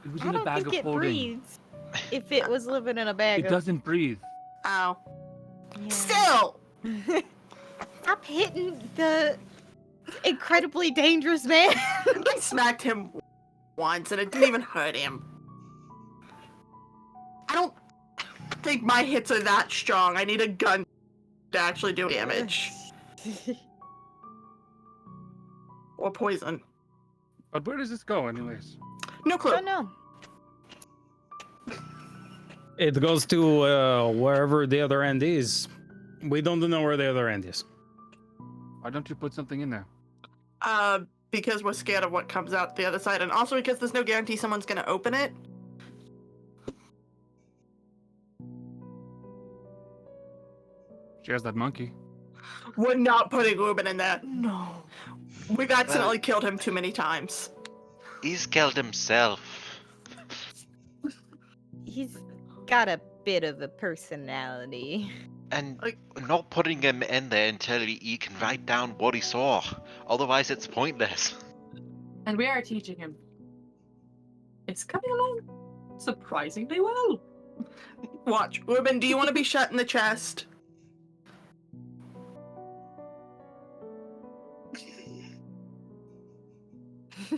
It was I in a don't bag think of it holding. breathes. If it was living in a bag It of doesn't breathe. Ow. Yeah. Still! Stop hitting the incredibly dangerous man. I smacked him once and it didn't even hurt him. I don't think my hits are that strong. I need a gun to actually do damage. Or poison. But where does this go, anyways? No clue. Don't know. It goes to wherever the other end is. We don't know where the other end is. Why don't you put something in there? Because we're scared of what comes out the other side, and also because there's no guarantee someone's gonna open it. She has that monkey. We're not putting Ruben in there. No. We've accidentally killed him too many times. He's killed himself. He's got a bit of a personality. And Like- not putting him in there until he can write down what he saw. Otherwise, it's pointless. And we are teaching him. It's coming along surprisingly well. Watch. Ruben, do you want to be shut in the chest?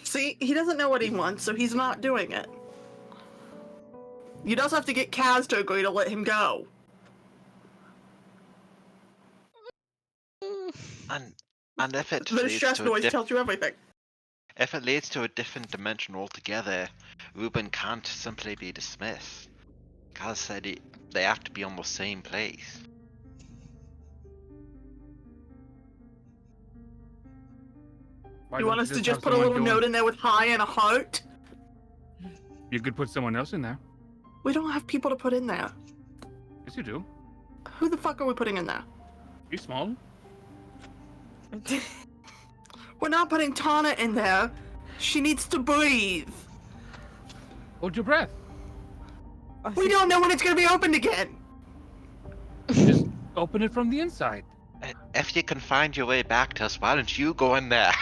See, he doesn't know what he wants, so he's not doing it. You'd also have to get Kaz to agree to let him go. And if it The leads stress to a noise tells you everything. if it leads to a different dimension altogether, Ruben can't simply be dismissed. Kaz said they have to be on the same place. Why You don't want us to have just put a someone little go note in there with hi and a heart? You could put someone else in there. We don't have people to put in there. Yes, you do. Who the fuck are we putting in there? Be small. We're not putting Tana in there. She needs to breathe. Hold your breath. We don't know when it's gonna be opened again. Just open it from the inside. If you can find your way back to us, why don't you go in there?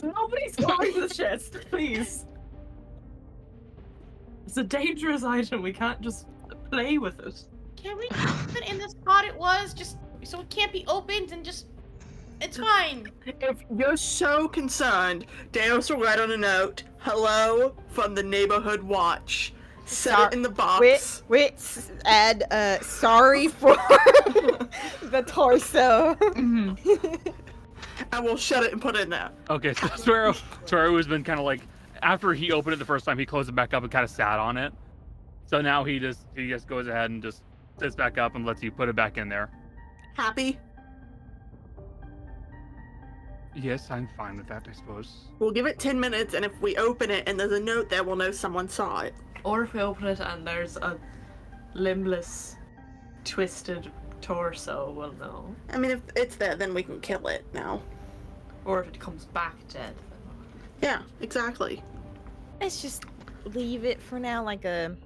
Nobody's going to the chest, please. It's a dangerous item. We can't just play with it. Can we put it in the spot it was, just so it can't be opened and just... It's fine. If you're so concerned, Deus will write on a note, "Hello from the neighborhood watch." Set it in the box. Add sorry for the torso. and we'll shut it and put it in there. Okay, so Swearu has been kind of like, after he opened it the first time, he closed it back up and kind of sat on it. So now he just goes ahead and just sits back up and lets you put it back in there. Happy? Yes, I'm fine with that, I suppose. We'll give it 10 minutes, and if we open it and there's a note there, we'll know someone saw it. Or if we open it and there's a limbless, twisted torso, we'll know. I mean, if it's there, then we can kill it now. Or if it comes back dead. Yeah, exactly. Let's just leave it for now, like a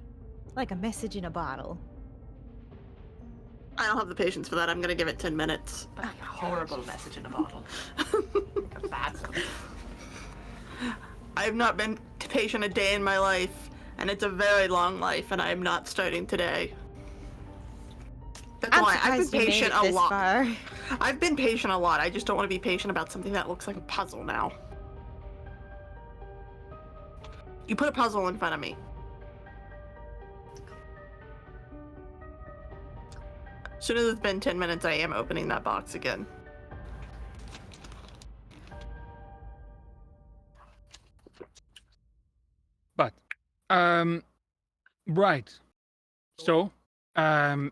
message in a bottle. I don't have the patience for that. I'm gonna give it 10 minutes. Like a horrible message in a bottle. Like a bad one. I have not been patient a day in my life, and it's a very long life, and I am not starting today. That's I'm why I've been surprised you made patient it a this lot. far. I've been patient a lot. I just don't want to be patient about something that looks like a puzzle now. You put a puzzle in front of me. As soon as it's been 10 minutes, I am opening that box again. But, right. So, my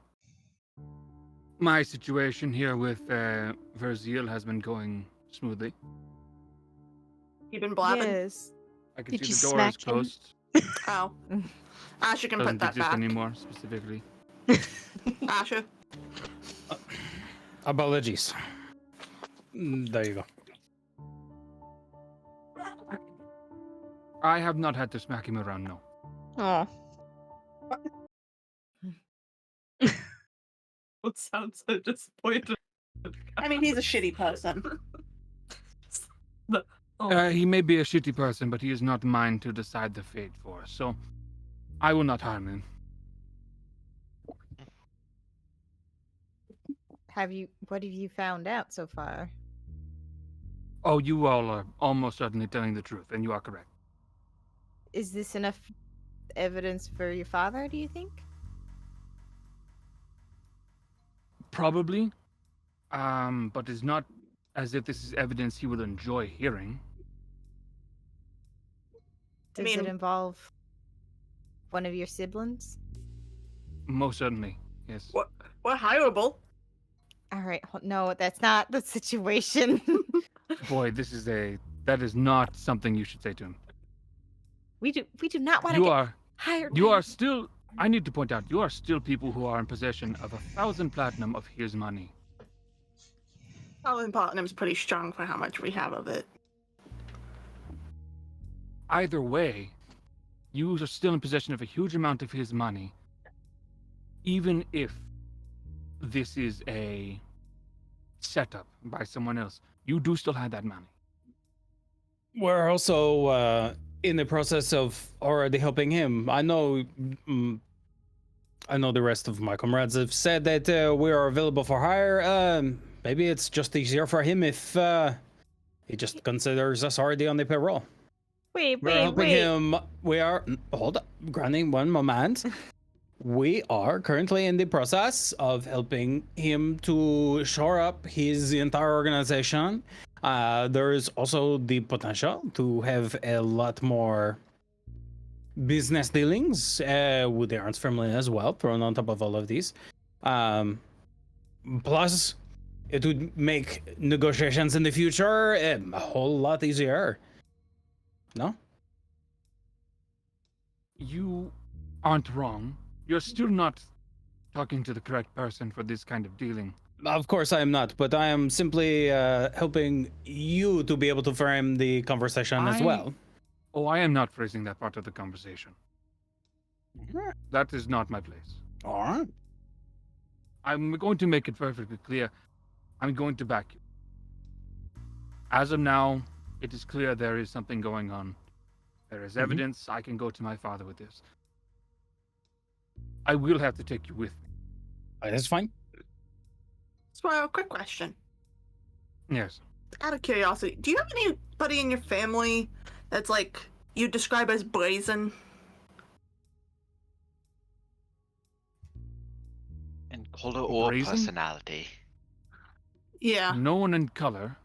situation here with Verzil has been going smoothly. You've been blabbing? Yes. I can Did see you the door is smack him? closed. Oh. Asher can Doesn't put that exist back. anymore, specifically. Asher. Apologies. There you go. I have not had to smack him around, no. Oh. What sounds so disappointed? I mean, he's a shitty person. He may be a shitty person, but he is not mine to decide the fate for, so I will not harm him. What have you found out so far? Oh, you all are almost certainly telling the truth, and you are correct. Is this enough evidence for your father, do you think? Probably. But it's not as if this is evidence he will enjoy hearing. Does mean- it involve one of your siblings? Most certainly, yes. We're hireable. All right, no, that's not the situation. Boy, that is not something you should say to him. we do not want to You get are hired. You by- are still, I need to point out, you are still people who are in possession of 1,000 platinum of his money. Platinum's pretty strong for how much we have of it. Either way, you are still in possession of a huge amount of his money, even if this is a setup by someone else. You do still have that money. We're also in the process of already helping him. I know the rest of my comrades have said that we are available for hire. Maybe it's just easier for him if he just considers us already on the payroll. Wait, We're wait, helping wait. him. We are. Hold up, Granny, one moment. We are currently in the process of helping him to shore up his entire organization. There is also the potential to have a lot more business dealings with the Ernst family as well, thrown on top of all of these. Plus, it would make negotiations in the future a whole lot easier. No? You aren't wrong. You're still not talking to the correct person for this kind of dealing. Of course I am not, but I am simply helping you to be able to frame the conversation as well. Oh, I am not phrasing that part of the conversation. That is not my place. All right. I'm going to make it perfectly clear. I'm going to back you. As of now, it is clear there is something going on. There is evidence. I can go to my father with this. I will have to take you with me. That's fine. So, a quick question. Yes. Out of curiosity, do you have anybody in your family that's like you describe as brazen? In color or Brazen? personality. Yeah. No one in color.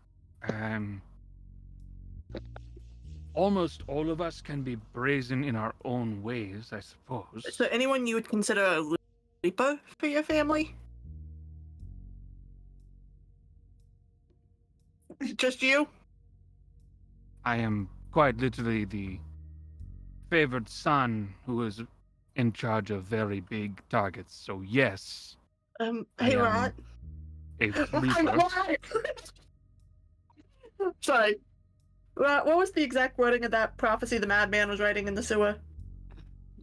Almost all of us can be brazen in our own ways, I suppose. So anyone you would consider a leaper for your family? Just you? I am quite literally the favored son who is in charge of very big targets. So yes, Hey, I Rot. am a I'm leaper. quiet. Sorry. Rot, what was the exact wording of that prophecy the madman was writing in the sewer?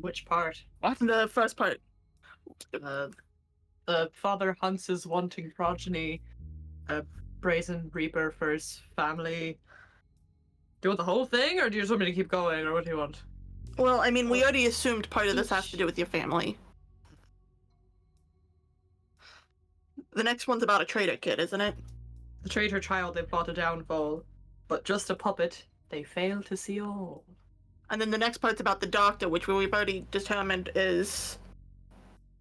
Which part? What? The first part. The father hunts his wanting progeny. A brazen reaper for his family. Do you want the whole thing, or do you just want me to keep going, or what do you want? Well, I mean, we already assumed part of this has to do with your family. The next one's about a traitor kid, isn't it? The traitor child they plot a downfall, but just a puppet they fail to see all. And then the next part's about the doctor, which we've already determined is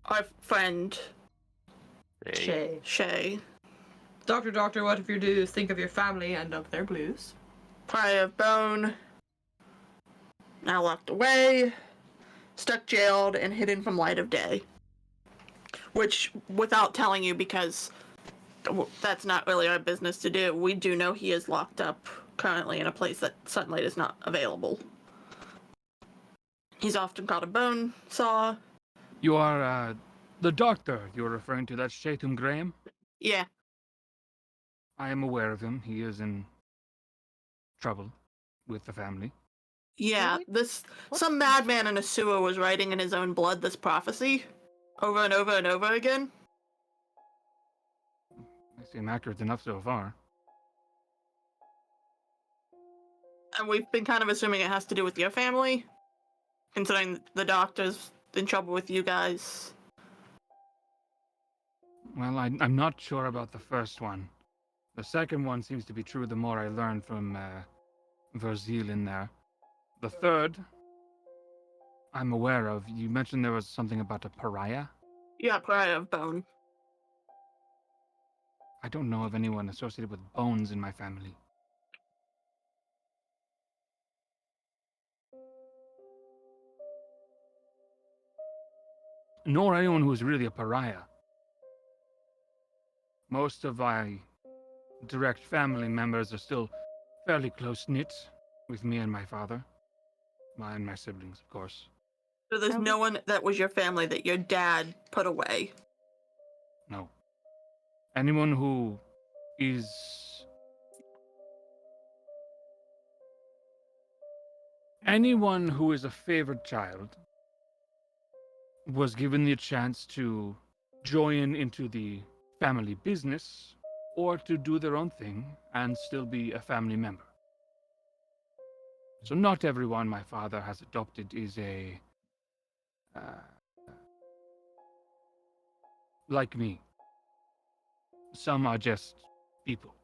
our friend Shay. Shay. Doctor, what if you do think of your family and of their blues? Prior of bone. Now locked away. Stuck jailed and hidden from light of day. Which, without telling you, because that's not really our business to do, we do know he is locked up currently in a place that sunlight is not available. He's often called a bone saw. You are the doctor you're referring to. That's Shatum Graham. Yeah. I am aware of him. He is in trouble with the family. Yeah, some madman in a sewer was writing in his own blood this prophecy over and over and over again. I seem accurate enough so far. And we've been kind of assuming it has to do with your family, considering the doctor's in trouble with you guys. Well, I'm not sure about the first one. The second one seems to be true the more I learn from Verzil in there. The third, I'm aware of. You mentioned there was something about a pariah? Yeah, prior of bone. I don't know of anyone associated with bones in my family. Nor anyone who is really a pariah. Most of my direct family members are still fairly close-knit with me and my father. And my siblings, of course. So there's no one that was your family that your dad put away? No. Anyone who is... Anyone who is a favored child was given the chance to join into the family business or to do their own thing and still be a family member. So not everyone my father has adopted is a... like me. Some are just people.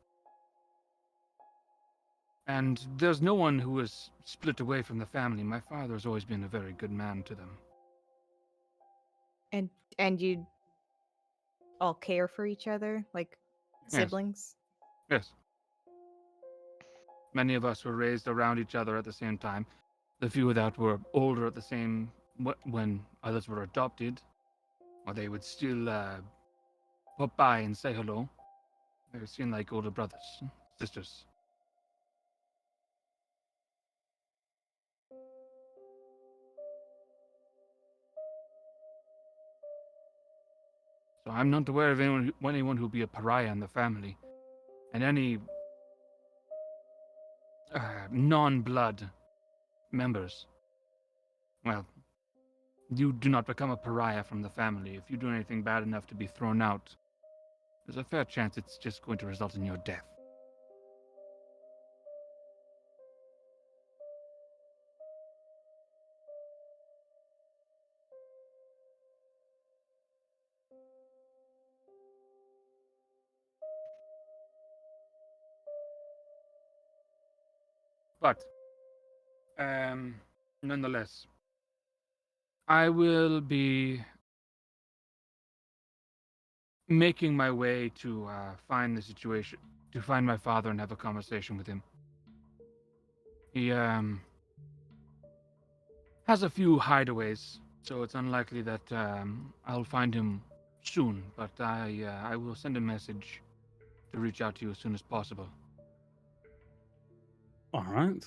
And there's no one who is split away from the family. My father has always been a very good man to them. And you all care for each other, like siblings? Yes. Many of us were raised around each other at the same time. The few that were older at the same when others were adopted, or they would still pop by and say hello. They seemed like older brothers, sisters. So I'm not aware of anyone who'd be a pariah in the family, and any non-blood members. Well, you do not become a pariah from the family. If you do anything bad enough to be thrown out, there's a fair chance it's just going to result in your death. But, nonetheless, I will be making my way to find the situation, to find my father and have a conversation with him. He has a few hideaways, so it's unlikely that I'll find him soon. But I will send a message to reach out to you as soon as possible. All right.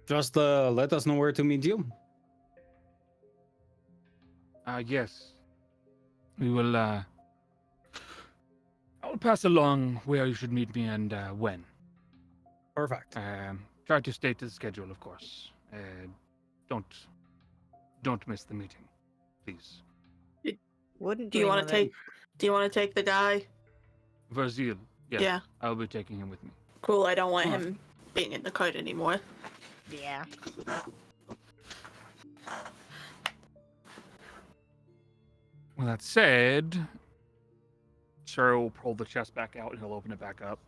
Just let us know where to meet you. Yes. We will, I will pass along where you should meet me and when. Perfect. Try to stay to the schedule, of course. Don't miss the meeting, please. Wouldn't Do you dream want of to it. take? Do you want to take the guy? Verzil, yes. Yeah. I'll be taking him with me. Cool. I don't want Alright. him being in the cart anymore. Yeah. Well, that said, Sir will pull the chest back out and he'll open it back up.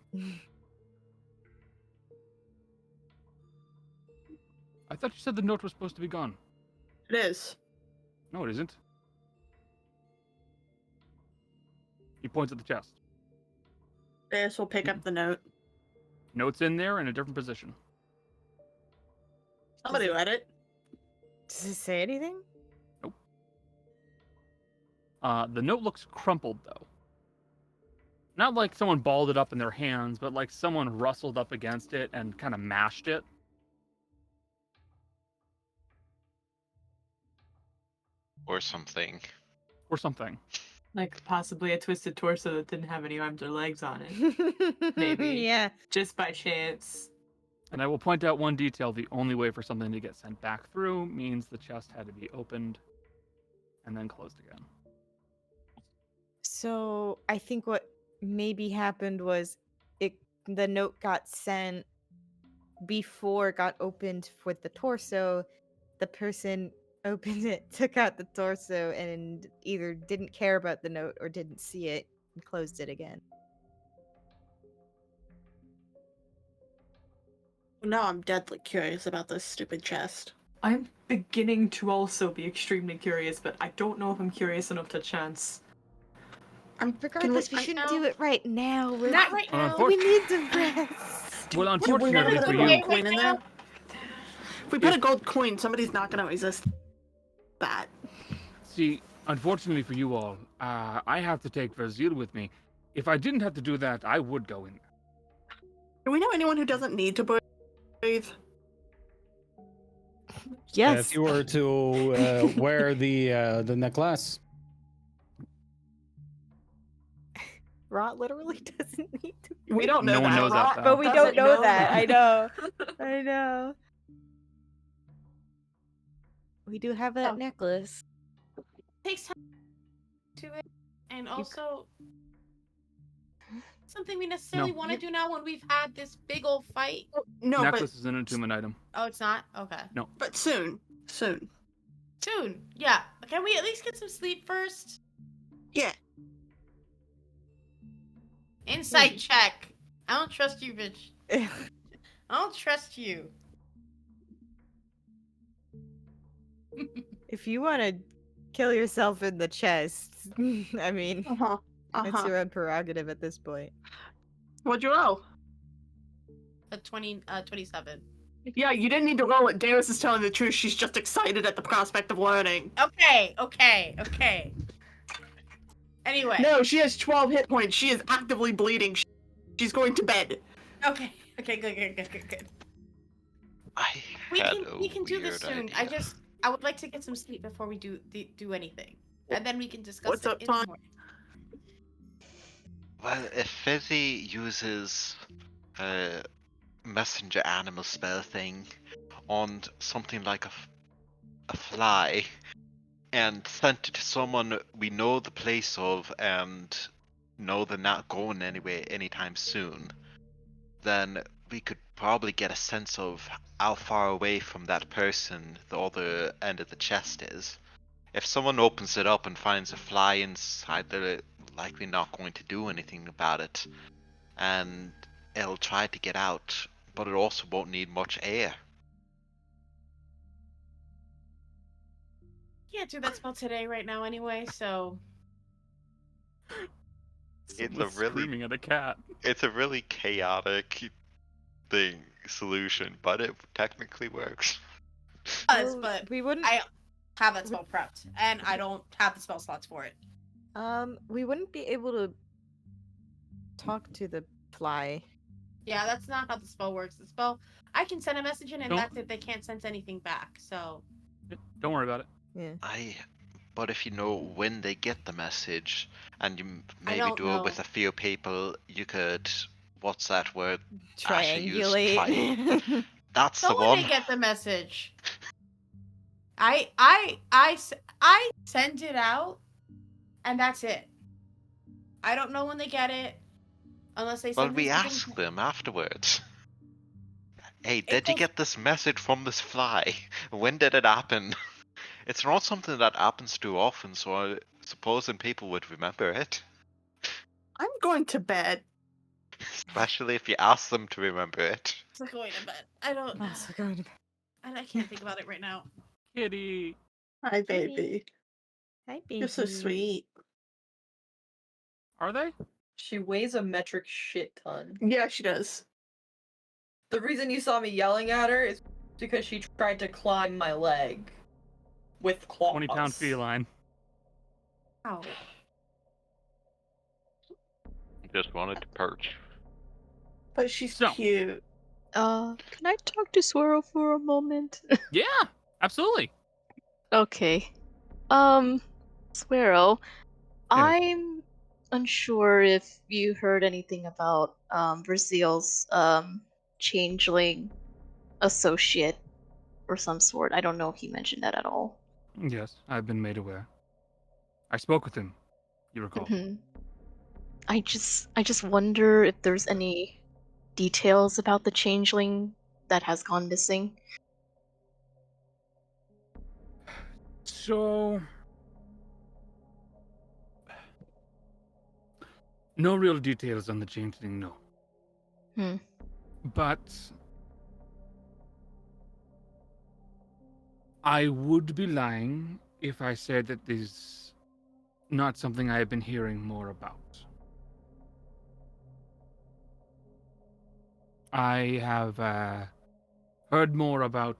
I thought you said the note was supposed to be gone. It is. No, it isn't. He points at the chest. This will pick up the note. Note's in there in a different position. Somebody read it. Does it say anything? The note looks crumpled, though. Not like someone balled it up in their hands, but like someone rustled up against it and kind of mashed it. Or something. Or something. Like possibly a twisted torso that didn't have any arms or legs on it, Maybe. Yeah. just by chance. And I will point out one detail. The only way for something to get sent back through means the chest had to be opened and then closed again. So I think what maybe happened was the note got sent before it got opened with the torso. The person opened it, took out the torso, and either didn't care about the note or didn't see it and closed it again. Now I'm deadly curious about this stupid chest. I'm beginning to also be extremely curious, but I don't know if I'm curious enough to chance. Regardless, we shouldn't do it right now. Not right now. We need to rest. Well, What if we unfortunately put for a you, gold coin in there? If we put a gold coin, somebody's not going to resist that. see, unfortunately for you all, I have to take Verzil with me. If I didn't have to do that, I would go in there. Do we know anyone who doesn't need to breathe? Yes. If you were to wear the necklace. Rot literally doesn't need to. We don't know No one that. knows that, though. But we Doesn't don't know know that. that. I know. I know. We do have that Oh. necklace. Takes time to it, and also something we necessarily No. want to do now when we've had this big old fight. No, Necklace is an attunement item. Oh, it's not? Okay. but soon. Soon. Soon. Yeah. Can we at least get some sleep first? Yeah. Insight check. I don't trust you, bitch. I don't trust you. If you want to kill yourself in the chest, I mean, Uh-huh. it's your own prerogative at this point. What'd you roll? A 27. Yeah, you didn't need to roll it. Darius is telling the truth. She's just excited at the prospect of learning. Okay. Anyway. No, she has 12 hit points. She is actively bleeding. She's going to bed. Okay, good. I We had can a we can do this weird soon. idea. I would like to get some sleep before we do anything, and then we can discuss What's it up, in the Tom? morning. Well, if Fizzy uses a messenger animal spell thing on something like a fly and sent it to someone we know the place of and know they're not going anywhere anytime soon, then we could probably get a sense of how far away from that person the other end of the chest is. If someone opens it up and finds a fly inside, they're likely not going to do anything about it, and it'll try to get out, but it also won't need much air. Can't do that spell today right now anyway, so it's a Someone's really screaming at a cat. it's a really chaotic solution, but it technically works. Well, But we wouldn't. I have that spell prepped, and I don't have the spell slots for it. We wouldn't be able to talk to the fly. Yeah, that's not how the spell works. The spell, I can send a message in, and Don't- that's it. They can't sense anything back. So Don't worry about it. Yeah. But if you know when they get the message, and you maybe don't do it with know. a few people, you could. What's that word? Asher used? Triangulate. That's so the when one. they get the message, I send it out, and that's it. I don't know when they get it, unless they Well, send we something- ask them afterwards. Hey, It did you goes- get this message from this fly? When did it happen? It's not something that happens too often, so I suppose people would remember it. I'm going to bed. Especially if you ask them to remember it. It's like going to bed. I don't. Also going to bed. And I can't think about it right now. Kitty. Hi, baby. Hi, baby. You're so sweet. Are they? She weighs a metric shit ton. Yeah, she does. The reason you saw me yelling at her is because she tried to climb my leg with claws. 20-pound feline. Ow. Just wanted to perch. But she's So- cute. Can I talk to Swirl for a moment? Yeah, absolutely. Okay. Swirl, I'm unsure if you heard anything about Brazil's changeling associate or some sort. I don't know if he mentioned that at all. Yes, I've been made aware. I spoke with him. You recall? Mhm. I just wonder if there's any details about the changeling that has gone missing. So, no real details on the changeling, no. Hmm. But I would be lying if I said that this is not something I have been hearing more about. I have heard more about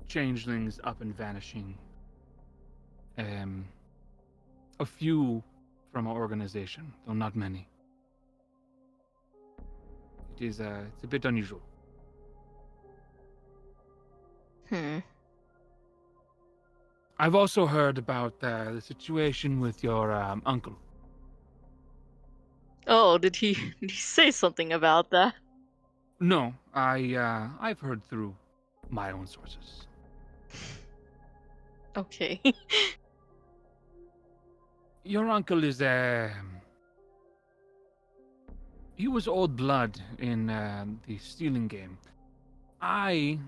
changelings up and vanishing. A few from our organization, though not many. It's a bit unusual. Hmm. I've also heard about the situation with your uncle. Oh, did he say something about that? No, I've heard through my own sources. Okay. Your uncle is he was old blood in the stealing game. I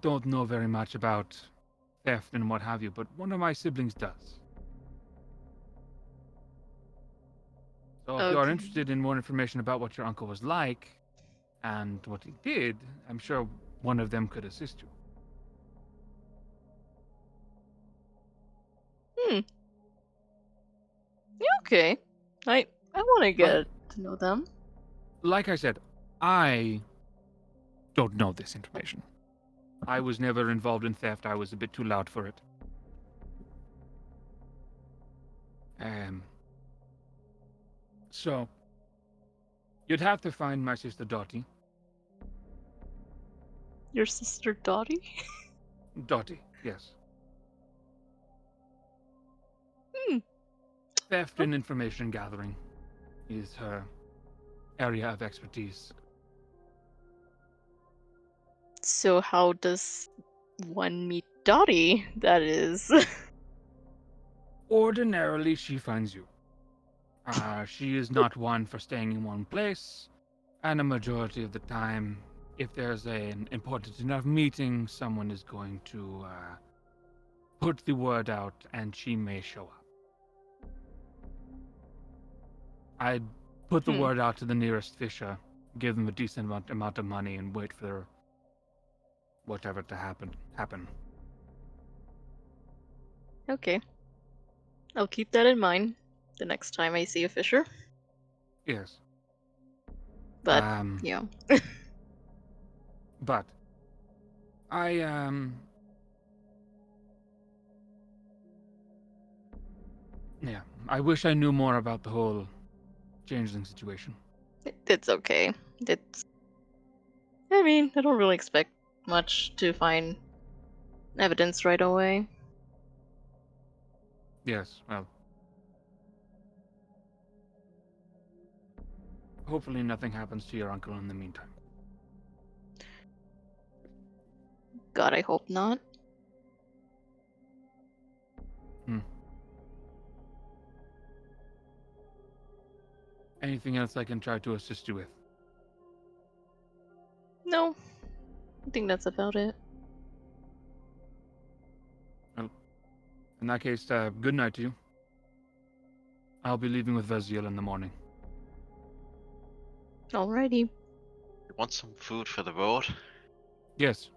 don't know very much about theft and what have you, but one of my siblings does. So if you are Okay. interested in more information about what your uncle was like and what he did, I'm sure one of them could assist you. Yeah, okay. I want to get to know them. Like I said, I don't know this information. I was never involved in theft. I was a bit too loud for it. So you'd have to find my sister Dottie. Your sister Dottie? Dottie, yes. Hmm. Theft and information gathering is her area of expertise. So how does one meet Dottie? That is. Ordinarily, she finds you. She is not one for staying in one place, and a majority of the time, if there's an important enough meeting, someone is going to put the word out, and she may show up. I'd put the word out to the nearest fisher, give them a decent amount of money, and wait for whatever to happen. Okay. I'll keep that in mind the next time I see a fisher. Yes. But Um, yeah. But I yeah, I wish I knew more about the whole changeling situation. It's okay. I mean, I don't really expect much to find evidence right away. Yes, well. Hopefully nothing happens to your uncle in the meantime. God, I hope not. Anything else I can try to assist you with? No. I think that's about it. In that case, good night to you. I'll be leaving with Veziel in the morning. Alrighty. You want some food for the road? Yes.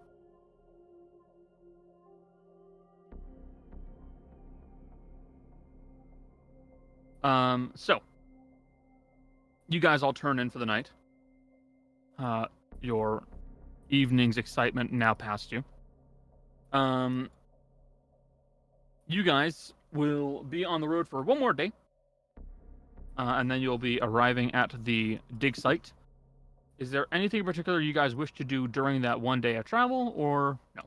So you guys all turn in for the night. Your evening's excitement now past you. You guys will be on the road for one more day. And then you'll be arriving at the dig site. Is there anything in particular you guys wish to do during that one day of travel, or no?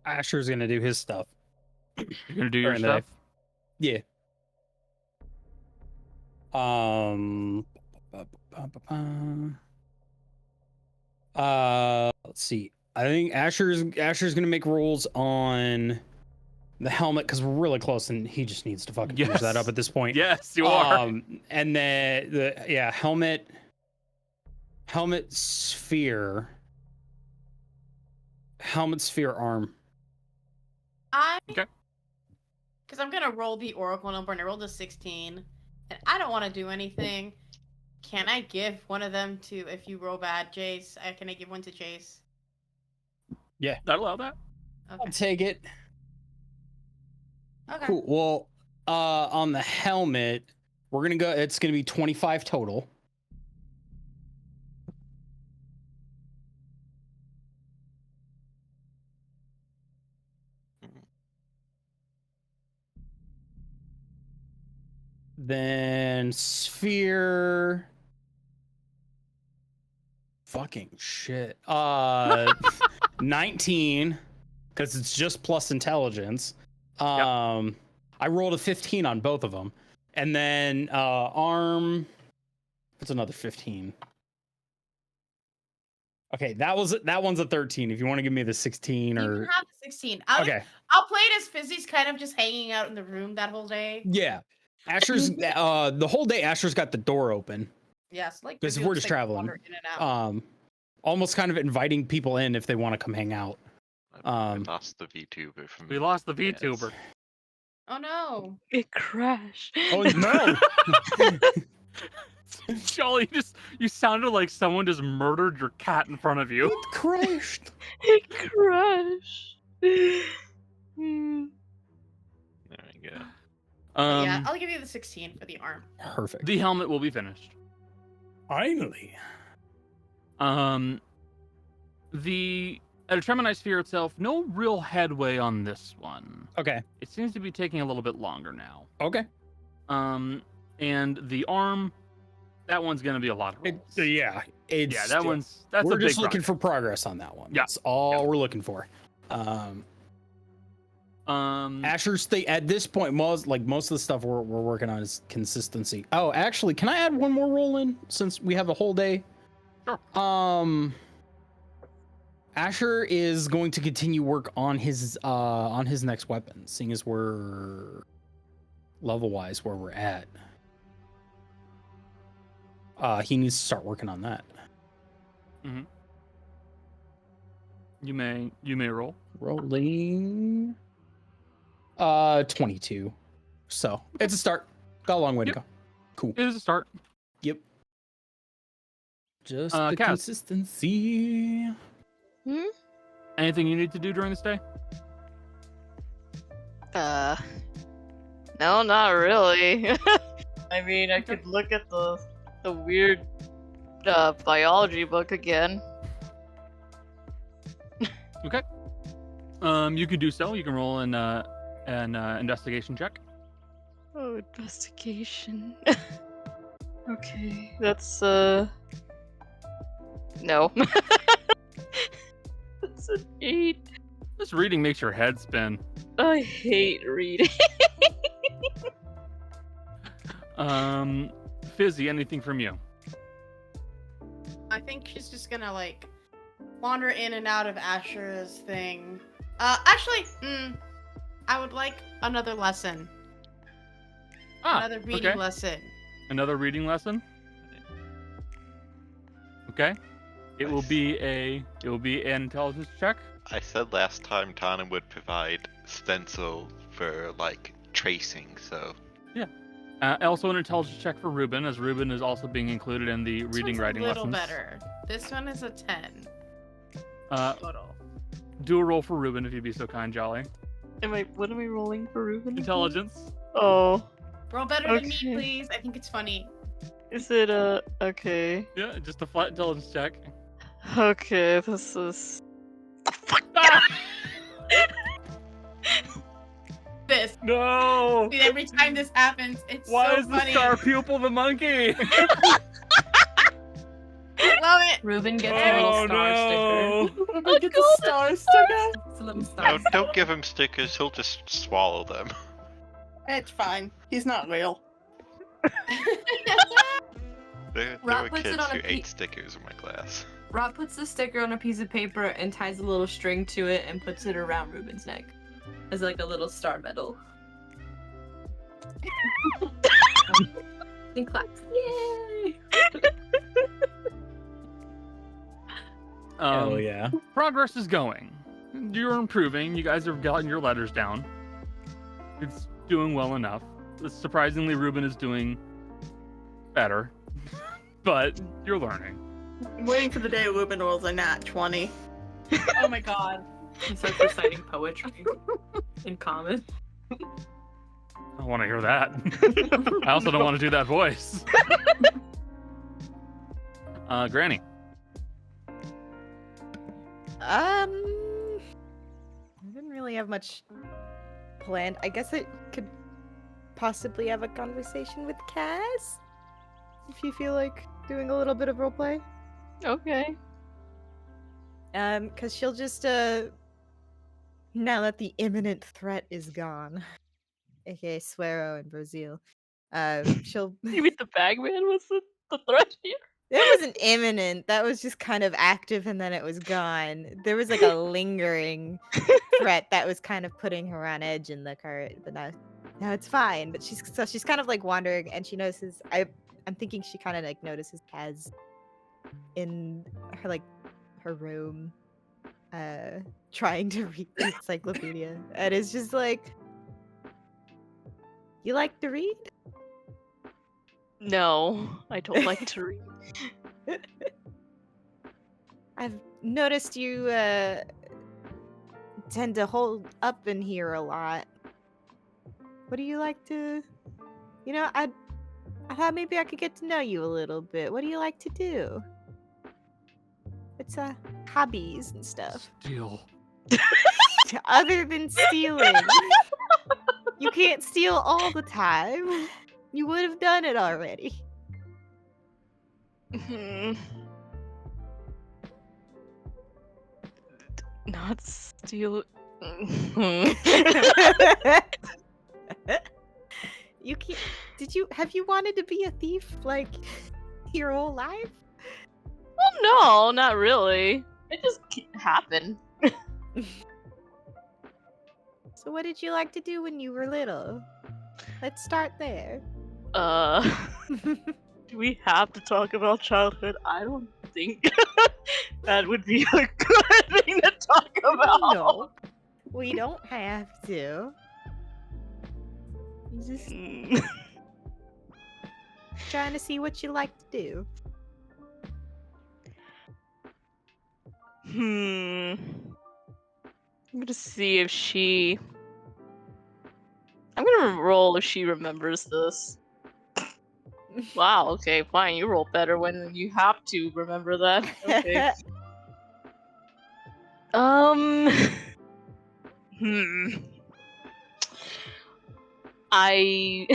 Asher's gonna do his stuff. You're gonna do your During the day. stuff? Yeah. Let's see. I think Asher's gonna make rolls on the helmet because we're really close, and he just needs to fucking finish that up at this point. Yes, you are. And then the helmet sphere arm. Okay. Because I'm gonna roll the oracle number, and I rolled a 16, and I don't want to do anything. Can I give one of them to, if you roll bad, Jace? Can I give one to Jace? Yeah, that'll allow that. Okay. I'll take it. Okay. Cool. Well, on the helmet, we're gonna go. It's gonna be 25 total. Then sphere. Fucking shit. 19, because it's just plus intelligence. I rolled a 15 on both of them, and then arm. What's another 15? Okay, that one's a 13. If you want to give me the 16 You or can have the 16. okay, I'll play it as Fizzy's kind of just hanging out in the room that whole day. yeah. Asher's the whole day. Asher's got the door open. Yes, like because maybe we're just, just like, traveling. wander in and out. Almost kind of inviting people in if they want to come hang out. We lost the VTuber from. We lost the VTuber. Oh no! It crashed. Oh no! Jolly, you sounded like someone just murdered your cat in front of you. It crashed. It crashed. Hmm. There we go. Yeah, I'll give you the 16 for the arm. Perfect. The helmet will be finished. Finally. The Tremini sphere itself, no real headway on this one. Okay. It seems to be taking a little bit longer now. Okay. And the arm, that one's gonna be a lot of rolls. That's we're a just big looking for progress on that one. Yeah. That's all we're looking for. Asher's thing at this point, most of the stuff we're working on is consistency. Oh, actually, can I add one more roll in since we have a whole day? Sure. Asher is going to continue work on his next weapon, seeing as we're level wise where we're at. He needs to start working on that. Mm-hmm. You may roll. Rolling 22. So it's a start. Got a long way to go. Cool. It is a start. Yep. Just the Kaz. consistency. Anything you need to do during this day? No, not really. I mean, I could look at the weird biology book again. Okay. You can do so. You can roll an investigation check. Oh, investigation. Okay, that's no. That's an 8. This reading makes your head spin. I hate reading. Fizzy, anything from you? I think she's just gonna like wander in and out of Asher's thing. Actually, I would like another lesson. Another reading lesson. Another reading lesson? Okay. It will be an intelligence check. I said last time Tana would provide stencil for like tracing, so Yeah. Also an intelligence check for Ruben, as Ruben is also being included in the reading writing lessons. lessons. A little better. This one is a 10. Total. Do a roll for Ruben if you'd be so kind, Jolly. What am I rolling for Ruben? Intelligence. Oh. Roll better than me, please. I think it's funny. Is it okay? Yeah, just a flat intelligence check. Okay, this is. This. No! See, every time this happens, it's Why so is funny. the star pupil the monkey? Love it. Ruben gets a little star sticker. Ruben gets a star sticker. It's a little star. no, don't give him stickers. He'll just swallow them. It's fine. He's not real. There Rob were puts it kids on a who ate stickers in my class. Rob puts the sticker on a piece of paper and ties a little string to it and puts it around Ruben's neck as like a little star medal. And claps. Yay! Oh yeah. Progress is going. You're improving. You guys have gotten your letters down. It's doing well enough. Surprisingly, Ruben is doing better. But you're learning. I'm waiting for the day Ruben rolls a nat 20. Oh my god. He starts reciting poetry in common. I want to hear that. I also don't want to do that voice. Granny. I didn't really have much planned. I guess I could possibly have a conversation with Kaz, if you feel like doing a little bit of roleplay. Okay. Cause she'll just now that the imminent threat is gone, aka Suero and Brazil, she'll You mean the bagman was the threat here? It wasn't imminent. That was just kind of active and then it was gone. There was like a lingering threat that was kind of putting her on edge in the cart, but now it's fine. But she's kind of like wandering and she notices I'm thinking she kind of like notices Kaz in her room trying to read the encyclopedia. And it's just like, you like to read? No, I don't like to read. I've noticed you tend to hold up in here a lot. What do you like to... I thought maybe I could get to know you a little bit. What do you like to do? It's hobbies and stuff. Steal. Other than stealing. You can't steal all the time. You would have done it already. Not steal. You can't. Have you wanted to be a thief like your whole life? Well, no, not really. It just happened. So what did you like to do when you were little? Let's start there. Do we have to talk about childhood? I don't think that would be a good thing to talk about. No, we don't have to. You just trying to see what you like to do. I'm gonna see if she. I'm gonna roll if she remembers this. Wow, okay, fine. You roll better when you have to remember that. Okay. I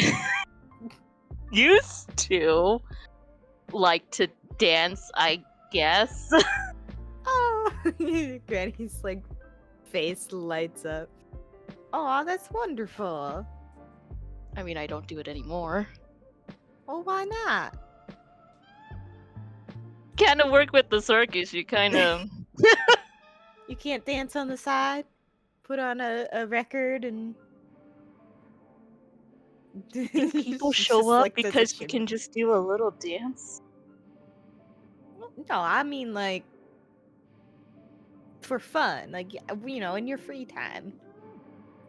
used to like to dance, I guess. Oh, Granny's like face lights up. Oh, that's wonderful. I mean, I don't do it anymore. Well, why not? Kind of work with the circus. You kind of. You can't dance on the side? Put on a record and. People She show just, up like, does a because you shimmy. can just do a little dance. No, I mean like for fun, like you know, in your free time.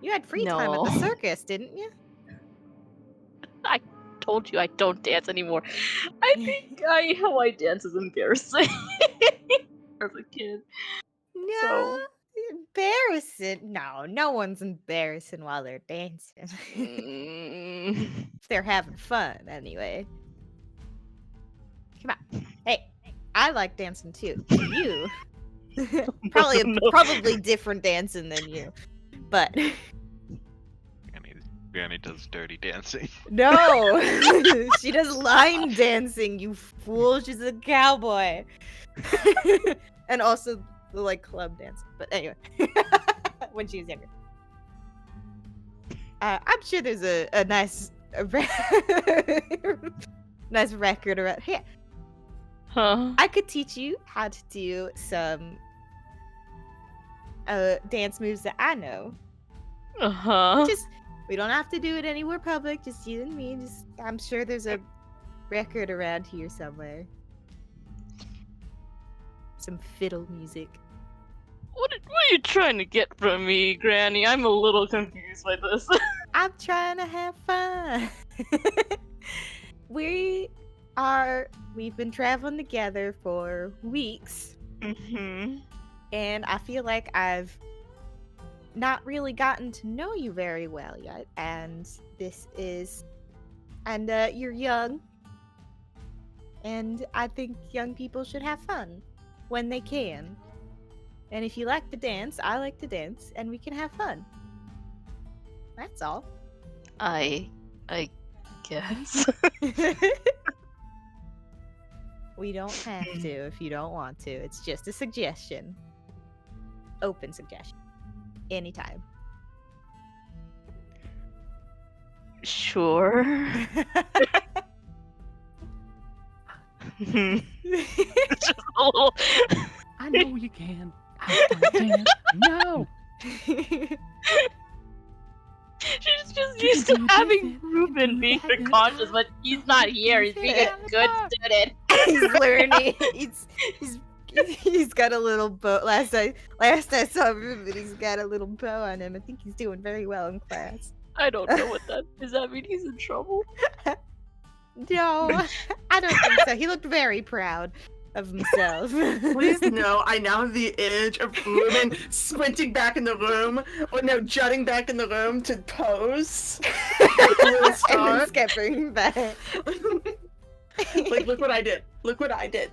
You had free time at the No. circus, didn't you? I told you I don't dance anymore. I think how I dance is embarrassing as a kid. No, So- embarrassing. No, no one's embarrassing while they're dancing. If they're having fun, anyway. Come on, hey, I like dancing too. You probably No. probably different dancing than you, but Granny does dirty dancing. no, she does line dancing. You fool! She's a cowboy, and also like club dancing. But anyway, when she was younger, I'm sure there's a nice nice record around here. Huh? I could teach you how to do some dance moves that I know. Uh-huh. Just we don't have to do it anywhere public. Just you and me. Just I'm sure there's a record around here somewhere. Some fiddle music. What are you trying to get from me, Granny? I'm a little confused by this. I'm trying to have fun. We've been traveling together for weeks, Mm-hmm. and I feel like I've not really gotten to know you very well yet. And you're young, and I think young people should have fun when they can. And if you like to dance, I like to dance, and we can have fun. That's all. I guess. We don't have to if you don't want to. It's just a suggestion. Open suggestion. Anytime. Sure. Just a little. I know you can. I want to dance. No. She's just used to having Ruben be her conscious, but he's not here. He's being a good student. He's learning. He's got a little bow. Last I saw Ruben, he's got a little bow on him. I think he's doing very well in class. I don't know what that does. That mean he's in trouble? No, I don't think so. He looked very proud of himself. Please no, I now have the image of Ruben squinting back in the room, or no, jutting back in the room to pose. Like a little And star. then scampering back. Like, look what I did. Look what I did.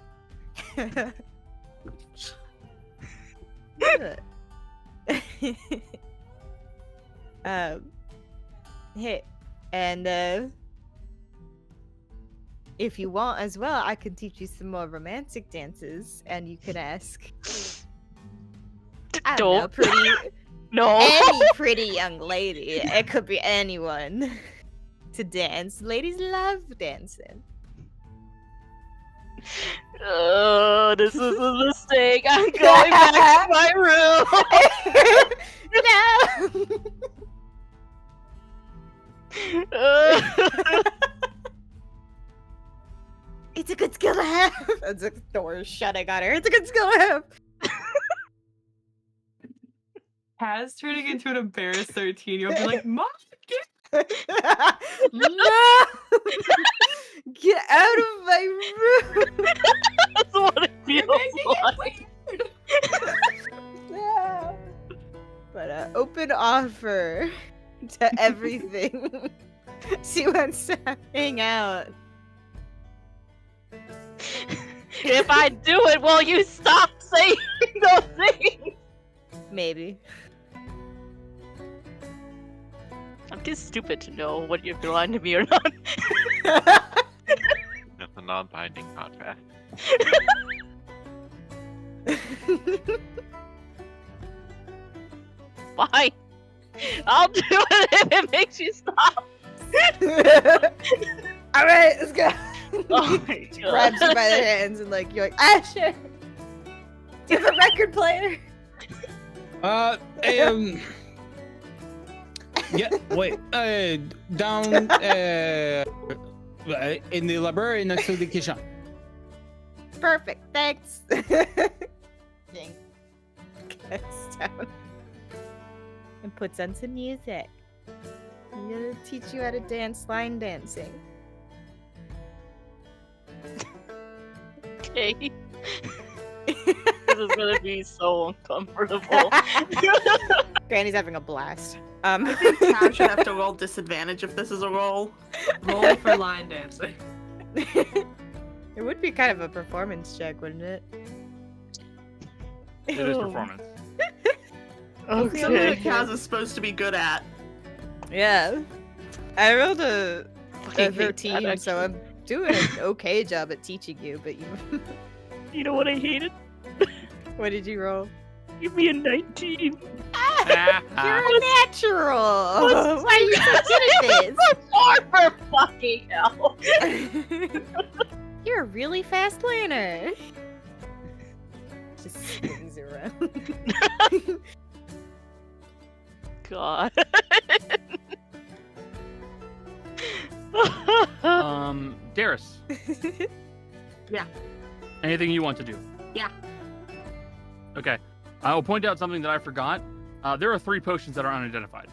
Hey, and if you want as well, I could teach you some more romantic dances, and you could ask. I don't know, pretty No. any pretty young lady. It could be anyone to dance. Ladies love dancing. Oh, this is a mistake. I'm going back to my room. No. It's a good skill to have. As the door is shutting on her. It's a good skill to have. Kaz turning into an embarrassed 13-year-old, be like, Mom, No! Get out of my room! That's what it feels like. No. But open offer to everything. She wants to hang out. If I do it, will you stop saying those things? Maybe. I'm too stupid to know what you're lying to me or not. It's a non-binding contract. Fine. I'll do it if it makes you stop. All right, let's go. Oh my She God. grabs you by the hands and you're like, Asher, do you have a record player? Yeah, wait. Down in the library next to the kitchen. Perfect, thanks. Dang. Gets down and puts on some music. I'm gonna teach you how to dance line dancing. Okay. This is gonna be so uncomfortable. Granny's having a blast. I think Cam should have to roll disadvantage if this is a roll. Roll for line dancing. It would be kind of a performance check, wouldn't it? It is performance. Something that Kaz is supposed to be good at. Yeah. I rolled a Fucking hate that, 13, so actually. I'm doing an okay job at teaching you, but you... You know what I hated? What did you roll? Give me a 19. You're a natural! Why are you so good For fucking hell. at this? You're a really fast learner. Just swings around. God. Darius. Yeah. Anything you want to do? Yeah. Okay. I will point out something that I forgot. There are 3 potions that are unidentified.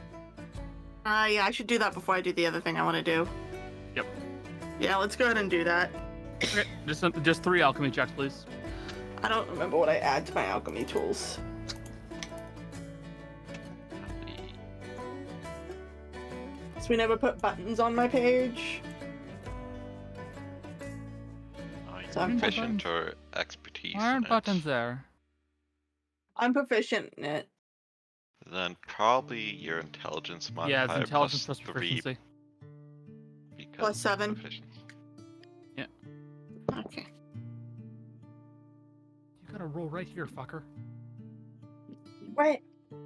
Yeah, I should do that before I do the other thing I want to do. Yep. Yeah, let's go ahead and do that. Okay. Just 3 alchemy checks, please. I don't remember what I add to my alchemy tools. So we never put buttons on my page. Are you proficient or expertise? Why aren't in it? buttons there? I'm proficient in it. Then probably your intelligence modifier Yeah, it's intelligence plus 3 proficiency. because Plus 7. proficiency. Okay. You gotta roll right here, fucker. Wait. It's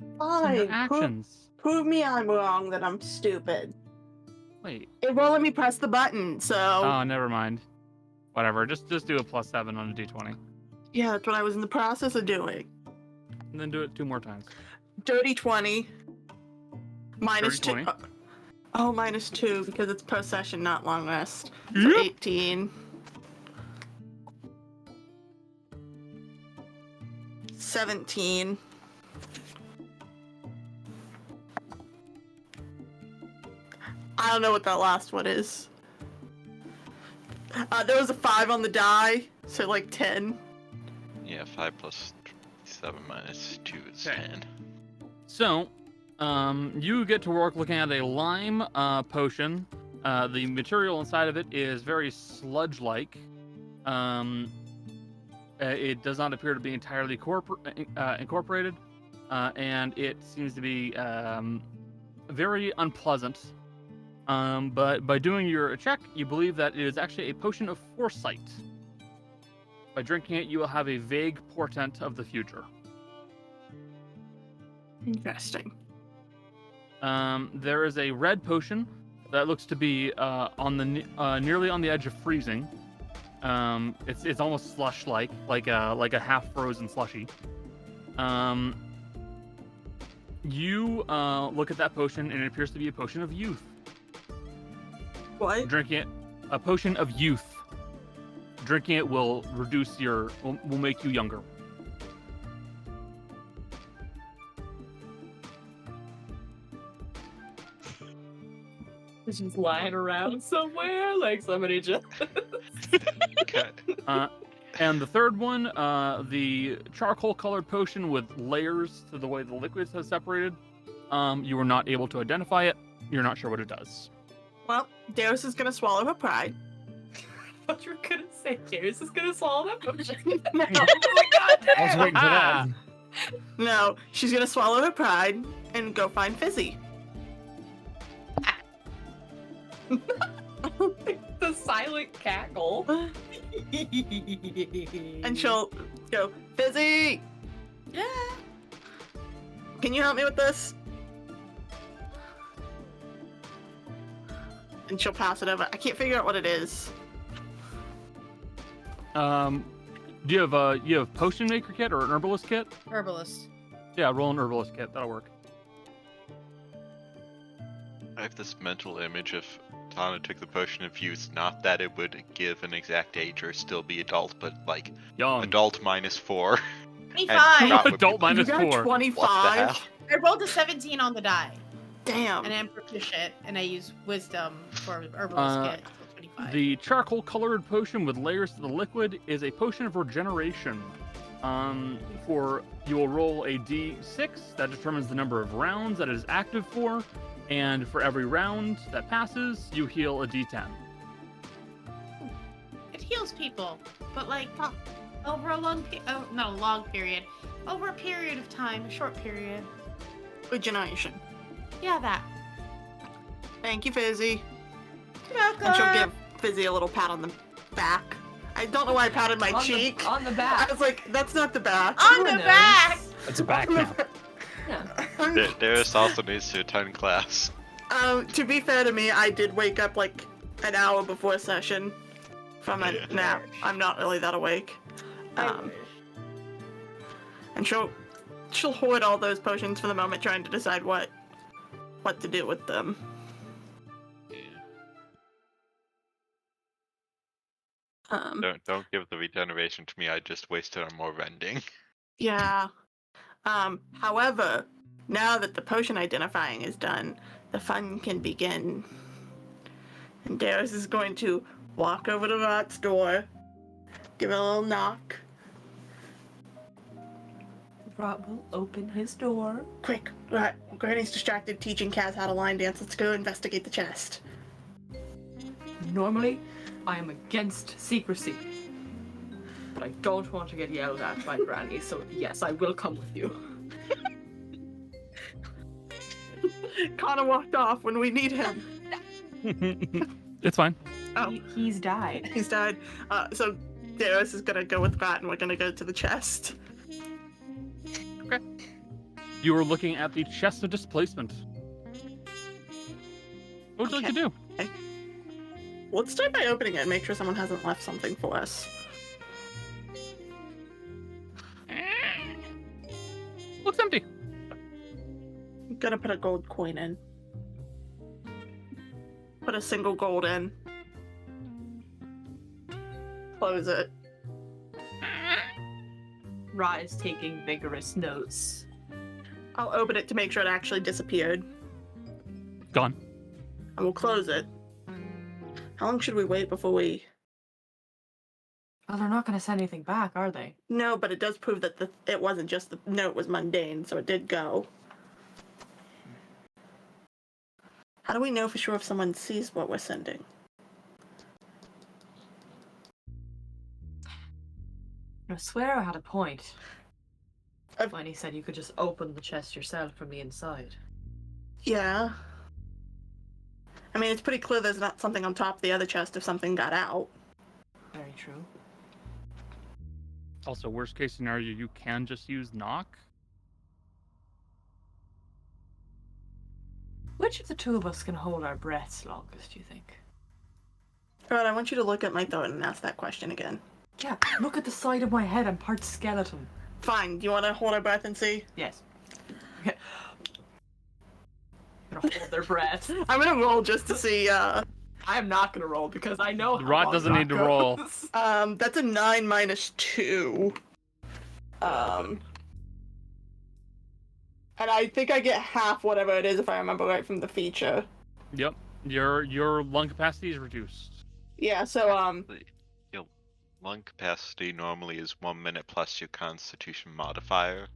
in Fine. your actions. Prove me I'm wrong that I'm stupid. Wait. It won't let me press the button, so... Oh, never mind. Whatever. Just do a plus 7 on a d20, Yeah, that's what I was in the process of doing. and then do it 2 more times. Dirty 20. Minus Dirty 2. 20? Oh, minus 2 because it's per session, not long rest. So Yep. 18. 17. I don't know what that last one is. There was a 5 on the die, so like 10. Yeah, 5 plus 7 minus 2 is Okay. 10. So, you get to work looking at a lime potion. The material inside of it is very sludge-like. It does not appear to be entirely incorporated, and it seems to be very unpleasant. But by doing your check, you believe that it is actually a potion of foresight. By drinking it, you will have a vague portent of the future. Interesting. There is a red potion that looks to be nearly on the edge of freezing. It's almost slush-like, like a half-frozen slushy. You look at that potion, and it appears to be a potion of youth. What? Drinking it, a potion of youth. Drinking it will will make you younger. It's just lying around somewhere, like somebody just. Okay. And the third one, the charcoal-colored potion with layers to the way the liquids have separated. You were not able to identify it. You're not sure what it does. Well, Darius is gonna swallow her pride. I thought you were gonna say Darius is gonna swallow that potion. No, I was waiting for that. no, she's gonna swallow her pride and go find Fizzy. The silent cackle. And she'll go, Fizzy! Yeah. Can you help me with this? And she'll pass it over. I can't figure out what it is. Do you have potion maker kit or an herbalist kit? Herbalist. Yeah, roll an herbalist kit. That'll work. I have this mental image of Tana took the potion of youth, not that it would give an exact age or still be adult, but like Young. adult -4. 25. Rot would Adult be- minus You got 4. 25? What the hell? I rolled a 17 on the die, Damn. and I'm proficient, and I use wisdom for herbalist kit. So 25. The charcoal colored potion with layers to the liquid is a potion of regeneration. You will roll a d6 that determines the number of rounds that it is active for, and for every round that passes, you heal a d10. It heals people, but like over a long, not a long period, over a period of time, a short period. Regeneration. Yeah, that. Thank you, Fizzy. You're welcome. And she'll give Fizzy a little pat on the back. I don't know why I patted my cheek. On the I back. was like, that's not the back. On the Everyone back. knows. It's a back now. Yeah. Darius also needs to attend class. To be fair to me, I did wake up like an hour before session from a nap. I'm not really that awake. And she'll hoard all those potions for the moment, trying to decide what to do with them. Don't give the regeneration to me. I just wasted on more rending. Yeah. However, now that the potion identifying is done, the fun can begin. And Darius is going to walk over to Rot's door, give it a little knock. Rot will open his door. Quick, Rot, Granny's distracted teaching Kaz how to line dance. Let's go investigate the chest. Normally, I am against secrecy. But I don't want to get yelled at by Granny, so yes, I will come with you. Connor walked off when we need him. It's fine. Oh. He's died. He's died. So Darius is gonna go with Rat and we're gonna go to the chest. Okay. You are looking at the chest of displacement. What would you like to do? Let's start by opening it and make sure someone hasn't left something for us. Looks empty. I'm gonna put a gold coin in. Put a single gold in. Close it. Ra is taking vigorous notes. I'll open it to make sure it actually disappeared. Gone. And we'll close it. How long should we wait before we... Oh, they're not going to send anything back, are they? No, but it does prove that it wasn't just the note was mundane, so it did go. How do we know for sure if someone sees what we're sending? I swear I had a point. I've- When he said you could just open the chest yourself from the inside. Yeah. I mean, it's pretty clear there's not something on top of the other chest if something got out. Very true. Also, worst case scenario, you can just use knock. Which of the two of us can hold our breaths longest, do you think? Alright, I want you to look at my throat and ask that question again. Yeah, look at the side of my head, I'm part skeleton. Fine, do you want to hold our breath and see? Yes. Okay. I'm gonna hold their breath. I'm gonna roll just to see, I'm not gonna roll because I know how Rot long doesn't need to goes. roll. that's a 9 minus 2. And I think I get half whatever it is if I remember right from the feature. Yep. Your lung capacity is reduced. Yeah, so, Your lung capacity normally is 1 minute plus your constitution modifier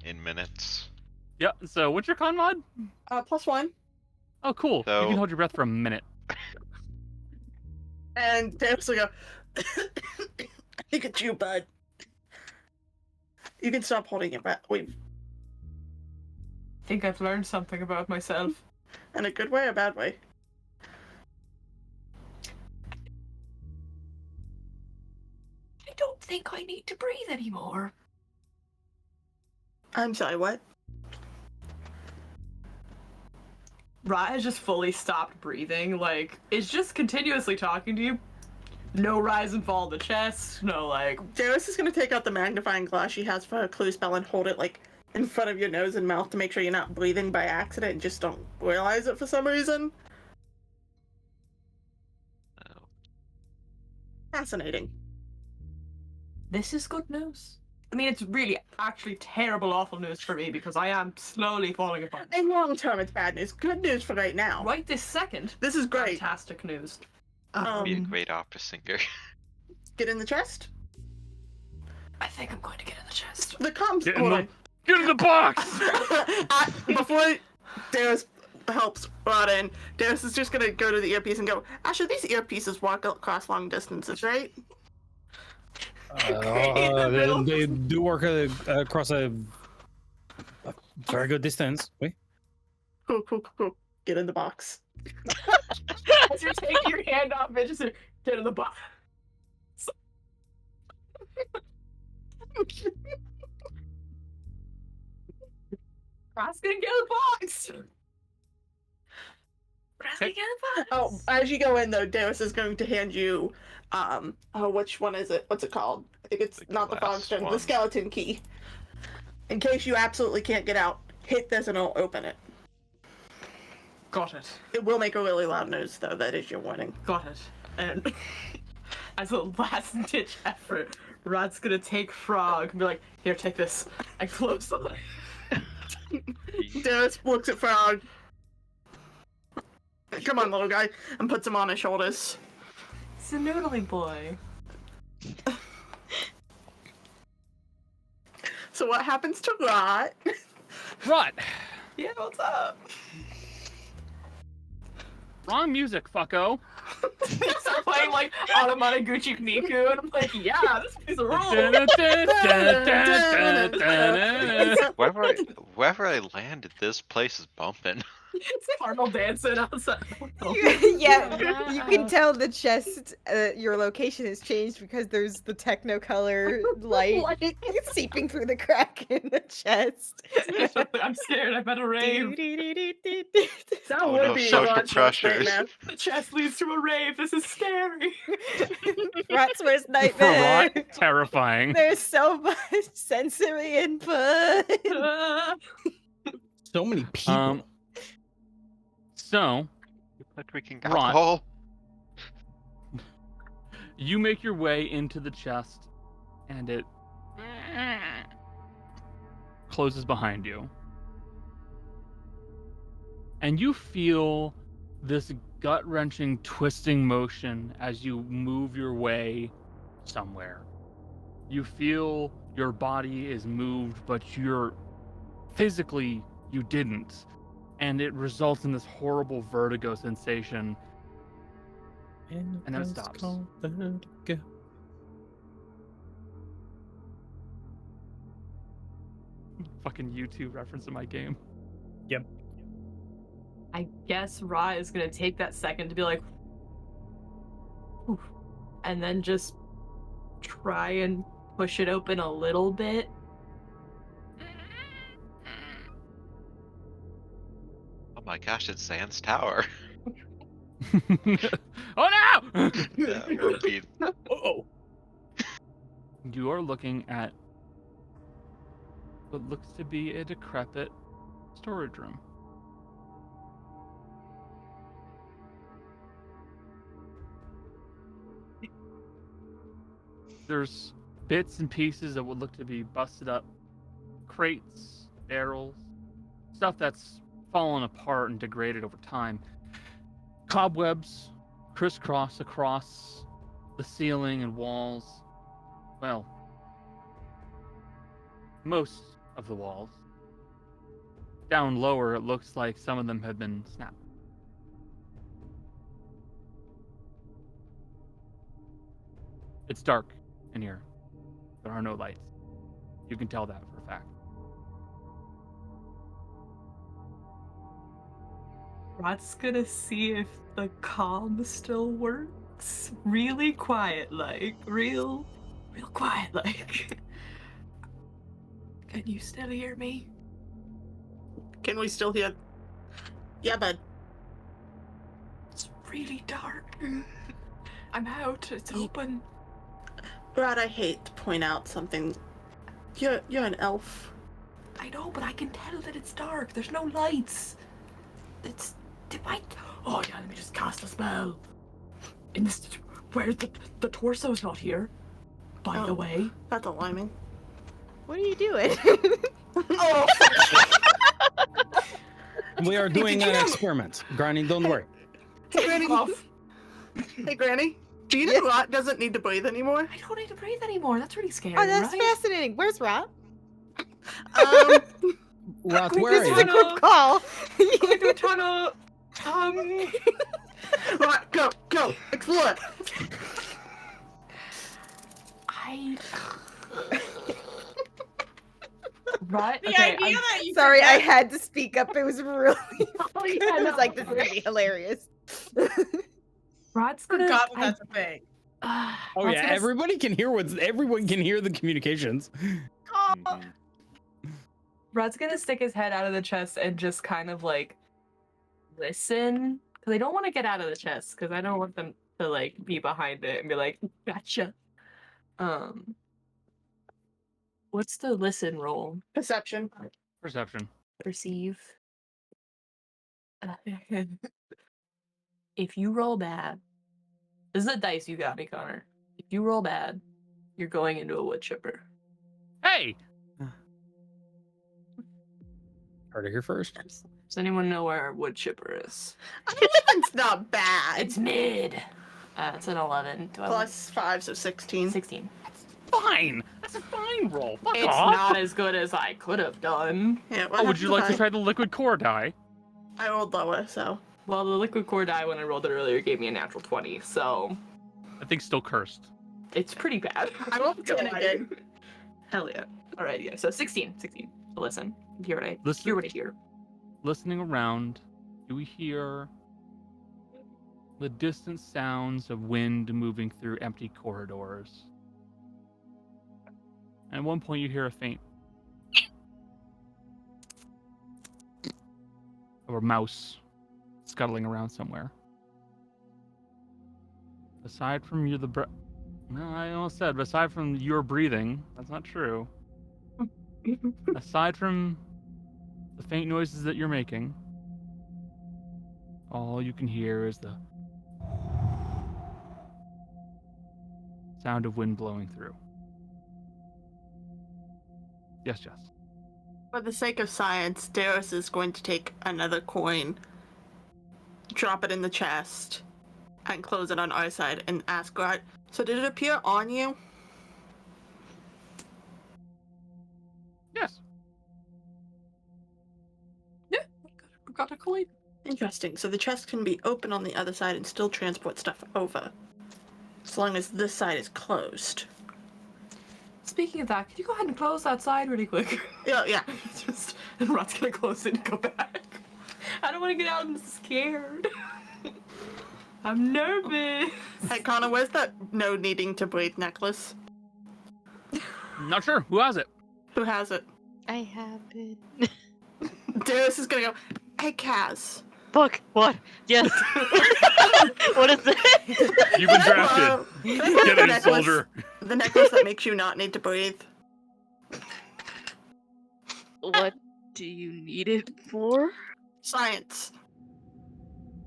in minutes. Yeah. So what's your con mod? +1. Oh, cool. You So- can hold your breath for a minute. And Davis will go, look at you, bud. You can stop holding your breath. Wait, I think I've learned something about myself. in a good way or bad way? I don't think I need to breathe anymore. I'm sorry, what? Ra has just fully stopped breathing. Like, it's just continuously talking to you. No rise and fall of the chest. No, like, Davis is gonna take out the magnifying glass she has for her clue spell and hold it, like, in front of your nose and mouth to make sure you're not breathing by accident and just don't realize it for some reason. Oh. Fascinating. this is good news. I mean, it's really actually terrible, awful news for me because I am slowly falling apart. In long term, it's bad news. Good news for right now. Right this second, This is great. fantastic news. Be a great opera singer. Get in the chest. I think I'm going to get in the chest. The comms. Get in Hold the- on. Get in the box! Before Darius helps Rod in, Darius is just gonna go to the earpiece and go, Asher, these earpieces walk across long distances, right? They do work across a very good distance. Wait. Cool. Get in the box. As you're taking your hand off it, just get in the box. Ross gonna get in the box. Ross gonna get in the box. Oh, as you go in though, Darius is going to hand you, which one is it? What's it called? I think it's The not the glass fogstone, the one. skeleton key. In case you absolutely can't get out, hit this and it'll open it. Got it. It will make a really loud noise though, that is your warning. Got it. And as a last ditch effort, Rod's gonna take Frog and be like, here, take this. And close the lid. Darius looks at Frog. Come on, little guy, and puts him on his shoulders. It's a noodly boy. So what happens to Rot? Right. Yeah, what's up? Wrong music, fucko. Start playing like Automataguchi Miku, and I'm like, yeah, this piece of roll. Wherever I landed, this place is bumping. It's Carmel dancing outside. Yeah, you can tell the chest, your location has changed because there's the Technicolor light seeping through the crack in the chest. I'm scared. I better rave. That Oh would no, be social Rot's worst pressures. nightmare. The chest leads to a rave. This is scary. Rat's worst For nightmare. Rot, terrifying. There's so much sensory input. So many people. So, Like drinking Rot. alcohol. you make your way into the chest, and it closes behind you. And you feel this gut-wrenching, twisting motion as you move your way somewhere. You feel your body is moved, but physically, you didn't. And it results in this horrible vertigo sensation. And then it stops. Fucking YouTube reference in my game. I guess Ra is gonna take that second to be like, "Oof," and then just try and push it open a little bit. Oh my gosh, it's Zan's tower. Oh no! Yeah, we'll be Oh. You are looking at what looks to be a decrepit storage room. There's bits and pieces that would look to be busted up crates, barrels, stuff that's fallen apart and degraded over time. Cobwebs crisscross across the ceiling and walls. Well, most of the walls. down lower, it looks like some of them have been snapped. It's dark in here. There are no lights. You can tell that for a fact. Rot's gonna see if the comm still works. Really quiet, like. Real quiet, like. Can you still hear me? Can we still hear? Yeah, bud. It's really dark. I'm out. It's open. Brad, I hate to point out something. You're an elf. I know, but I can tell that it's dark. There's no lights. Oh yeah, let me just cast a spell. In this, where the torso's not here. By the way. That's alarming. What are you doing? Oh! We are doing an experiment. Granny, don't worry. Hey, Granny. Hey, Granny. Do you know Rot doesn't need to breathe anymore? I don't need to breathe anymore. That's really scary. Oh, that's right? fascinating. Where's Rot? Rot, where This are is a you? group call. Going to a tunnel. Rot, go, explore. Right. The Okay, idea that you Sorry, I had to speak up. It was really. I was like, this is gonna be hilarious. Rod's gonna. Forgot that's a thing. Oh yeah, everybody can hear everyone can hear the communications. Rod's gonna stick his head out of the chest and just kind of like listen, because I don't want to get out of the chest because I don't want them to like be behind it and be like, gotcha. What's the listen roll? Perception. Perception. Perceive. If you roll bad, this is a dice you got me, Connor. If you roll bad, you're going into a wood chipper. Hey! Heard it here first. Does anyone know where a wood chipper is? It's not bad. It's mid. It's an 11. Plus 5, so 16. 16. Fine! That's a fine roll. Fuck It's off. not as good as I could have done. Yeah, Oh, would you like to try the liquid core die? I rolled lower, so. Well, the liquid core die when I rolled it earlier gave me a natural 20, so I think still cursed. it's pretty bad. I rolled 10 again. Hell yeah. Alright, yeah. So 16. So listen. Hear what I hear. Listening around, do we hear the distant sounds of wind moving through empty corridors? And at one point you hear a faint of a mouse scuttling around somewhere. Aside from I almost said, aside from your breathing, that's not true. Aside from the faint noises that you're making, all you can hear is the sound of wind blowing through. Yes, Jess. For the sake of science, Darius is going to take another coin, drop it in the chest, and close it on our side and ask Rot, so did it appear on you? Yes. Got a coin. Interesting. So the chest can be open on the other side and still transport stuff over. As long as this side is closed. Speaking of that, could you go ahead and close that side really quick? Yeah. And Rod's gonna close it and go back. I don't want to get out. I'm scared. I'm nervous. Hey, Connor, where's that no needing to breathe necklace? Not sure. Who has it? Who has it? I have it. Darius is gonna go, hey, Kaz. Fuck, what? Yes. What is it? You've been drafted. Get it, soldier. The necklace that makes you not need to breathe. What do you need it for? Science.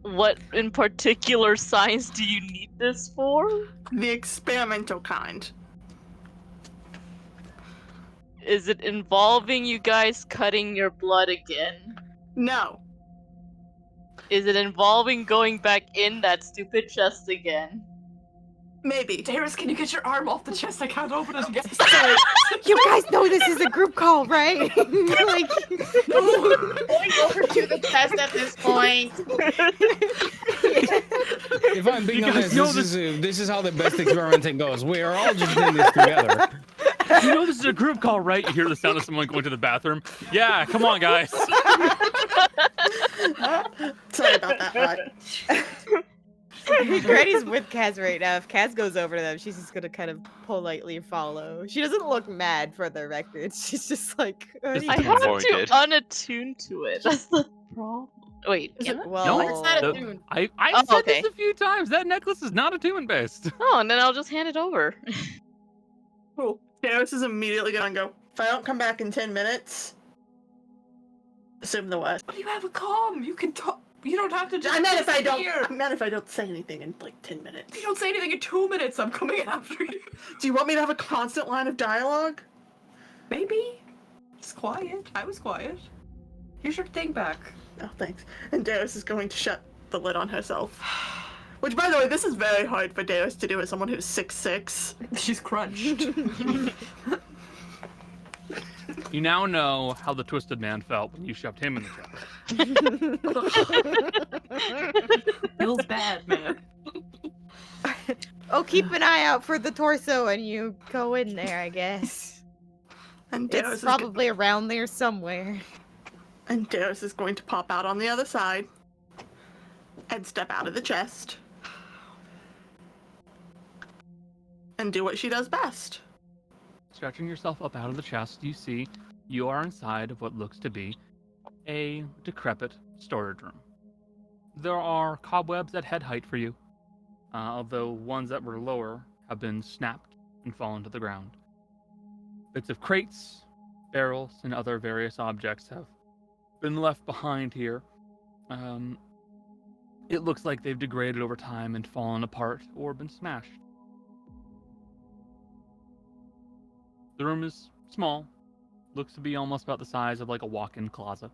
What in particular science do you need this for? The experimental kind. Is it involving you guys cutting your blood again? No. Is it involving going back in that stupid chest again? Maybe. Darius, can you get your arm off the chest? I can't open it again. Sorry. You guys know this is a group call, right? Like, Going over to the chest at this point. If I'm being You guys honest, know this is how the best experimenting goes. We are all just in this together. You know this is a group call, right? You hear the sound of someone going to the bathroom. Yeah, come on, guys. Sorry about that, Rod. Granny's with Kaz right now. If Kaz goes over to them, she's just gonna kind of politely follow. She doesn't look mad for the record. She's just like, Just I It's have to avoided. unattune to it. That's the problem. Wait, can I? well, It's not the- attuned. I've Oh, said okay. this a few times. That necklace is not attunement based. Oh, and then I'll just hand it over. Cool. Darius is immediately gonna go, if I don't come back in 10 minutes, assume the worst. But you have a comm. You can talk. You don't have to just. I meant if I disappear. don't say anything in like 10 minutes. If you don't say anything in 2 minutes, I'm coming after you. Do you want me to have a constant line of dialogue? Maybe. It's quiet. I was quiet. Here's your thing back. Oh, thanks. And Darius is going to shut the lid on herself. Which, by the way, this is very hard for Darius to do as someone who's 6'6". She's crunched. You now know how the Twisted Man felt when you shoved him in the chest. Feels bad, man. oh, keep an eye out for the torso and you go in there, I guess. And Darius It's probably around there somewhere. And Darius is going to pop out on the other side and step out of the chest and do what she does best. Stretching yourself up out of the chest, you see you are inside of what looks to be a decrepit storage room. There are cobwebs at head height for you, although ones that were lower have been snapped and fallen to the ground. Bits of crates, barrels, and other various objects have been left behind here. It looks like they've degraded over time and fallen apart or been smashed. The room is small, looks to be almost about the size of like a walk-in closet.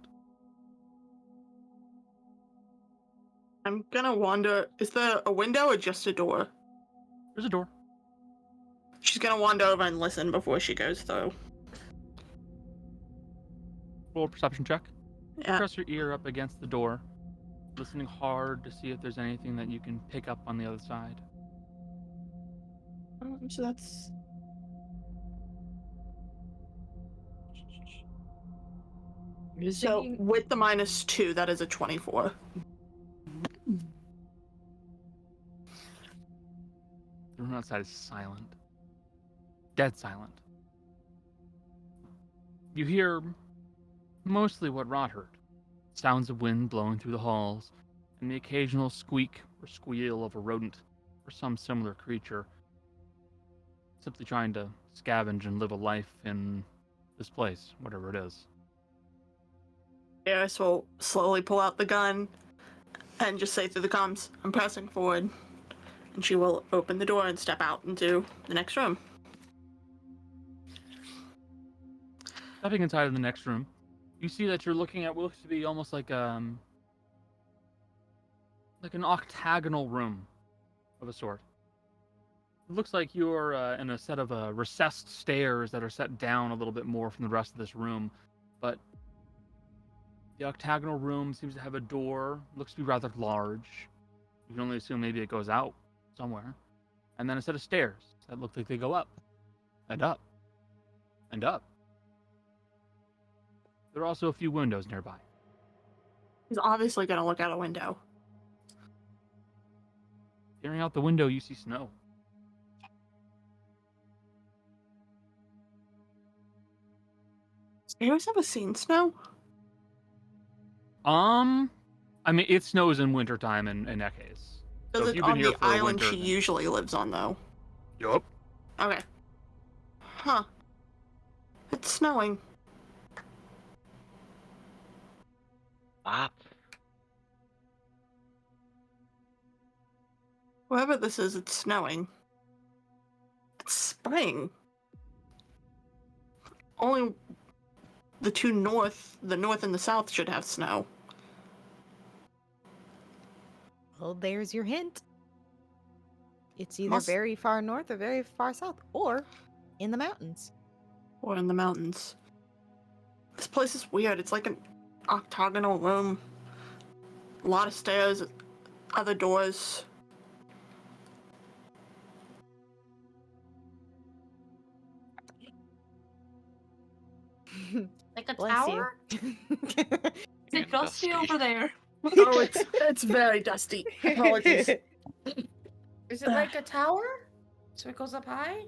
I'm gonna wander. Is there a window or just a door? There's a door. She's gonna wander over and listen before she goes through. Roll a perception check. Yeah. Press your ear up against the door, listening hard to see if there's anything that you can pick up on the other side. So that's. So with the -2, that is a 24. The room outside is silent. Dead silent. You hear mostly what Rod heard. Sounds of wind blowing through the halls, and the occasional squeak or squeal of a rodent or some similar creature simply trying to scavenge and live a life in this place, whatever it is. Darius will slowly pull out the gun and just say through the comms, I'm pressing forward. And she will open the door and step out into the next room. Stepping inside of the next room, you see that you're looking at what looks to be almost like an octagonal room of a sort. It looks like you're in a set of recessed stairs that are set down a little bit more from the rest of this room, but the octagonal room seems to have a door, looks to be rather large. You can only assume maybe it goes out somewhere. And then a set of stairs that look like they go up, and up, and up. There are also a few windows nearby. He's obviously going to look out a window. Peering out the window, you see snow. Does Darius ever seen snow? I mean, it snows in wintertime in Ekes. So Does if it you've been on here the for a island winter, she then- usually lives on, though? Yup. Okay. Huh. It's snowing. Ah, Wherever this is, it's snowing. It's spring. Only the north and the south should have snow. Well, there's your hint. It's either Must- very far north or very far south, or in the mountains. Or in the mountains. This place is weird. It's like an octagonal room. A lot of stairs, other doors. Like a Bless tower? you. Is it And dusty dusty. over there? Oh, it's very dusty. Apologies. Is it like a tower? So it goes up high?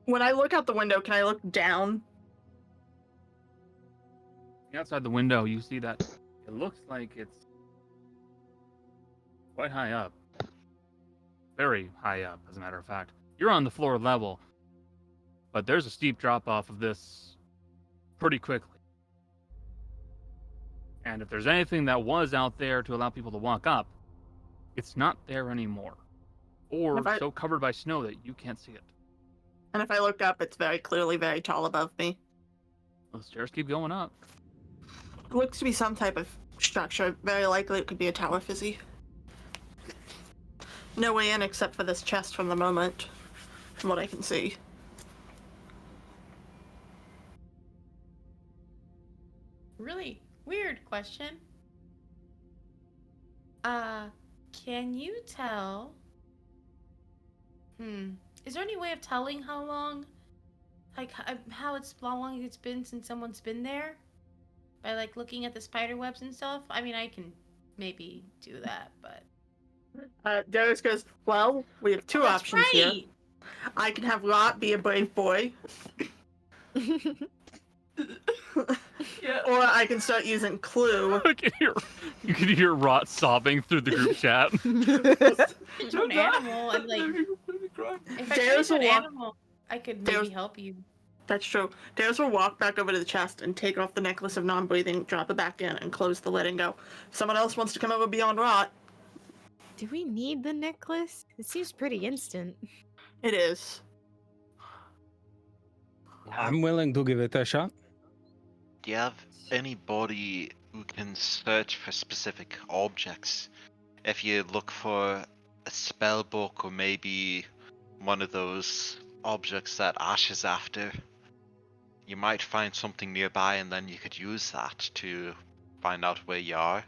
When I look out the window, can I look down? Outside the window, you see that it looks like it's quite high up. Very high up, as a matter of fact. You're on the floor level, but there's a steep drop off of this pretty quickly. And if there's anything that was out there to allow people to walk up, it's not there anymore. Or If I- so covered by snow that you can't see it. And if I look up, it's very clearly very tall above me. The stairs keep going up. It looks to be some type of structure. Very likely it could be a tower fizzy. No way in except for this chest from the moment, from what I can see. Really weird question. Can you tell? Is there any way of telling how long, like how long it's been since someone's been there? By like looking at the spider webs and stuff? I mean, I can maybe do that, but Darius goes, well, we have two That's options here. right. I can have Lot be a brave boy, Yeah. or I can start using Clue. You can hear Rot sobbing through the group chat. to an animal and like if I Darius turn will into an walk- animal, I could Darius- maybe help you. That's true. Darius will walk back over to the chest and take off the necklace of non-breathing, drop it back in, and close the lid and go, if someone else wants to come over beyond Rot, Do we need the necklace? It seems pretty instant. it is. I'm willing to give it a shot. Do you have anybody who can search for specific objects? If you look for a spell book or maybe one of those objects that Ash is after, you might find something nearby and then you could use that to find out where you are.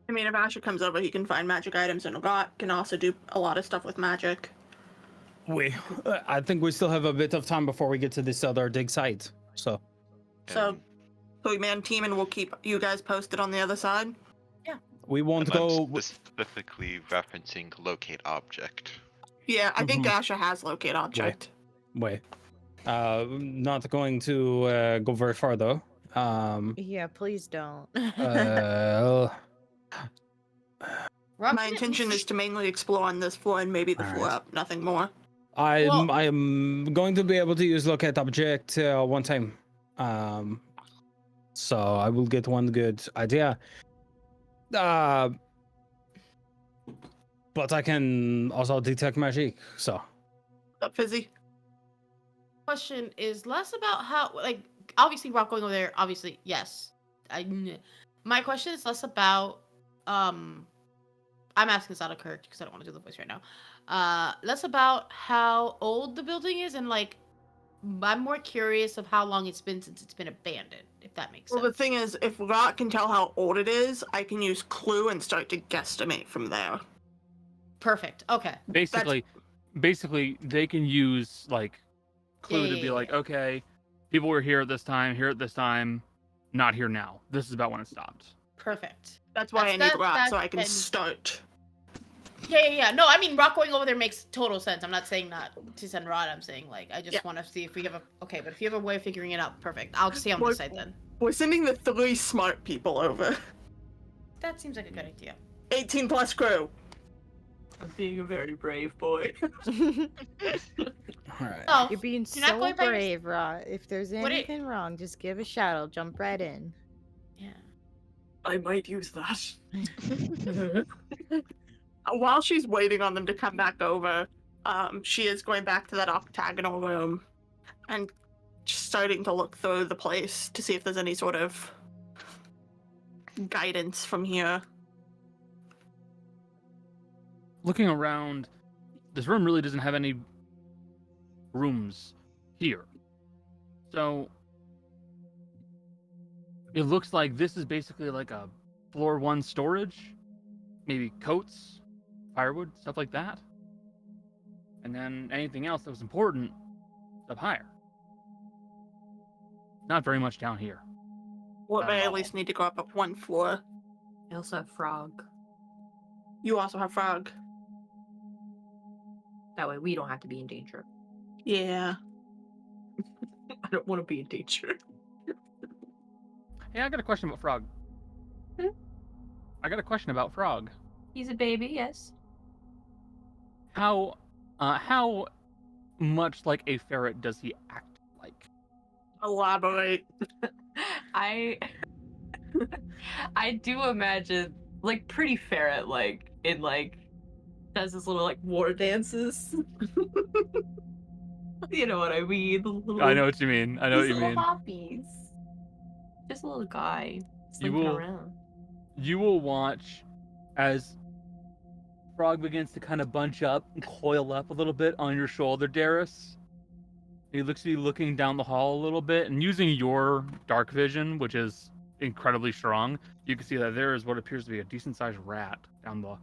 I mean, if Asher comes over, he can find magic items, and Rot can also do a lot of stuff with magic. I think we still have a bit of time before we get to this other dig site. So So, Um, we man team and we'll keep you guys posted on the other side. we won't and I'm go. specifically referencing locate object. Yeah, I think Mhm. Asher has locate object. Wait. Not going to go very far though. Yeah, please don't. My intention is to mainly explore on this floor and maybe the floor Alright. up, nothing more. I'm going to be able to use locate object one time. So I will get one good idea. But I can also detect magic. So Up fizzy. Question is less about how, like, obviously Rock going over there, obviously yes. My question is less about I'm asking this out of Kirk because I don't want to do the voice right now. Less about how old the building is and like I'm more curious of how long it's been since it's been abandoned, if that makes Well, sense. the thing is, if Rot can tell how old it is, I can use Clue and start to guesstimate from there. Perfect. Okay. Basically, they can use like Clue to be Yeah. like, okay, people were here at this time, not here now. This is about when it stopped. Perfect. That's why I That's- need Rot, that's- so I can that's- start. Yeah. No, I mean Rock going over there makes total sense. I'm not saying not to send Rod. I'm saying like I just Yeah. want to see if we have a okay, but if you have a way of figuring it out, perfect. I'll stay on Well- this side then. We're sending the 3 smart people over. That seems like a good idea. 18 plus crew. I'm being a very brave boy. all right. Oh, You're being You're not so going by your- brave, Rot. If there's What it- anything wrong, just give a shout. I'll jump right in. yeah. I might use that. While she's waiting on them to come back over, she is going back to that octagonal room and starting to look through the place to see if there's any sort of guidance from here. Looking around, this room really doesn't have any rooms here. So it looks like this is basically like a floor 1 storage, maybe coats, firewood, stuff like that. And then anything else that was important up higher. Not very much down here. Well, Not I at at all. least need to go up 1 floor. I also have frog. You also have frog. That way we don't have to be in danger. Yeah. I don't want to be in danger. Hey, I got a question about Frog. Hmm? I got a question about Frog. He's a baby, yes. How much like a ferret does he act like? Elaborate. I I do imagine like pretty ferret like in like does this little like war dances. You know what I mean? The little, I know what you mean. I know what these you little mean. hoppies. Just a little guy slinking will- around. You will watch as Frog begins to kind of bunch up and coil up a little bit on your shoulder, Darius. He looks at you looking down the hall a little bit, and using your dark vision, which is incredibly strong, you can see that there is what appears to be a decent-sized rat down the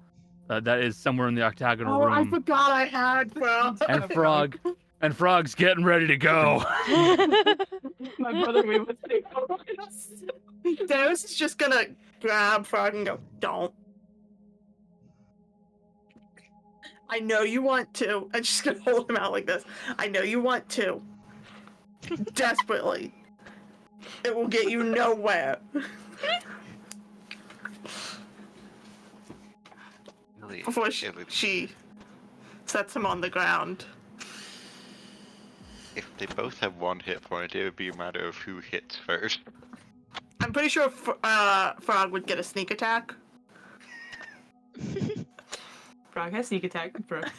that is somewhere in the octagonal Oh, room. I forgot I had frog. And Frog's getting ready to go. My brother we would say Darius is just gonna grab frog and go, don't. I know you want to. I'm just gonna hold him out like this. I know you want to. Desperately. It will get you nowhere. Really, Before it would- she sets him on the ground. if they both have 1 hit point, it would be a matter of who hits first. I'm pretty sure Frog would get a sneak attack. Frog has sneak attack confirmed.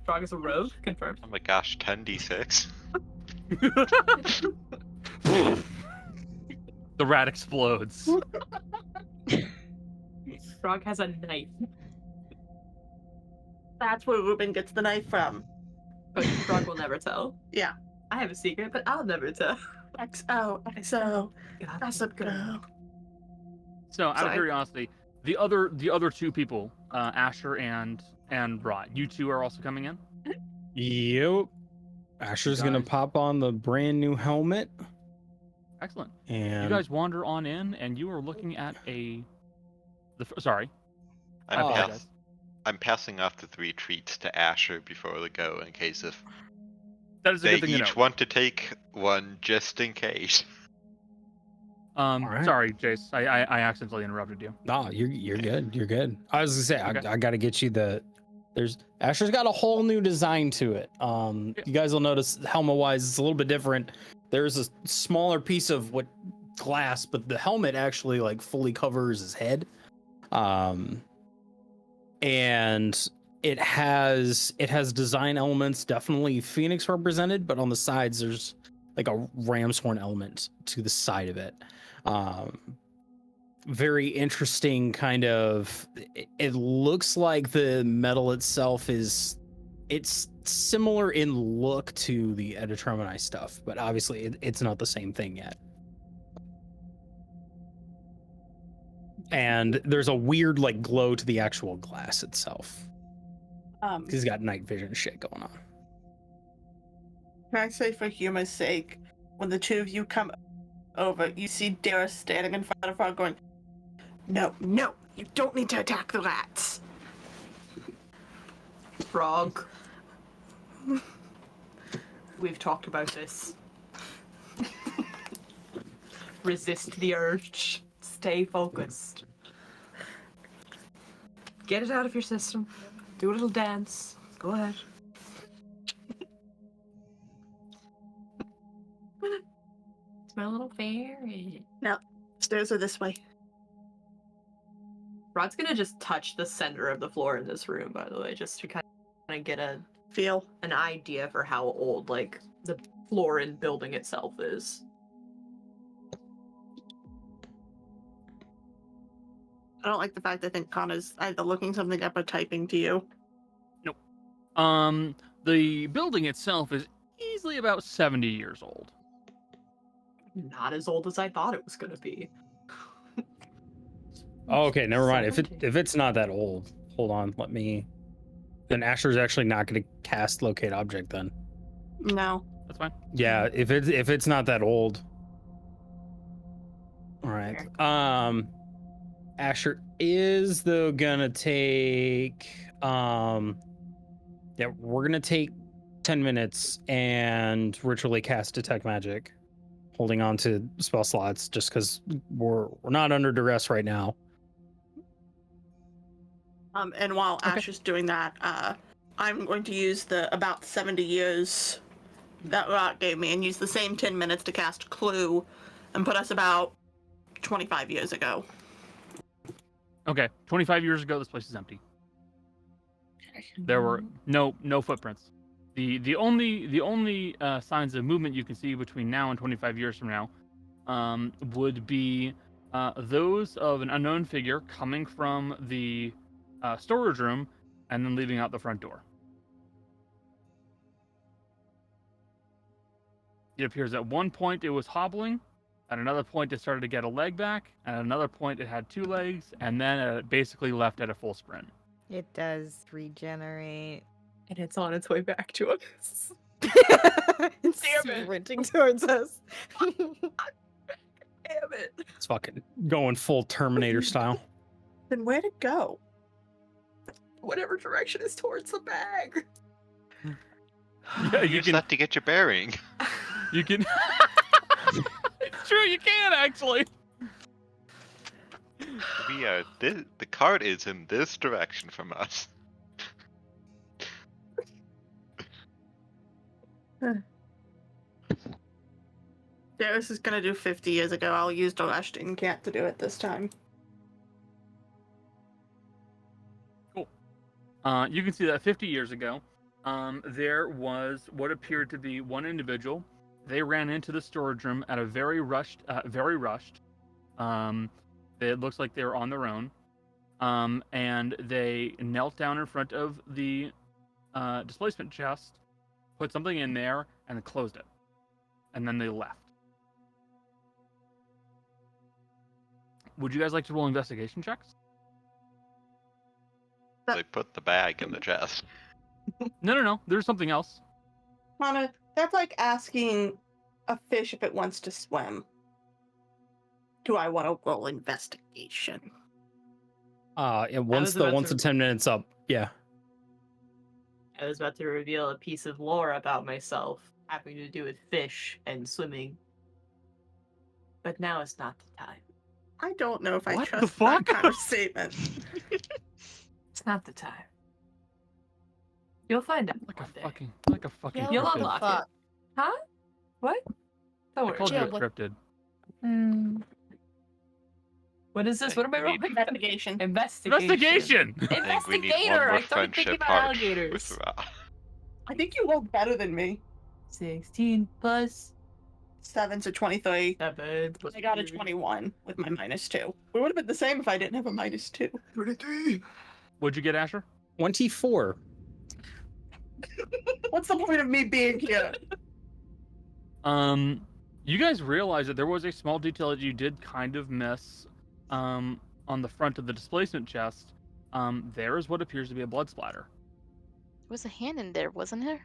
Frog is a rogue confirmed. Oh my gosh, 10d6. The rat explodes. Frog has a knife. That's where Ruben gets the knife from. But Frog will never tell. Yeah. I have a secret, but I'll never tell. XO, gossip girl. So, out of Sorry. curiosity, the other 2 people, Asher and Rot, you 2 are also coming in? Yep. Asher's gonna Guys. pop on the brand new helmet, Excellent. and You guys wander on in, and you are looking at sorry. I'm, Oh. pass- I'm passing off the 3 treats to Asher before we go in case if That is a they good thing to know. each want to take one just in case. right. Sorry, Jace. I accidentally interrupted you. no, you're good. You're good. I was gonna say Okay. I gotta get you Asher's got a whole new design to it. You guys will notice helmet wise it's a little bit different. There's a smaller piece of glass, but the helmet actually like fully covers his head. And it has design elements, definitely Phoenix represented, but on the sides there's like a ram's horn element to the side of it. Very interesting kind of. It looks like the metal itself it's similar in look to the Editremini stuff, but obviously it's not the same thing yet. And there's a weird like glow to the actual glass itself. He's got night vision shit going on. Can I say, for humor's sake, when the 2 of you come over, you see Darius standing in front of Frog going, no, you don't need to attack the rats. Frog. We've talked about this. Resist the urge. Stay focused. Get it out of your system. Do a little dance. Go ahead. It's my little fairy. Stairs are this way. Rod's gonna just touch the center of the floor in this room, by the way, just to kind of get Feel. an idea for how old, like, the floor and building itself is. I don't like the fact I think Connor's either looking something up or typing to you. The building itself is easily about 70 years old. Not as old as I thought it was gonna be. Oh, okay, never mind. If 70. it's not that old, hold on. Let me. Then Asher's actually not going to cast locate object. Then. No. That's fine. Yeah, if it's not that old. All right. Asher is though gonna take. Yeah, we're gonna take 10 minutes and ritually cast detect magic, holding on to spell slots just because we're not under duress right now. And while Ash is doing that, I'm going to use the about 70 years that Rock gave me and use the same 10 minutes to cast Clue and put us about 25 years ago. Okay, 25 years ago, this place is empty. There were no footprints. The only signs of movement you can see between now and 25 years from now would be those of an unknown figure coming from the storage room and then leaving out the front door. It appears at one point it was hobbling, at another point it started to get a leg back, at another point it had 2 legs, and then it basically left at a full sprint. It does regenerate. And it's on its way back to us. It's Damn it. sprinting towards us. Damn it. It's fucking going full Terminator style. Then where'd it go? Whatever direction is towards the bag. Yeah, Use that to get your bearing. You can. It's true, you can actually. We are. The cart is in this direction from us. Darius is gonna do 50 years ago. I'll use Dorashed Incant to do it this time. Cool. You can see that 50 years ago, there was what appeared to be one individual. They ran into the storage room at a very rushed. It looks like they were on their own, and they knelt down in front of the displacement chest, put something in there, and closed it, and then they left. Would you guys like to roll investigation checks? They put the bag in the chest. No. There's something else. Hana, that's like asking a fish if it wants to swim. Do I want to roll investigation? Yeah, once the 10 minutes up, yeah. I was about to reveal a piece of lore about myself having to do with fish and swimming. But now is not the time. I don't know if I What the trust fuck? that kind of statement. It's not the time. You'll find out Like one a day. fucking. You'll cryptid. unlock it. Huh? What? Don't I worry. called you Yeah, a what- cryptid. What is this? What am I rolling? Investigation. Investigation. I think we need one Investigator! more I started thinking friendship about heart alligators. with Ra. I think you rolled better than me. 16 plus 7 to 23. 7 plus I got a 3. 21 with my -2. We would have been the same if I didn't have a -2. 23. What'd you get, Asher? 24. What's the point of me being here? You guys realize that there was a small detail that you did kind of miss. On the front of the displacement chest, there is what appears to be a blood splatter. There was a hand in there, wasn't there?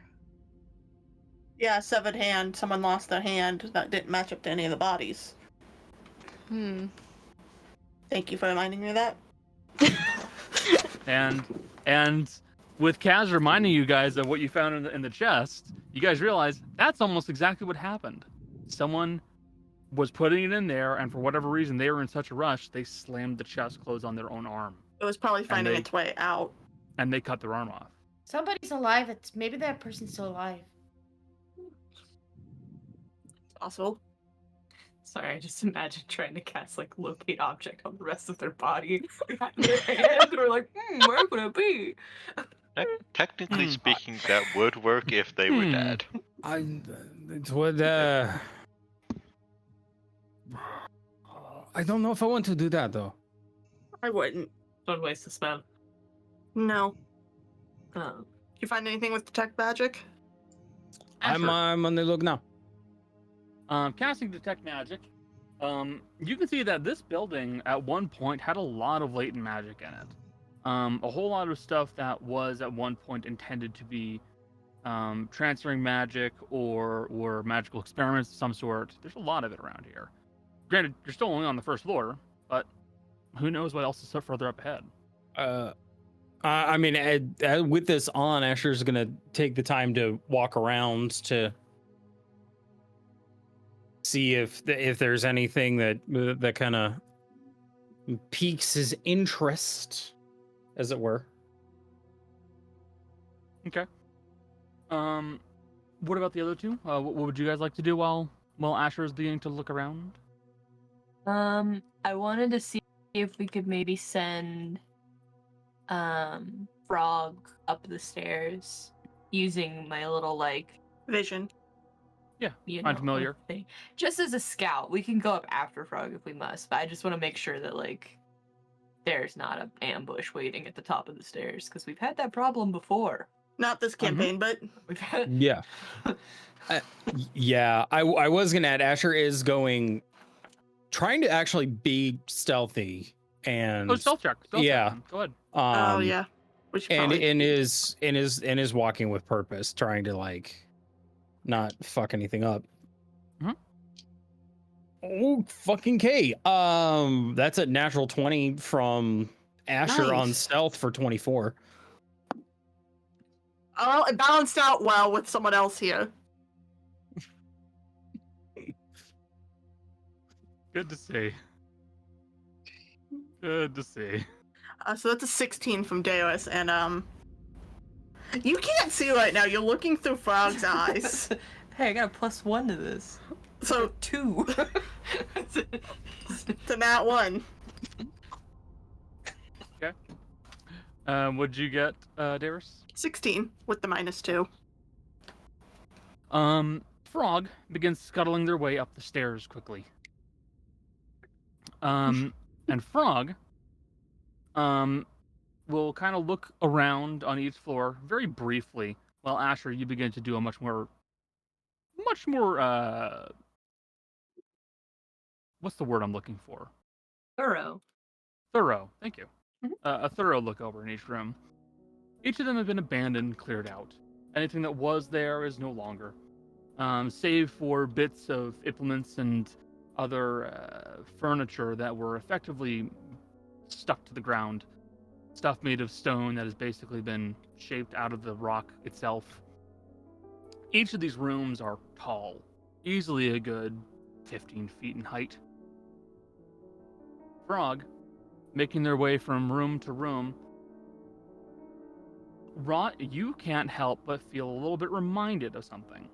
Yeah, severed hand. Someone lost their hand that didn't match up to any of the bodies. Thank you for reminding me of that. And with Kaz reminding you guys of what you found in the chest, you guys realize that's almost exactly what happened. Someone was putting it in there, and for whatever reason, they were in such a rush, they slammed the chest closed on their own arm, It was probably finding they- its way out. and they cut their arm off. Somebody's alive. It's maybe that person's still alive. Possible. Sorry, I just imagine trying to cast like locate object on the rest of their body. Their hand, or like, where would it be? Technically speaking, that would work if they were dead. It would. I don't know if I want to do that though. I wouldn't. Don't waste the spell. No. Oh. you find anything with detect magic? Asher, I'm on the look now. casting detect magic. You can see that this building at one point had a lot of latent magic in it. A whole lot of stuff that was at one point intended to be transferring magic or were magical experiments of some sort. There's a lot of it around here. Granted, you're still only on the first floor, but who knows what else is further up ahead. I mean, with this on, Asher's gonna take the time to walk around to see if there's anything that kind of piques his interest, as it were. Okay. What about the other two? What would you guys like to do while Asher is beginning to look around? I wanted to see if we could maybe send Frog up the stairs using my little Vision. Yeah, you find know, familiar. thing. Just as a scout. We can go up after Frog if we must, but I just want to make sure that there's not an ambush waiting at the top of the stairs, because we've had that problem before. Not this campaign, but We've had Yeah. Yeah, I was gonna add, Asher is trying to actually be stealthy and Stealth check. Yeah. Go ahead. oh yeah. We should and probably- is walking with purpose, trying to not fuck anything up. Mhm. Oh, fucking K. That's a natural 20 from Asher on Nice. stealth for 24. Oh, it balanced out well with someone else here. Good to see. Good to see. So that's a 16 from Deus, and you can't see right now. You're looking through Frog's eyes. Hey, I got a +1 to this. So 2. to that one. What'd you get, Darius? 16 with the -2. Frog begins scuttling their way up the stairs quickly. And Frog, will kind of look around on each floor very briefly, while Asher, you begin to do a much more, what's the word I'm looking for? Thorough. Thorough. Thank you. Mhm. A thorough look over in each room. Each of them have been abandoned, cleared out. Anything that was there is no longer. Save for bits of implements and other furniture that were effectively stuck to the ground. Stuff made of stone that has basically been shaped out of the rock itself. Each of these rooms are tall, easily a good 15 feet in height. Frog, making their way from room to room, Rot, you can't help but feel a little bit reminded of something.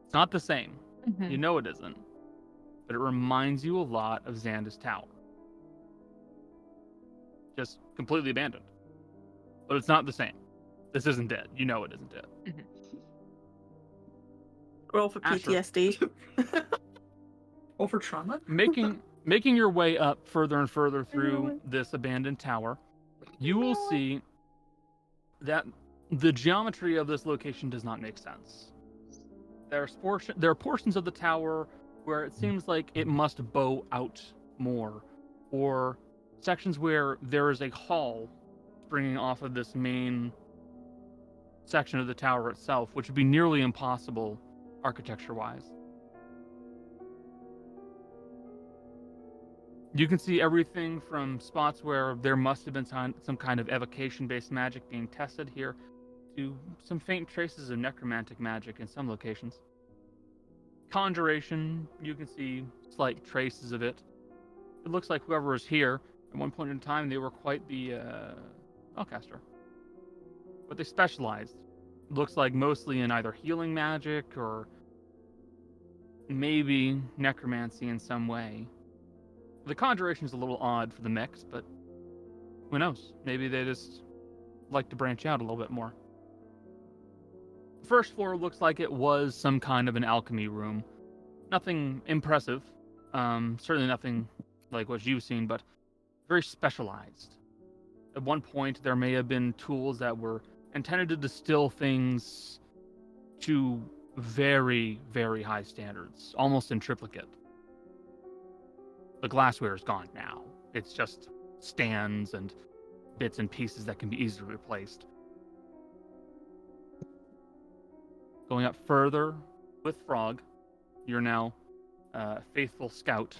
It's not the same. Mhm. You know it isn't. But it reminds you a lot of Xanda's Tower. Just completely abandoned. But it's not the same. This isn't dead. You know it isn't dead. Roll for Asher. PTSD. Over trauma? Making your way up further and further through this abandoned tower, you will see that the geometry of this location does not make sense. There are portions of the tower where it seems like it must bow out more, or sections where there is a hall springing off of this main section of the tower itself, which would be nearly impossible architecture-wise. You can see everything from spots where there must have been some kind of evocation-based magic being tested here, to some faint traces of necromantic magic in some locations. Conjuration, you can see slight traces of it. It looks like whoever was here, at one point in time, they were quite the spellcaster. But they specialized. Looks like mostly in either healing magic or maybe necromancy in some way. The conjuration is a little odd for the mix, but who knows? Maybe they just like to branch out a little bit more. The first floor looks like it was some kind of an alchemy room. Nothing impressive. Certainly nothing like what you've seen, but very specialized. At one point, there may have been tools that were intended to distill things to very, very high standards, almost in triplicate. The glassware is gone now. It's just stands and bits and pieces that can be easily replaced. Going up further with Frog, you're now a faithful scout.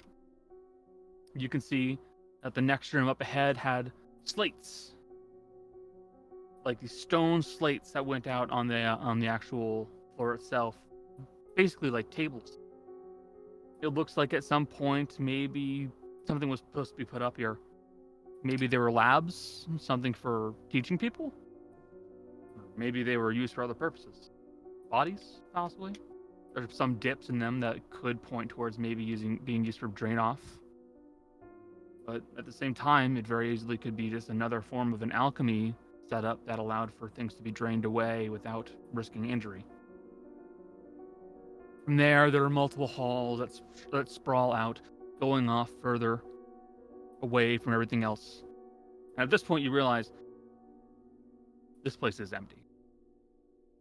You can see that the next room up ahead had slates, like these stone slates that went out on the actual floor itself, basically like tables. It looks like at some point maybe something was supposed to be put up here. Maybe they were labs, something for teaching people. Maybe they were used for other purposes. Bodies, possibly. There's some dips in them that could point towards maybe being used for drain off. But at the same time, it very easily could be just another form of an alchemy setup that allowed for things to be drained away without risking injury. From there are multiple halls that sprawl out, going off further away from everything else. And at this point, you realize this place is empty.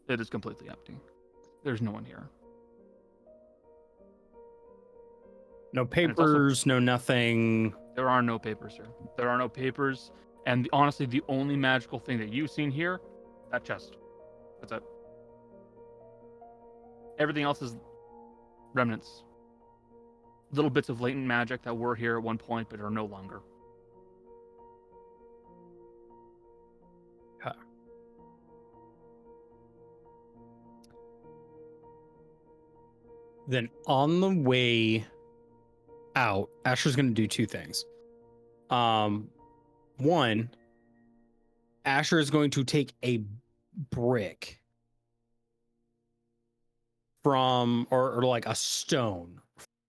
It is completely empty. There's no one here. No papers, no nothing. There are no papers here. There are no papers. And honestly, the only magical thing that you've seen here, that chest. That's it. Everything else is remnants. Little bits of latent magic that were here at one point, but are no longer. Huh. Then on the way out, Asher's going to do two things. One, Asher is going to take a brick from, or like a stone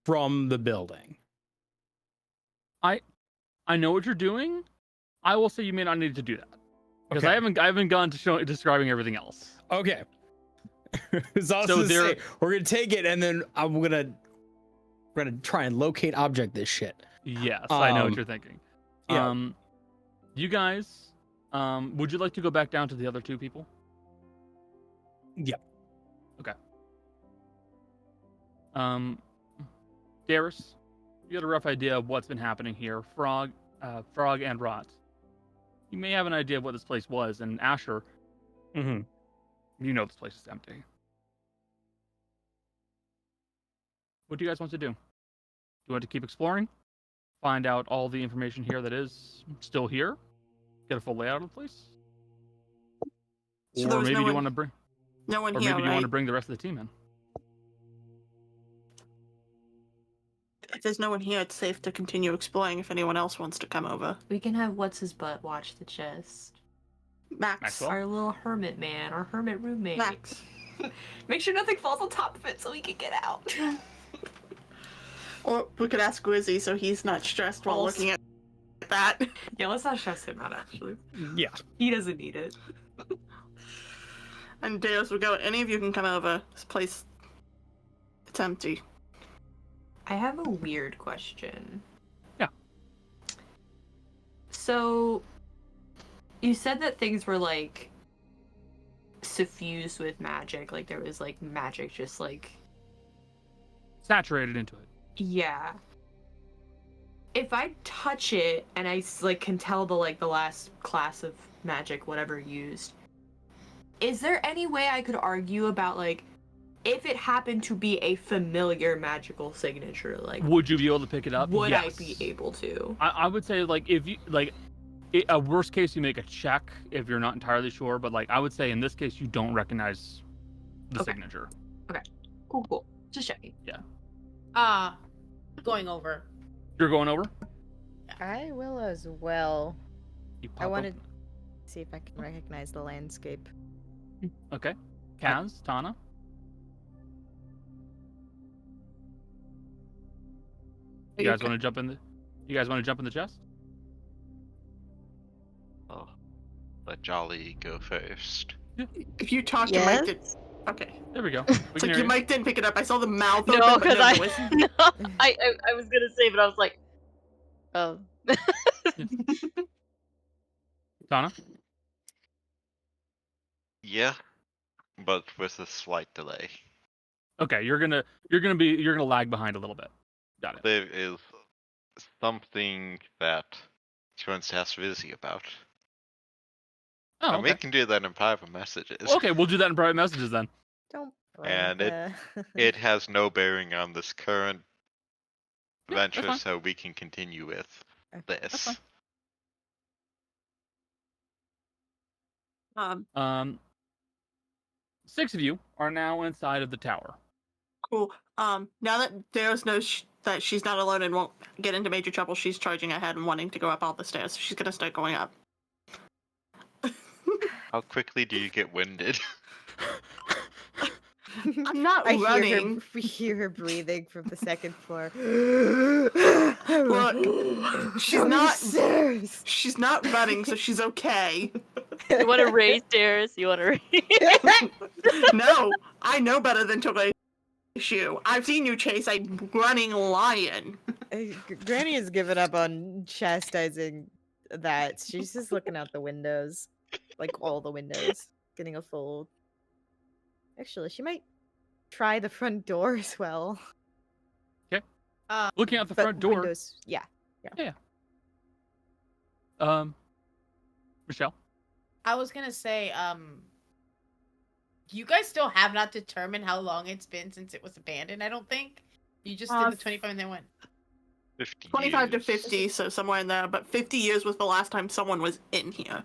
from the building. I know what you're doing. I will say you may not need to do that because Okay. I haven't gone to describing everything else. Okay. So we're gonna take it, and then we're gonna try and locate object this shit. Yes, I know what Um, you're thinking. yeah. You guys, would you like to go back down to the other two people? Yeah. Okay. Darius, you got a rough idea of what's been happening here. Frog and Rot. You may have an idea of what this place was, and Asher, Mm-hmm. you know this place is empty. What do you guys want to do? Do you want to keep exploring? Find out all the information here that is still here? Get a full layout of the place? So there Or was maybe no you one- want to bring No one or here, maybe you right? want to bring the rest of the team in. If there's no one here, it's safe to continue exploring if anyone else wants to come over. We can have what's his butt watch the chest. Max. Maxwell? Our little hermit man, our hermit roommate. Max. Make sure nothing falls on top of it so we can get out. Or we could ask Gwizzy so he's not stressed while Also- looking at that. Yeah, let's not stress him out, actually. Yeah. He doesn't need it. And Deus will go, any of you can come over. This place, it's empty. I have a weird question. Yeah. So, you said that things were, like, suffused with magic. Like, there was, like, magic just, like... Saturated into it. Yeah. If I touch it and I, like, can tell the last class of magic, whatever used, is there any way I could argue about, like, if it happened to be a familiar magical signature, like, Would you be able to pick it up? would Yes. I be able to? I would say, like, if you, like, a worst case, you make a check if you're not entirely sure, but, like, I would say in this case, you don't recognize the Okay. signature. Cool. Just checking. Going over. You're going over? I will as well. You I pop up. wanted to see if I can recognize the landscape. Okay. Kaz, Tana. You guys want to jump in the chest? Oh, let Jolly go first. If you talk to Yes? Mike, okay. There we go. We It's can like hear your you. mic didn't pick it up. I saw the mouth No, open, but because no I voice. no, I was gonna say, but I was like, oh. Tana? Yeah, but with a slight delay. Okay, you're gonna lag behind a little bit. Got it. There is something that she wants to ask Vizzy about. Oh, And we okay. can do that in private messages. Okay, we'll do that in private messages then. Don't. And break it has no bearing on this current Yeah, that's venture, fine. so we can continue with That's fine. this. 6 of you are now inside of the tower. Cool. Now that Darius knows that she's not alone and won't get into major trouble, she's charging ahead and wanting to go up all the stairs. She's gonna start going up. How quickly do you get winded? I'm not running. We hear her breathing from the second floor. Look, she's not running, so she's okay. You want to raise stairs? You want to raise? No, I know better than to race you. I've seen you chase a running lion. Granny has given up on chastising that. She's just looking out the windows. Like all the windows. Getting a full... Actually, she might try the front door as well. Looking out the But front door. Windows, yeah. Michelle. I was gonna say, you guys still have not determined how long it's been since it was abandoned, I don't think. You just did the 25 and then went. 50 25 to years. 50, so somewhere in there. But 50 years was the last time someone was in here.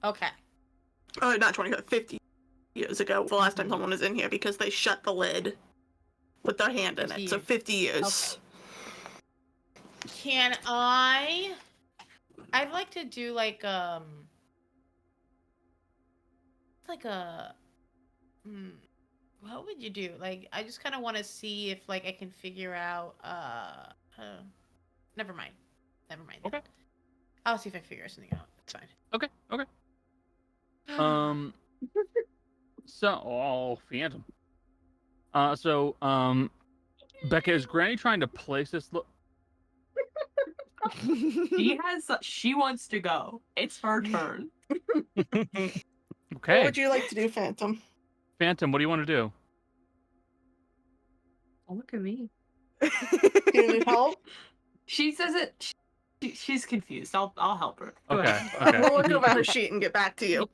Okay. Oh, not 25, 50 years ago. The last time someone was in here because they shut the lid with their hand in 50 it. So years. 50 years. Can I'd like to do like a what would you do? Like I just kind of want to see if like I can figure out never mind. Okay. I'll see if I figure something out. It's fine. Okay. Phantom. Becca, is Granny trying to place this? She wants to go. It's her turn. Okay. What would you like to do, Phantom? Phantom, what do you want to do? Oh, look at me. Do you need help? She says it. She's confused. I'll help her. Go Okay. ahead. Okay. We'll look over her sheet and get back to you.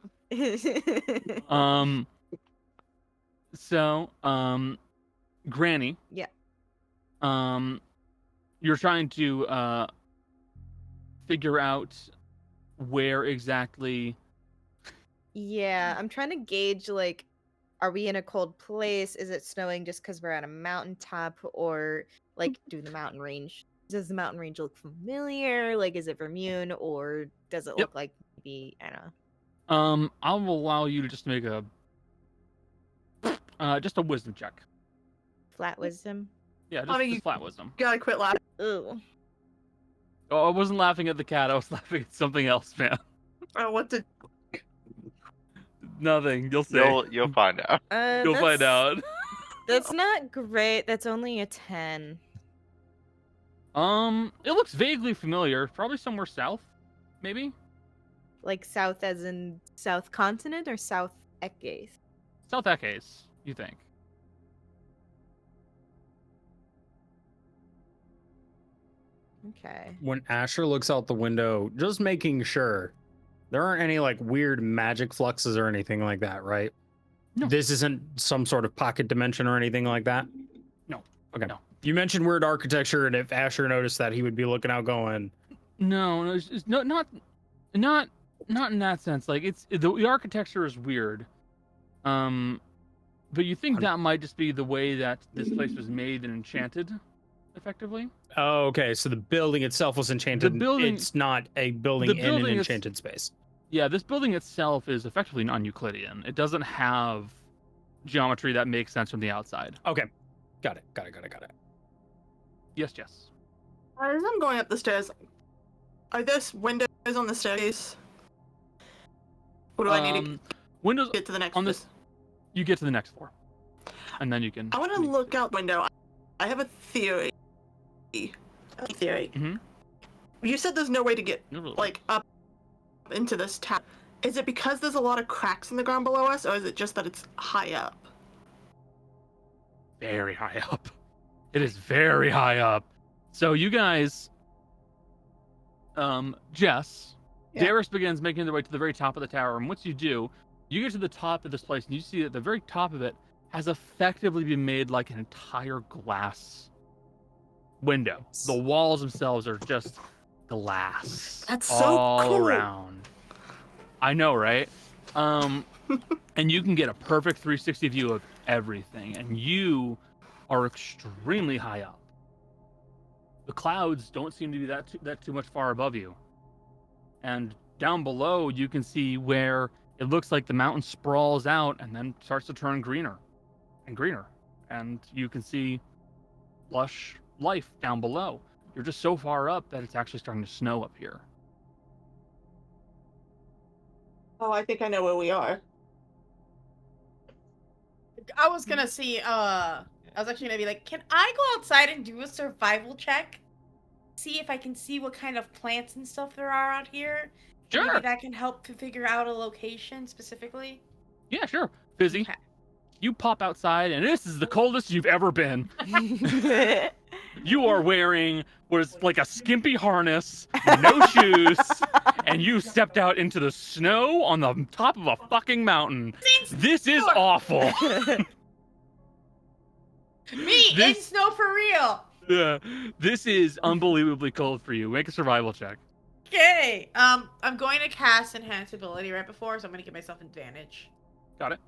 Granny. Yeah. You're trying to figure out where exactly. Yeah, I'm trying to gauge, like, are we in a cold place? Is it snowing just because we're at a mountaintop? Or, like, does the mountain range look familiar? Like, is it Vermune? Or does it look like maybe, I don't know. I'll allow you to just make a wisdom check. Flat wisdom? Yeah, Honey, just flat wisdom. Gotta quit laughing. Ooh. Oh, I wasn't laughing at the cat. I was laughing at something else, man. Oh, what did... Nothing. You'll see. You'll find out. You'll find out. That's not great. That's only a 10. It looks vaguely familiar. Probably somewhere south, maybe. Like south as in South Continent or South Ekgath? South Ekes, you think? Okay. When Asher looks out the window, just making sure there aren't any like weird magic fluxes or anything like that, right? No. This isn't some sort of pocket dimension or anything like that? No. Okay. No. You mentioned weird architecture, and if Asher noticed that, he would be looking out going... No, it's not in that sense. Like the architecture is weird. But you think that might just be the way that this place was made and enchanted, effectively? Oh, okay. So the building itself was enchanted. The building- It's not a building the in building an is- enchanted space. Yeah, this building itself is effectively non-Euclidean. It doesn't have geometry that makes sense from the outside. Okay. Got it. Yes. As I'm going up the stairs, are there windows on the staircase? Or do I need to Windows get to the next on one? this. You get to the next floor, and then you can. I want to look out window. I have a theory. Mhm. You said there's no way to get, like, up into this tower. Is it because there's a lot of cracks in the ground below us, or is it just that it's high up? Very high up. It is very high up. So you guys, Jess, Yeah. Darius begins making their way to the very top of the tower, and once you do, you get to the top of this place, and you see that the very top of it has effectively been made like an entire glass window. The walls themselves are just glass. That's so all cool. around. I know, right? And you can get a perfect 360 view of everything, and you are extremely high up. The clouds don't seem to be that too much far above you. And down below, you can see where it looks like the mountain sprawls out and then starts to turn greener and greener. And you can see lush life down below. You're just so far up that it's actually starting to snow up here. Oh, I think I know where we are. I was gonna see, I was actually gonna be like, can I go outside and do a survival check? See if I can see what kind of plants and stuff there are out here. Sure. Maybe that can help to figure out a location specifically. Yeah, sure. Fizzy, Okay. you pop outside, and this is the coldest you've ever been. You are wearing what is like a skimpy harness, no shoes, and you stepped out into the snow on the top of a fucking mountain. This is awful. Me in This- snow for real. Yeah, this is unbelievably cold for you. Make a survival check. Okay. I'm going to cast enhance ability right before, so I'm gonna give myself advantage. Got it.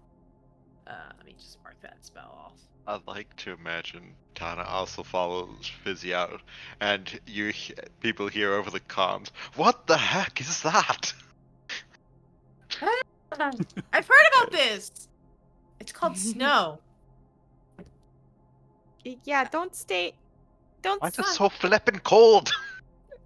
Let me just mark that spell off. I'd like to imagine Tana also follows Fizzy out, and people hear over the comms, "What the heck is that?" I've heard about this. It's called snow. Yeah, don't Why is it so flippin' cold?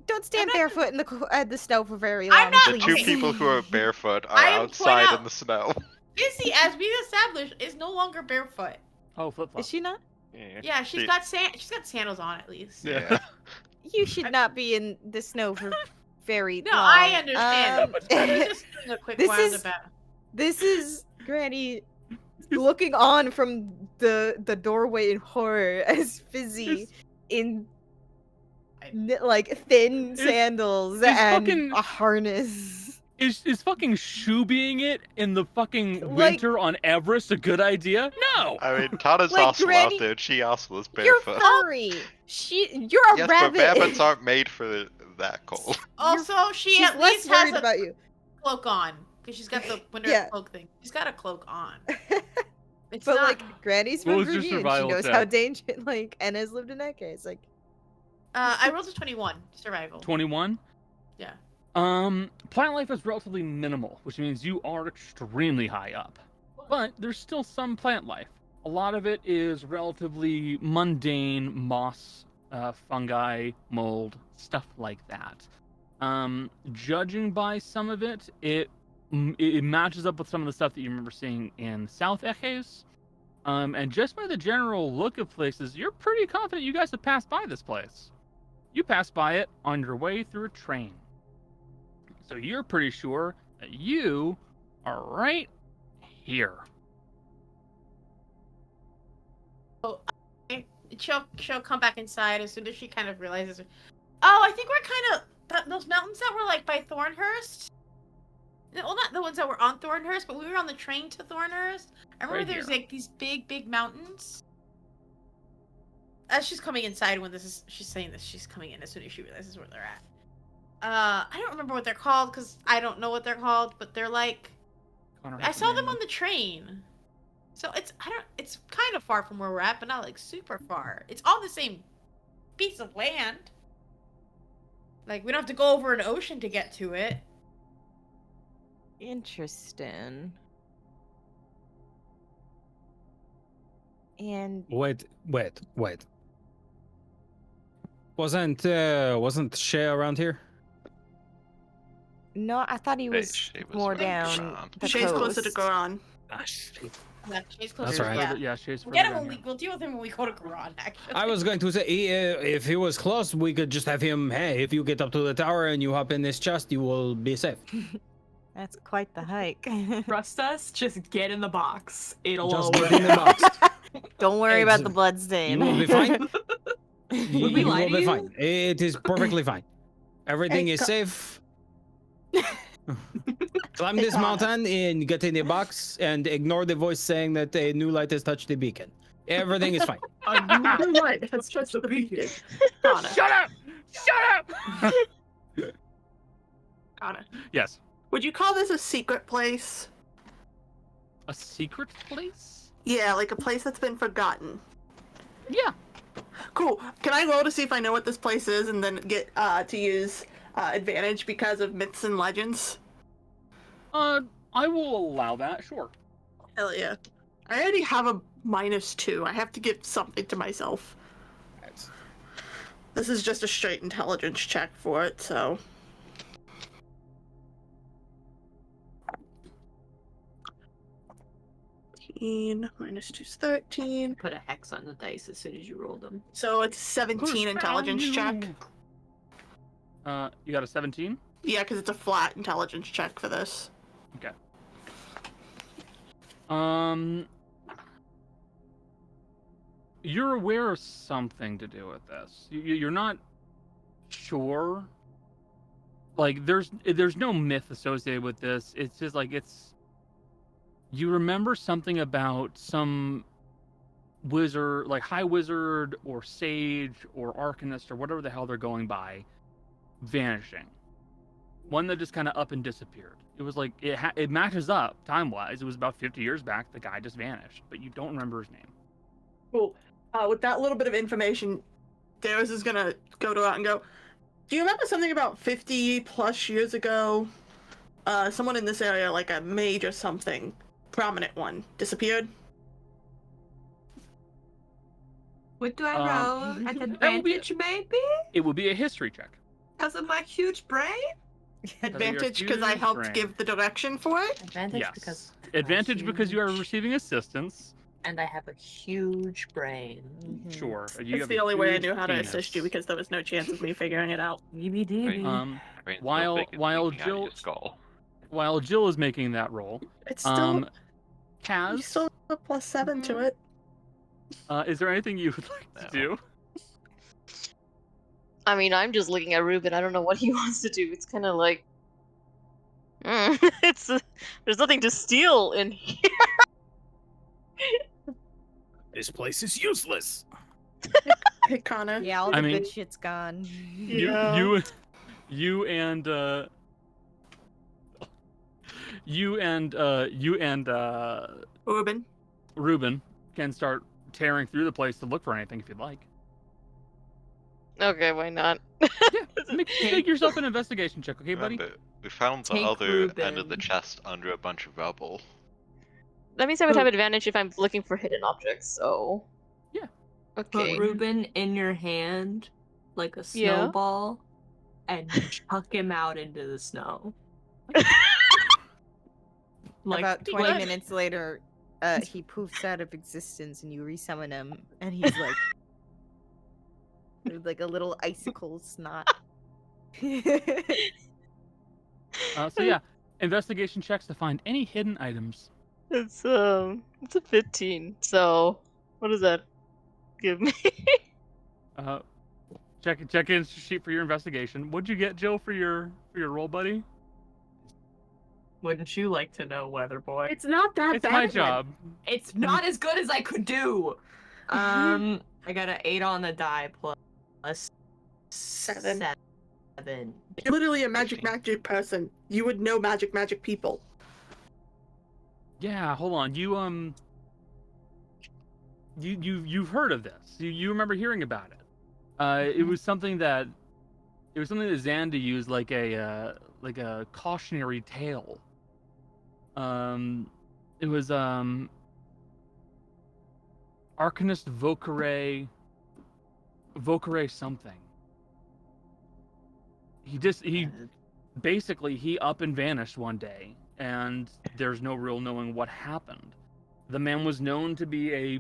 don't stand barefoot in the snow for very I'm long. not- The two please. people who are barefoot are I am outside point in the snow. Izzy, as we established, is no longer barefoot. Oh, flip flop. Is she not? Yeah, she's got sandals on at least. Yeah. You should not be in the snow for very No, long. I understand. I was just doing a quick This is- roundabout. This is Granny looking on from the doorway in horror as Fizzy in like thin sandals and fucking- a harness. Is fucking shoe being it in the fucking Like- winter on Everest a good idea? No. I mean, Tana's Like, also Granny- out there, and she also is You're barefoot. furry. You're a Yes, rabbit. but rabbits aren't made for that cold. Also, she She's at less least has worried a about you. cloak on because she's got the winter Yeah. cloak thing. She's got a cloak on. It's But not. like Granny's What from was your Virginia. She survival knows check? how dangerous. Like Anna's lived in that case. Like I rolled a 21 survival. 21. Yeah. Plant life is relatively minimal, which means you are extremely high up. But there's still some plant life. A lot of it is relatively mundane moss, fungi, mold, stuff like that. Judging by some of it, it matches up with some of the stuff that you remember seeing in South Eches. And just by the general look of places, you're pretty confident you guys have passed by this place. You passed by it on your way through a train. So you're pretty sure that you are right here. She'll come back inside as soon as she kind of realizes. Oh, I think we're kind of those mountains that were like by Thornhurst. Well, not the ones that were on Thornhurst, but we were on the train to Thornhurst. I remember Right there's here. like these big mountains. As she's coming inside, when she's saying this, she's coming in as soon as she realizes where they're at. I don't remember what they're called because I don't know what they're called, but they're like Connor I has saw the them name on the train. So it's kind of far from where we're at, but not like super far. It's on the same piece of land. Like we don't have to go over an ocean to get to it. interesting. And Wait. Wasn't Shay around here? no, I thought he was She was more with down Sean. the Shay's closer to coast. Goron. Ah, shit. Yeah, Shay's close That's to right. Garage. Yeah, Shay's We'll get further him down when here. we'll deal with him when we go to Garage. Actually, I was going to say, if he was close, we could just have him. Hey, if you get up to the tower and you hop in this chest, you will be safe. That's quite the hike. Trust us, just get in the box. It'll Just all get work in the out. box. Don't worry about the You bloodstain. will be fine. You Would we lie will to be you? fine. It is perfectly fine. Everything Hey, is co- safe. Climb this mountain and get in the box and ignore the voice saying that a new light has touched the beacon. Everything is fine. Another light has touched the beacon. Connor. Shut up! Shut up! Connor, Yes. would you call this a secret place? A secret place? Yeah, like a place that's been forgotten. Yeah. Cool. Can I roll to see if I know what this place is and then get to use advantage because of myths and legends? I will allow that, sure. Hell yeah. I already have a -2. I have to give something to myself. This is just a straight intelligence check for it, so. -2 is 13. Put a hex on the dice as soon as you roll them. So it's 17 intelligence check. You got a 17? Yeah, because it's a flat intelligence check for this. Okay. You're aware of something to do with this. You're not sure. Like, there's no myth associated with this. It's just like you remember something about some wizard, like high wizard or sage or arcanist or whatever the hell they're going by, vanishing. One that just kind of up and disappeared. It was like it matches up time-wise. It was about 50 years back. The guy just vanished, but you don't remember his name. Cool. With that little bit of information, Darius is gonna go to out and go, do you remember something about 50 plus years ago? Someone in this area, like a mage or something, prominent one, disappeared? What do I roll? An that would be- advantage, maybe? It would be a history check. Because of my huge brain? Advantage because I huge helped brain. give the direction for it? Advantage Yes. because Advantage because you are receiving assistance. and I have a huge brain. Sure. It's the only way I knew how to assist you because there was no chance of me figuring it out. Brain's so While big, it's while leaking out of Jill your skull. while Jill is making that roll, It's still, you Kaz, still have a +7 to it. is there anything you would like to do? I mean, I'm just looking at Ruben. I don't know what he wants to do. It's kind of like, there's nothing to steal in here. This place is useless. Hey, Connor. Yeah, all the I mean- good shit's gone. Yeah. You and Ruben. Ruben can start tearing through the place to look for anything if you'd like. Okay, why not? Make yourself an investigation check, okay, buddy? Remember, we found the Take other end of the Ruben. chest under a bunch of rubble. That means I would have advantage if I'm looking for hidden objects, so. Yeah. Okay. Put Ruben in your hand like a Yeah. snowball and chuck him out into the snow. About 20 minutes later, he poofs out of existence and you resummon him, and he's like, with like a little icicle snot. So yeah, investigation checks to find any hidden items. It's a 15. So, what does that give me? Check in sheet for your investigation. What'd you get, Jill, for your roll, buddy? Wouldn't you like to know, Weather Boy? It's not that It's bad. my job. It's not as good as I could do. I got an 8 on the die plus 7. 7. You're literally a magic person. You would know magic people. Yeah, hold on. You've heard of this. You remember hearing about it. It was something that Xanda used like a cautionary tale. It was Arcanist Vocare something. He basically up and vanished one day, and there's no real knowing what happened. The man was known to be a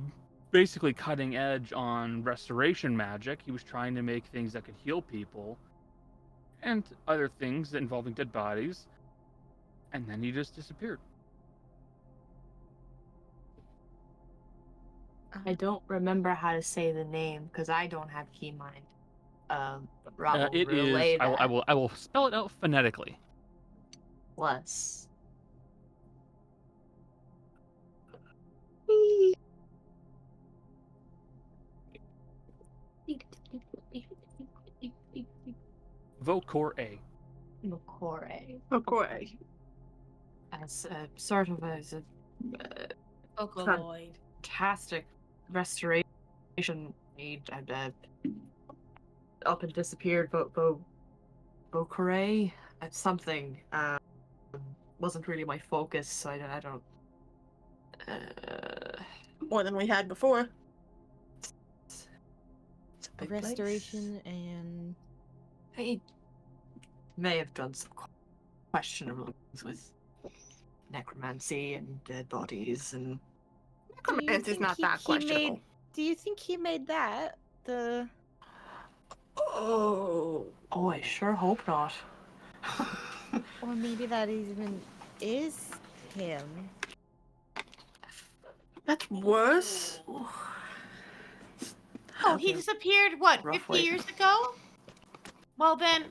basically cutting edge on restoration magic. He was trying to make things that could heal people and other things involving dead bodies. And then he just disappeared. I don't remember how to say the name because I don't have key mind. Rob will It relay is. that. I will spell it out phonetically. Plus. Vocor A. McCoy. McCoy. As a sort of as a Vocaloid. fantastic restoration aid and up and disappeared Bocaray at something wasn't really my focus, so I don't More than we had before. it's a big place. Restoration and He may have done some questionable things with necromancy and dead bodies and Necromancy's not that questionable. Do you think he made that the? oh, I sure hope not. Or maybe that even is him. That's worse. Oh, he Okay. disappeared, what, Rough 50 way. years ago? Well, then,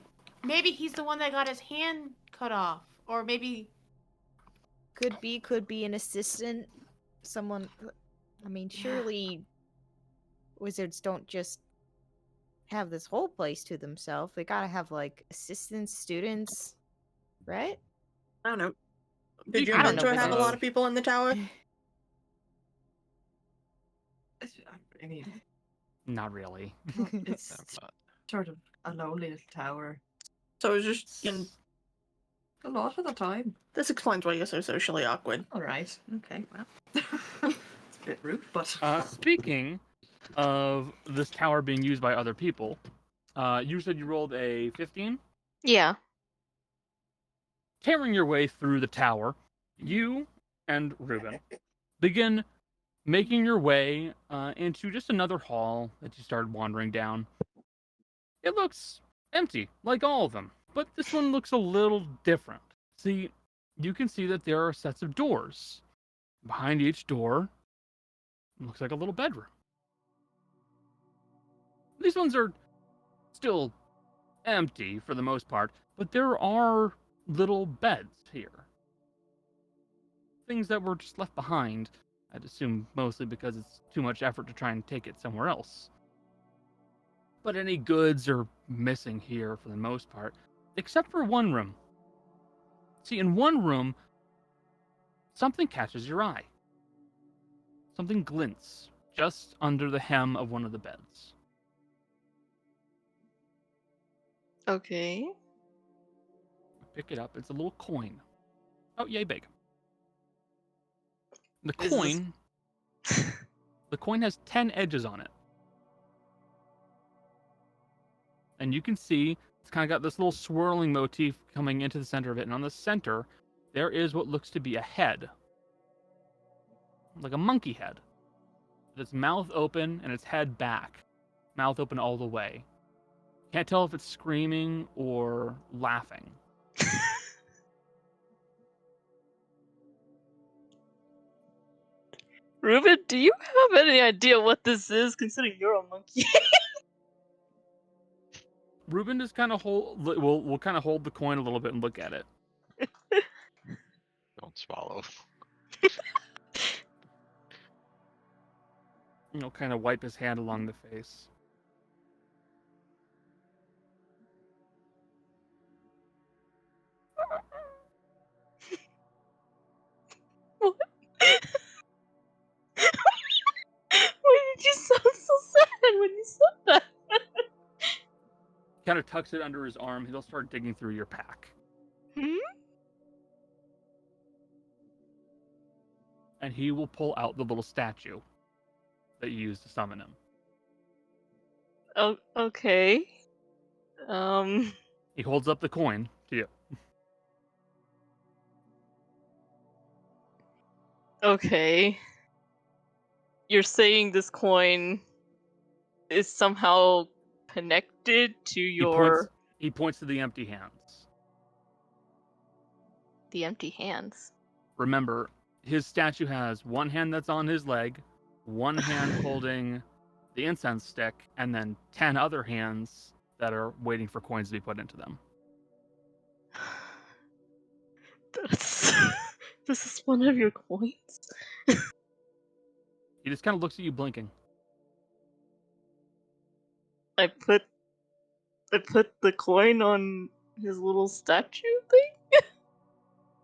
maybe he's the one that got his hand cut off. Or maybe... Could be an assistant. Someone. I mean, surely wizards don't just have this whole place to themselves. They gotta have like assistants, students, right? I don't know. Did your I don't know mentor have a wizards. lot of people in the tower? I mean, Not really. it's sort of a lonely little tower. So it was just. A lot of the time. This explains why you're so socially awkward. All right. Okay. Well, it's a bit rude, but Speaking of this tower being used by other people, you said you rolled a 15? Yeah. Tearing your way through the tower, you and Reuben begin making your way into just another hall that you started wandering down. It looks empty, like all of them, but this one looks a little different. See, you can see that there are sets of doors. Behind each door, it looks like a little bedroom. These ones are still empty for the most part, but there are little beds here. Things that were just left behind, I'd assume mostly because it's too much effort to try and take it somewhere else. But any goods are missing here for the most part, except for one room. See, in one room, something catches your eye. Something glints just under the hem of one of the beds. Okay. Pick it up. It's a little coin. Oh, yay big. The Is coin. The coin has 10 edges on it. And you can see it's kind of got this little swirling motif coming into the center of it. And on the center, there is what looks to be a head. Like a monkey head. With its mouth open and its head back. Mouth open all the way. Can't tell if it's screaming or laughing. Ruben, do you have any idea what this is, considering you're a monkey? Ruben just kind of will kind of hold the coin a little bit and look at it. Don't swallow. You know, kind of wipe his hand along the face. What? Why did you sound so sad when you said that? Kind of tucks it under his arm. He'll start digging through your pack. Hmm? And he will pull out the little statue that you used to summon him. Oh, okay. He holds up the coin to you. Okay. you're saying this coin is somehow connected to your He points to the empty hands. the empty hands. Remember, his statue has one hand that's on his leg, one hand holding the incense stick, and then 10 other hands that are waiting for coins to be put into them. That's this is one of your coins. He just kind of looks at you blinking. I put the coin on his little statue thing.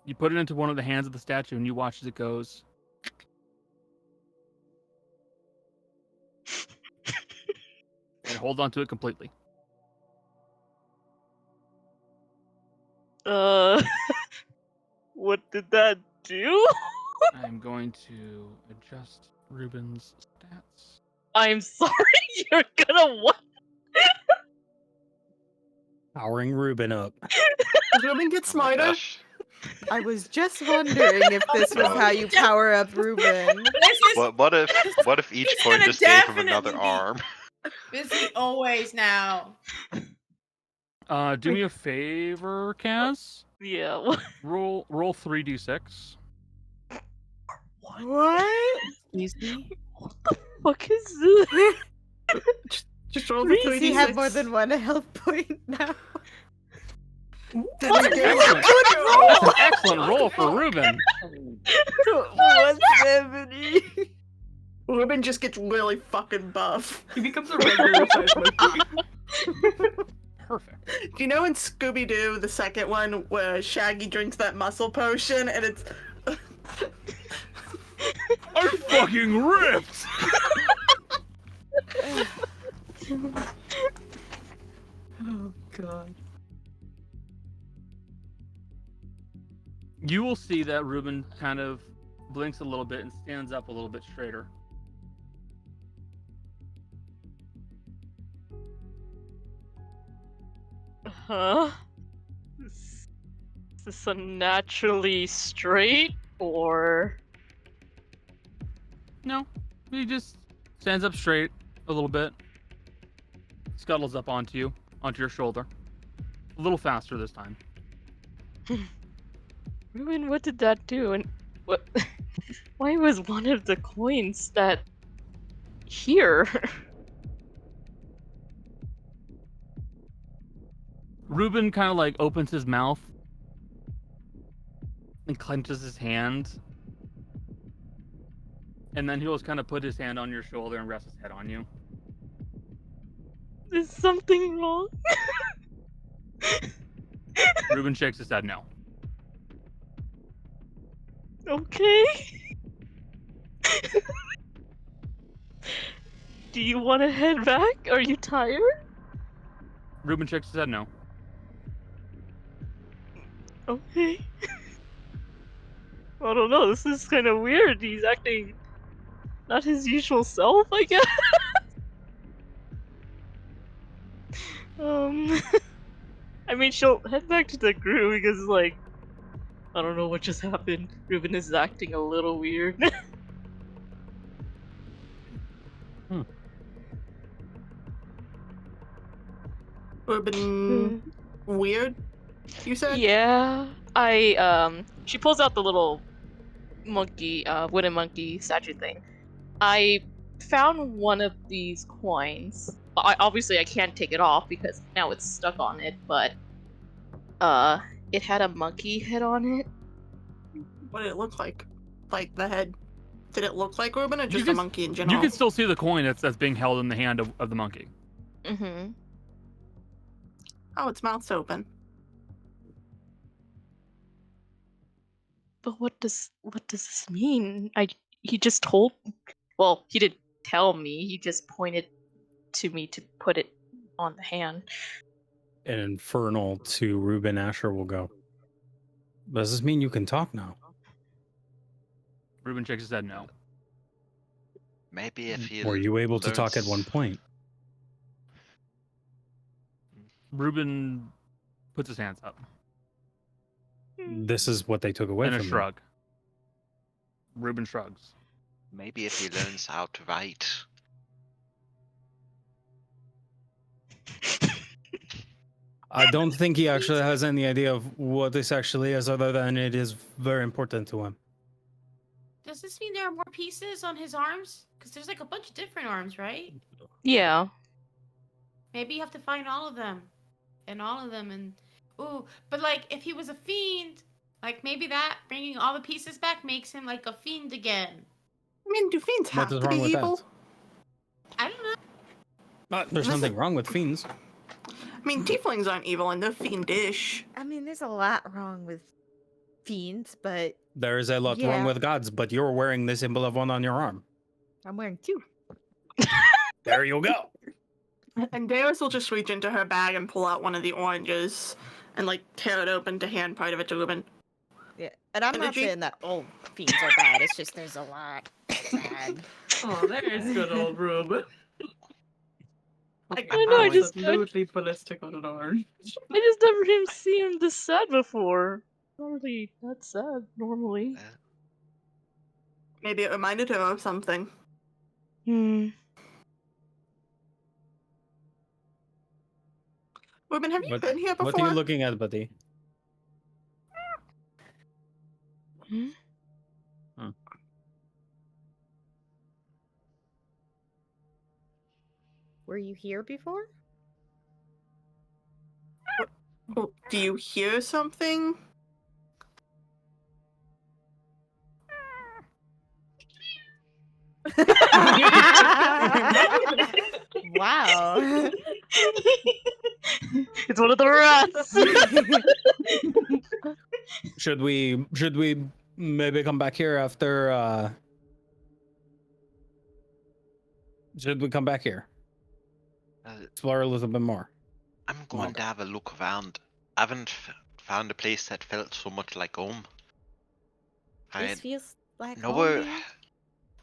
You put it into one of the hands of the statue and you watch as it goes. And hold on to it completely. What did that do? I'm going to adjust Ruben's stats. I'm sorry, you're gonna what? Powering Ruben up. Does Ruben get Oh my smarter? gosh. I was just wondering if this was how you power up Ruben. This is What if each He's coin gonna just gave him definitely another be- arm? busy always now. Do me a favor, Kaz. Yeah. What? Roll 3d6. What? Excuse me? What the fuck is this? Just roll the Does he have 3d6. more than one health point now? Did he get Excellent. That's an excellent roll for Ruben. 170. Ruben just gets really fucking buff. He becomes a regular size monkey. Perfect. Do you know in Scooby-Doo, the second one, where Shaggy drinks that muscle potion and it's... I'm fucking ripped! Oh god. You will see that Ruben kind of blinks a little bit and stands up a little bit straighter. Huh? Is this unnaturally straight or? No, he just stands up straight a little bit, scuttles up onto your shoulder. A little faster this time. Ruben, what did that do? And what? Why was one of the coins that here? Ruben kind of like opens his mouth and clenches his hand. And then he'll just kind of put his hand on your shoulder and rest his head on you. Is something wrong? Ruben shakes his head no. Okay. Do you want to head back? Are you tired? Ruben shakes his head no. Okay. I don't know, this is kind of weird. He's acting not his usual self, I guess. I mean, she'll head back to the group because, like, I don't know what just happened. Ruben is acting a little weird. Ruben... weird, you said? Yeah, she pulls out the little monkey, wooden monkey statue thing. I found one of these coins. Obviously I can't take it off because now it's stuck on it, but it had a monkey head on it. What did it look like? Like the head? Did it look like Ruben or just a can- monkey in general? You can still see the coin that's being held in the hand of the monkey. Mm-hmm. Oh, its mouth's open. But what does this mean? He just told, well, he didn't tell me. He just pointed to me to put it on the hand. An infernal to Ruben Asher will go. Does this mean you can talk now? Ruben shakes his head no. Maybe if he Were you able to talk at learns- one point? Ruben puts his hands up This is what they took away and a from you. shrug. Ruben shrugs. Maybe if he learns how to write. I don't think he actually has any idea of what this actually is, other than it is very important to him. Does this mean there are more pieces on his arms? Because there's like a bunch of different arms, right? Yeah. Maybe you have to find all of them. And ooh, but like if he was a fiend, like maybe that bringing all the pieces back makes him like a fiend again. I mean, do fiends What have is to wrong be with evil? that? I don't know. There's This nothing is- wrong with fiends. I mean, tieflings aren't evil and they're fiendish. I mean, there's a lot wrong with fiends, but There is a lot wrong Yeah. with gods, but you're wearing the symbol of one on your arm. I'm wearing 2. There you go. And Darius will just reach into her bag and pull out one of the oranges and like tear it open to hand part of it to Ruben. Yeah, and I'm not Energy? saying that all fiends are bad. It's just there's a lot bad. Oh, there's good old Ruben. I know, I just- Absolutely ballistic on an orange. I just never even seen him this sad before. Not really that sad normally. Maybe it reminded her of something. Hmm. Ruben, have you What, been here before? what are you looking at, buddy? Hmm? Were you here before? Oh, do you hear something? Wow. It's one of the rats. Should we maybe come back here after should we come back here? Explore a little bit more. I'm going to have a look around. I haven't found a place that felt so much like home. This feels like No, home to you?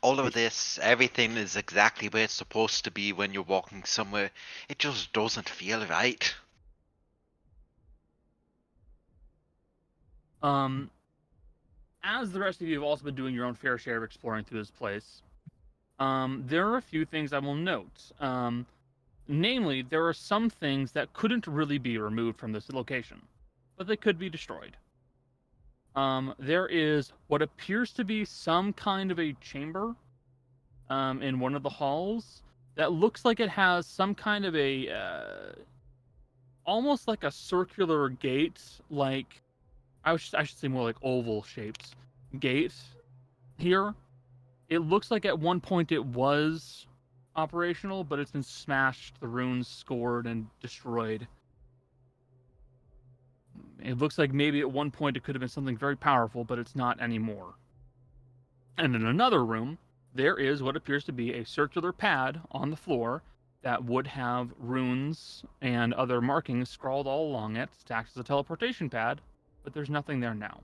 all of this, everything is exactly where it's supposed to be when you're walking somewhere. It just doesn't feel right. As the rest of you have also been doing your own fair share of exploring through this place, there are a few things I will note. Namely, there are some things that couldn't really be removed from this location, but they could be destroyed. There is what appears to be some kind of a chamber in one of the halls that looks like it has some kind of a almost like a circular gate, like I should say more like oval shaped gate here. It looks like at one point it was operational, but it's been smashed, the runes scored and destroyed. It looks like maybe at one point it could have been something very powerful, but it's not anymore. And in another room, there is what appears to be a circular pad on the floor that would have runes and other markings scrawled all along it to act as a teleportation pad, but there's nothing there now.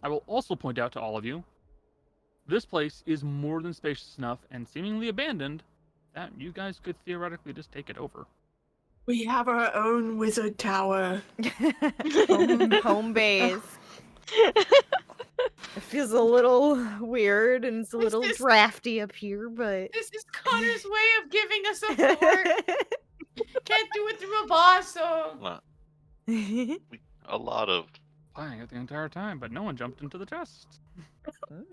I will also point out to all of you, this place is more than spacious enough and seemingly abandoned that you guys could theoretically just take it over. We have our own wizard tower. home base. It feels a little weird and it's a little this? drafty up here, but This is Connor's way of giving us a floor. Can't do it through a boss, so Well, a lot of. Playing it the entire time, but no one jumped into the chest.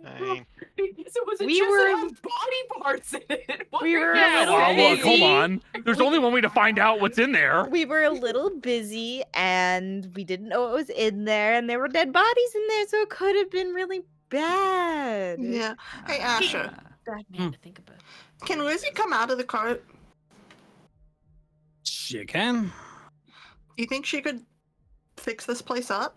I mean, It was a We chest were- that had body parts in it. What We are were you a guys little Well, saying? look, hold busy. on. There's only one way to find out what's in there. we were a little busy and we didn't know what was in there, and there were dead bodies in there, so it could have been really bad. Yeah. Hey, Asher, bad man to think about. can Lizzie come out of the cart? She can. Do you think she could fix this place up?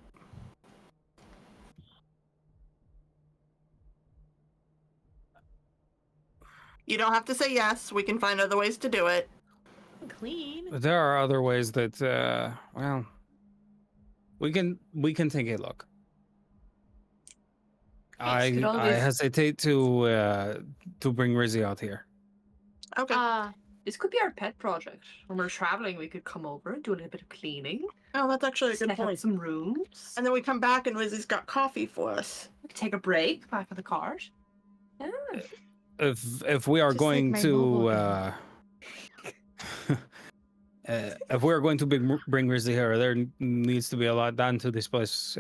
You don't have to say yes. We can find other ways to do it. Clean. There are other ways that well, we can take a look. I could always- hesitate to bring Rizzy out here. Okay. This could be our pet project. When we're traveling, we could come over and do a little bit of cleaning. Oh, that's actually a good Set up point. some rooms. And then we come back and Lizzie's got coffee for us. We could take a break back at the cars. Yeah. If we are Just like going my to mobile if we are going to bring Grizzly here, there needs to be a lot done to this place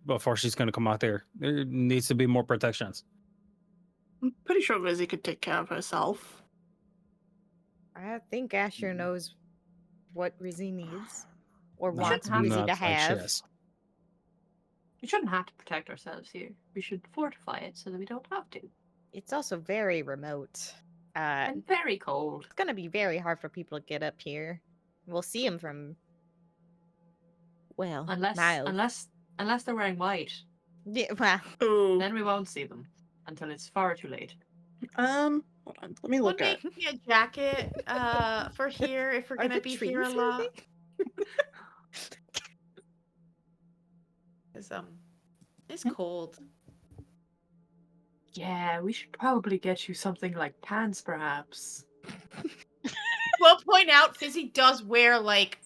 before she's going to come out there. There needs to be more protections. I'm pretty sure Lizzie could take care of herself. I think Asher knows what Rizzy needs or Not- wants not Rizzy to like have. chess. We shouldn't have to protect ourselves here. We should fortify it so that we don't have to. It's also very remote. And very cold. It's gonna be very hard for people to get up here. We'll see them from, well, miles. Unless they're wearing white. Yeah, well, Ooh. Then we won't see them until it's far too late. Hold on. Let me Would look at. make me a jacket for here if we're are gonna the be trees here a lot. moving? 'Cause, it's cold. Yeah, we should probably get you something like pants, perhaps. We'll point out Fizzy does wear like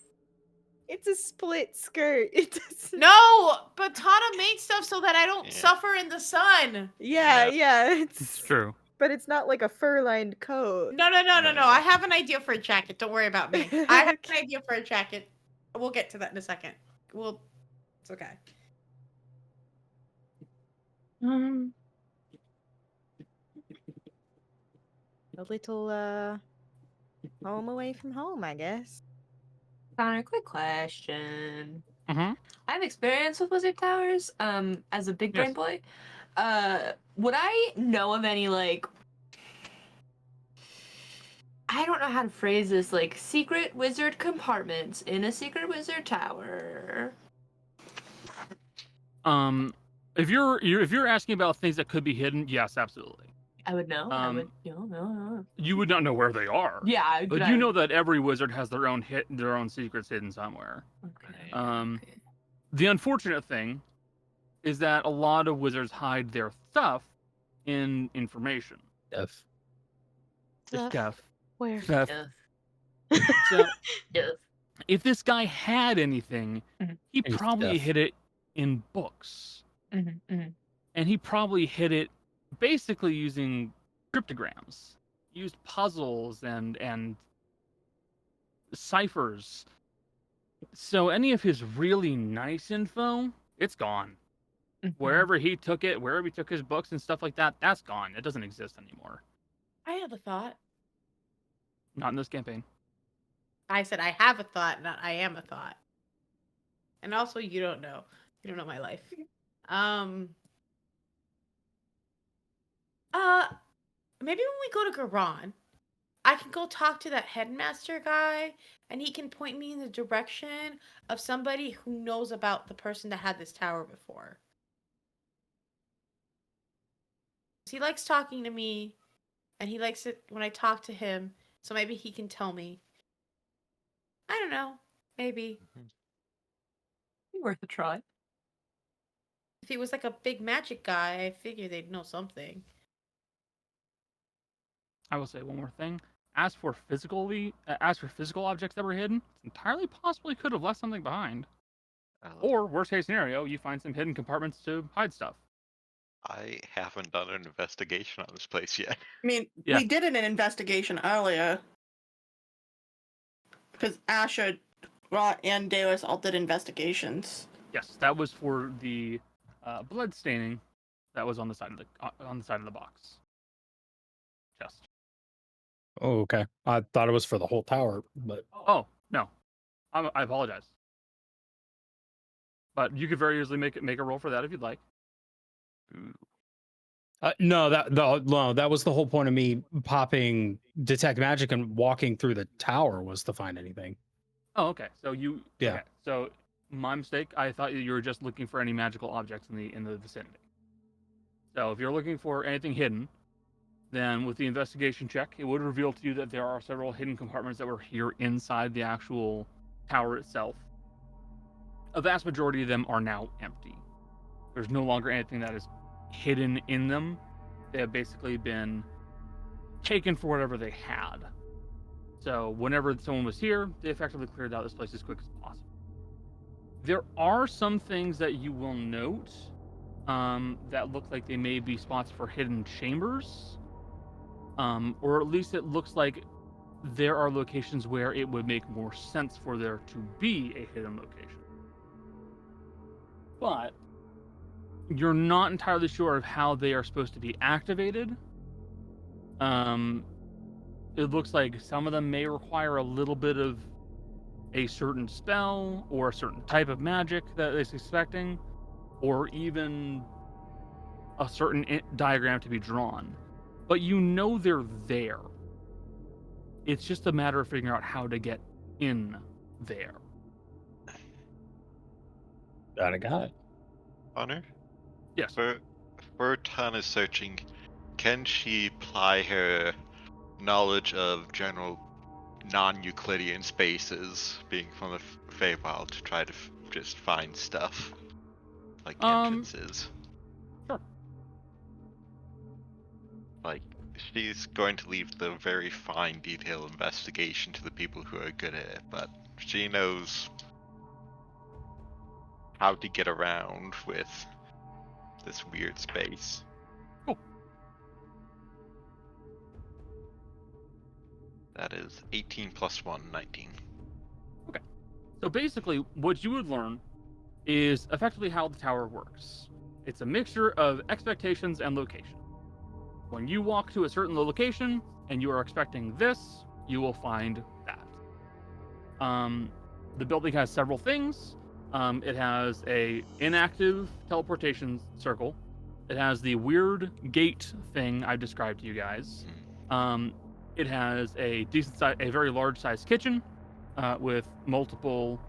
It's a split skirt. It doesn't. no, but Tana made stuff so that I don't Yeah. suffer in the sun. Yeah, It's it's true. but it's not like a fur-lined coat. No. I have an idea for a jacket. Don't worry about me. I have an idea for a jacket. We'll get to that in a second. It's okay. A little home away from home, I guess. Connor, quick question. Mm-hmm. I have experience with wizard towers. As a big brain Yes. boy, would I know of any like? I don't know how to phrase this. Like secret wizard compartments in a secret wizard tower. If you're asking about things that could be hidden, yes, absolutely. I would know. I Um, would. No. You would not know where they are. Yeah, But you know that every wizard has their own secrets hidden somewhere. Okay. Okay. The unfortunate thing is that a lot of wizards hide their stuff in information. If Stuff. Where? Stuff. Yeah. So Yeah. if this guy had anything, Mhm. he Any probably stuff. hid it in books. Mm-hmm. And he probably hid it basically using cryptograms, used puzzles and ciphers. So any of his really nice info, it's gone. Wherever he took it, wherever he took his books and stuff like that, that's gone. It doesn't exist anymore. I have a thought. Not in this campaign. I said I have a thought, not I am a thought. And also, you don't know. You don't know my life. Maybe when we go to Garan, I can go talk to that headmaster guy, and he can point me in the direction of somebody who knows about the person that had this tower before. He likes talking to me, and he likes it when I talk to him, so maybe he can tell me. I don't know. Maybe. Worth a try. If he was like a big magic guy, I figure they'd know something. I will say one more thing. As for physical objects that were hidden, it's entirely possible he could have left something behind. Or worst case scenario, you find some hidden compartments to hide stuff. I haven't done an investigation on this place yet. I mean, Yeah. we did an investigation earlier. Because Asher, Rot, and Dallas all did investigations. Yes, that was for the blood staining that was on the side of the box. Chest. Oh, okay. I thought it was for the whole tower, but Oh no, I apologize. But you could very easily make a roll for that if you'd like. no, that was the whole point of me popping detect magic and walking through the tower was to find anything. Oh, okay. So you Yeah. Okay. So my mistake. I thought you were just looking for any magical objects in the vicinity. So if you're looking for anything hidden, then with the investigation check, it would reveal to you that there are several hidden compartments that were here inside the actual tower itself. A vast majority of them are now empty. There's no longer anything that is hidden in them. They have basically been taken for whatever they had. So whenever someone was here, they effectively cleared out this place as quick as possible. There are some things that you will note that look like they may be spots for hidden chambers. Or at least it looks like there are locations where it would make more sense for there to be a hidden location. But you're not entirely sure of how they are supposed to be activated. It looks like some of them may require a little bit of a certain spell or a certain type of magic that it's expecting, or even a certain diagram to be drawn. But you know they're there. It's just a matter of figuring out how to get in there. Got it. Honor? Yes. For Tana's searching, can she apply her knowledge of general non-Euclidean spaces, being from the Feywild, to try to just find stuff? Like entrances? Sure. Like, she's going to leave the very fine detail investigation to the people who are good at it, but she knows how to get around with this weird space. Cool. That is 18 plus 1, 19. Okay. So basically, what you would learn is effectively how the tower works. It's a mixture of expectations and location. When you walk to a certain location and you are expecting this, you will find that. The building has several things. It has a inactive teleportation circle. It has the weird gate thing I described to you guys. It has a very large sized kitchen with multiple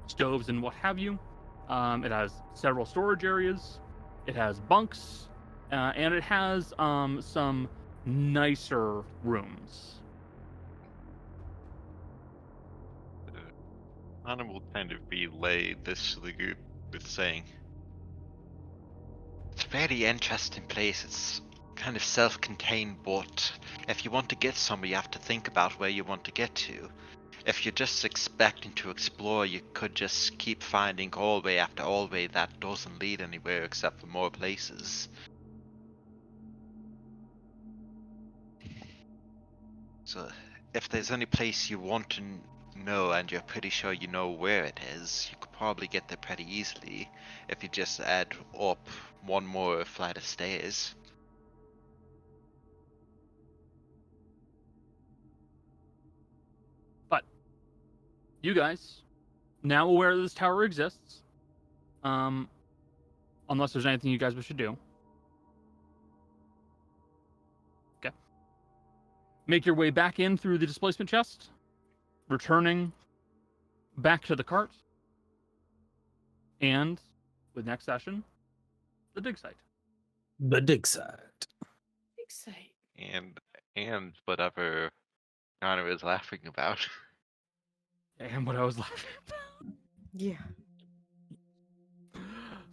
stoves and what have you. It has several storage areas. It has bunks, and it has some nicer rooms. Anna will kind of relay this to the group with saying, "It's a very interesting place. It's kind of self-contained, but if you want to get somewhere, you have to think about where you want to get to. If you're just expecting to explore, you could just keep finding hallway after hallway that doesn't lead anywhere except for more places. So, if there's any place you want to know and you're pretty sure you know where it is, you could probably get there pretty easily if you just add up one more flight of stairs." But you guys, now aware that this tower exists, unless there's anything you guys wish to do. Okay. Make your way back in through the displacement chest, returning back to the cart, and with next session, the dig site. The dig site. Exciting. And whatever Anna is laughing about. And what I was laughing about. Yeah.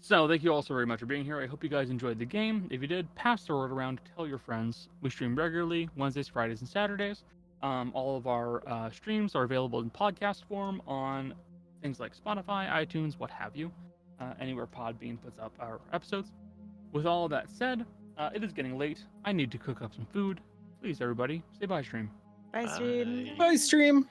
So, thank you all so very much for being here. I hope you guys enjoyed the game. If you did, pass the word around, tell your friends. We stream regularly, Wednesdays, Fridays, and Saturdays. All of our streams are available in podcast form on things like Spotify, iTunes, what have you. Anywhere Podbean puts up our episodes. With all of that said, it is getting late. I need to cook up some food. Please, everybody, say bye, stream. Bye, stream. Bye, stream.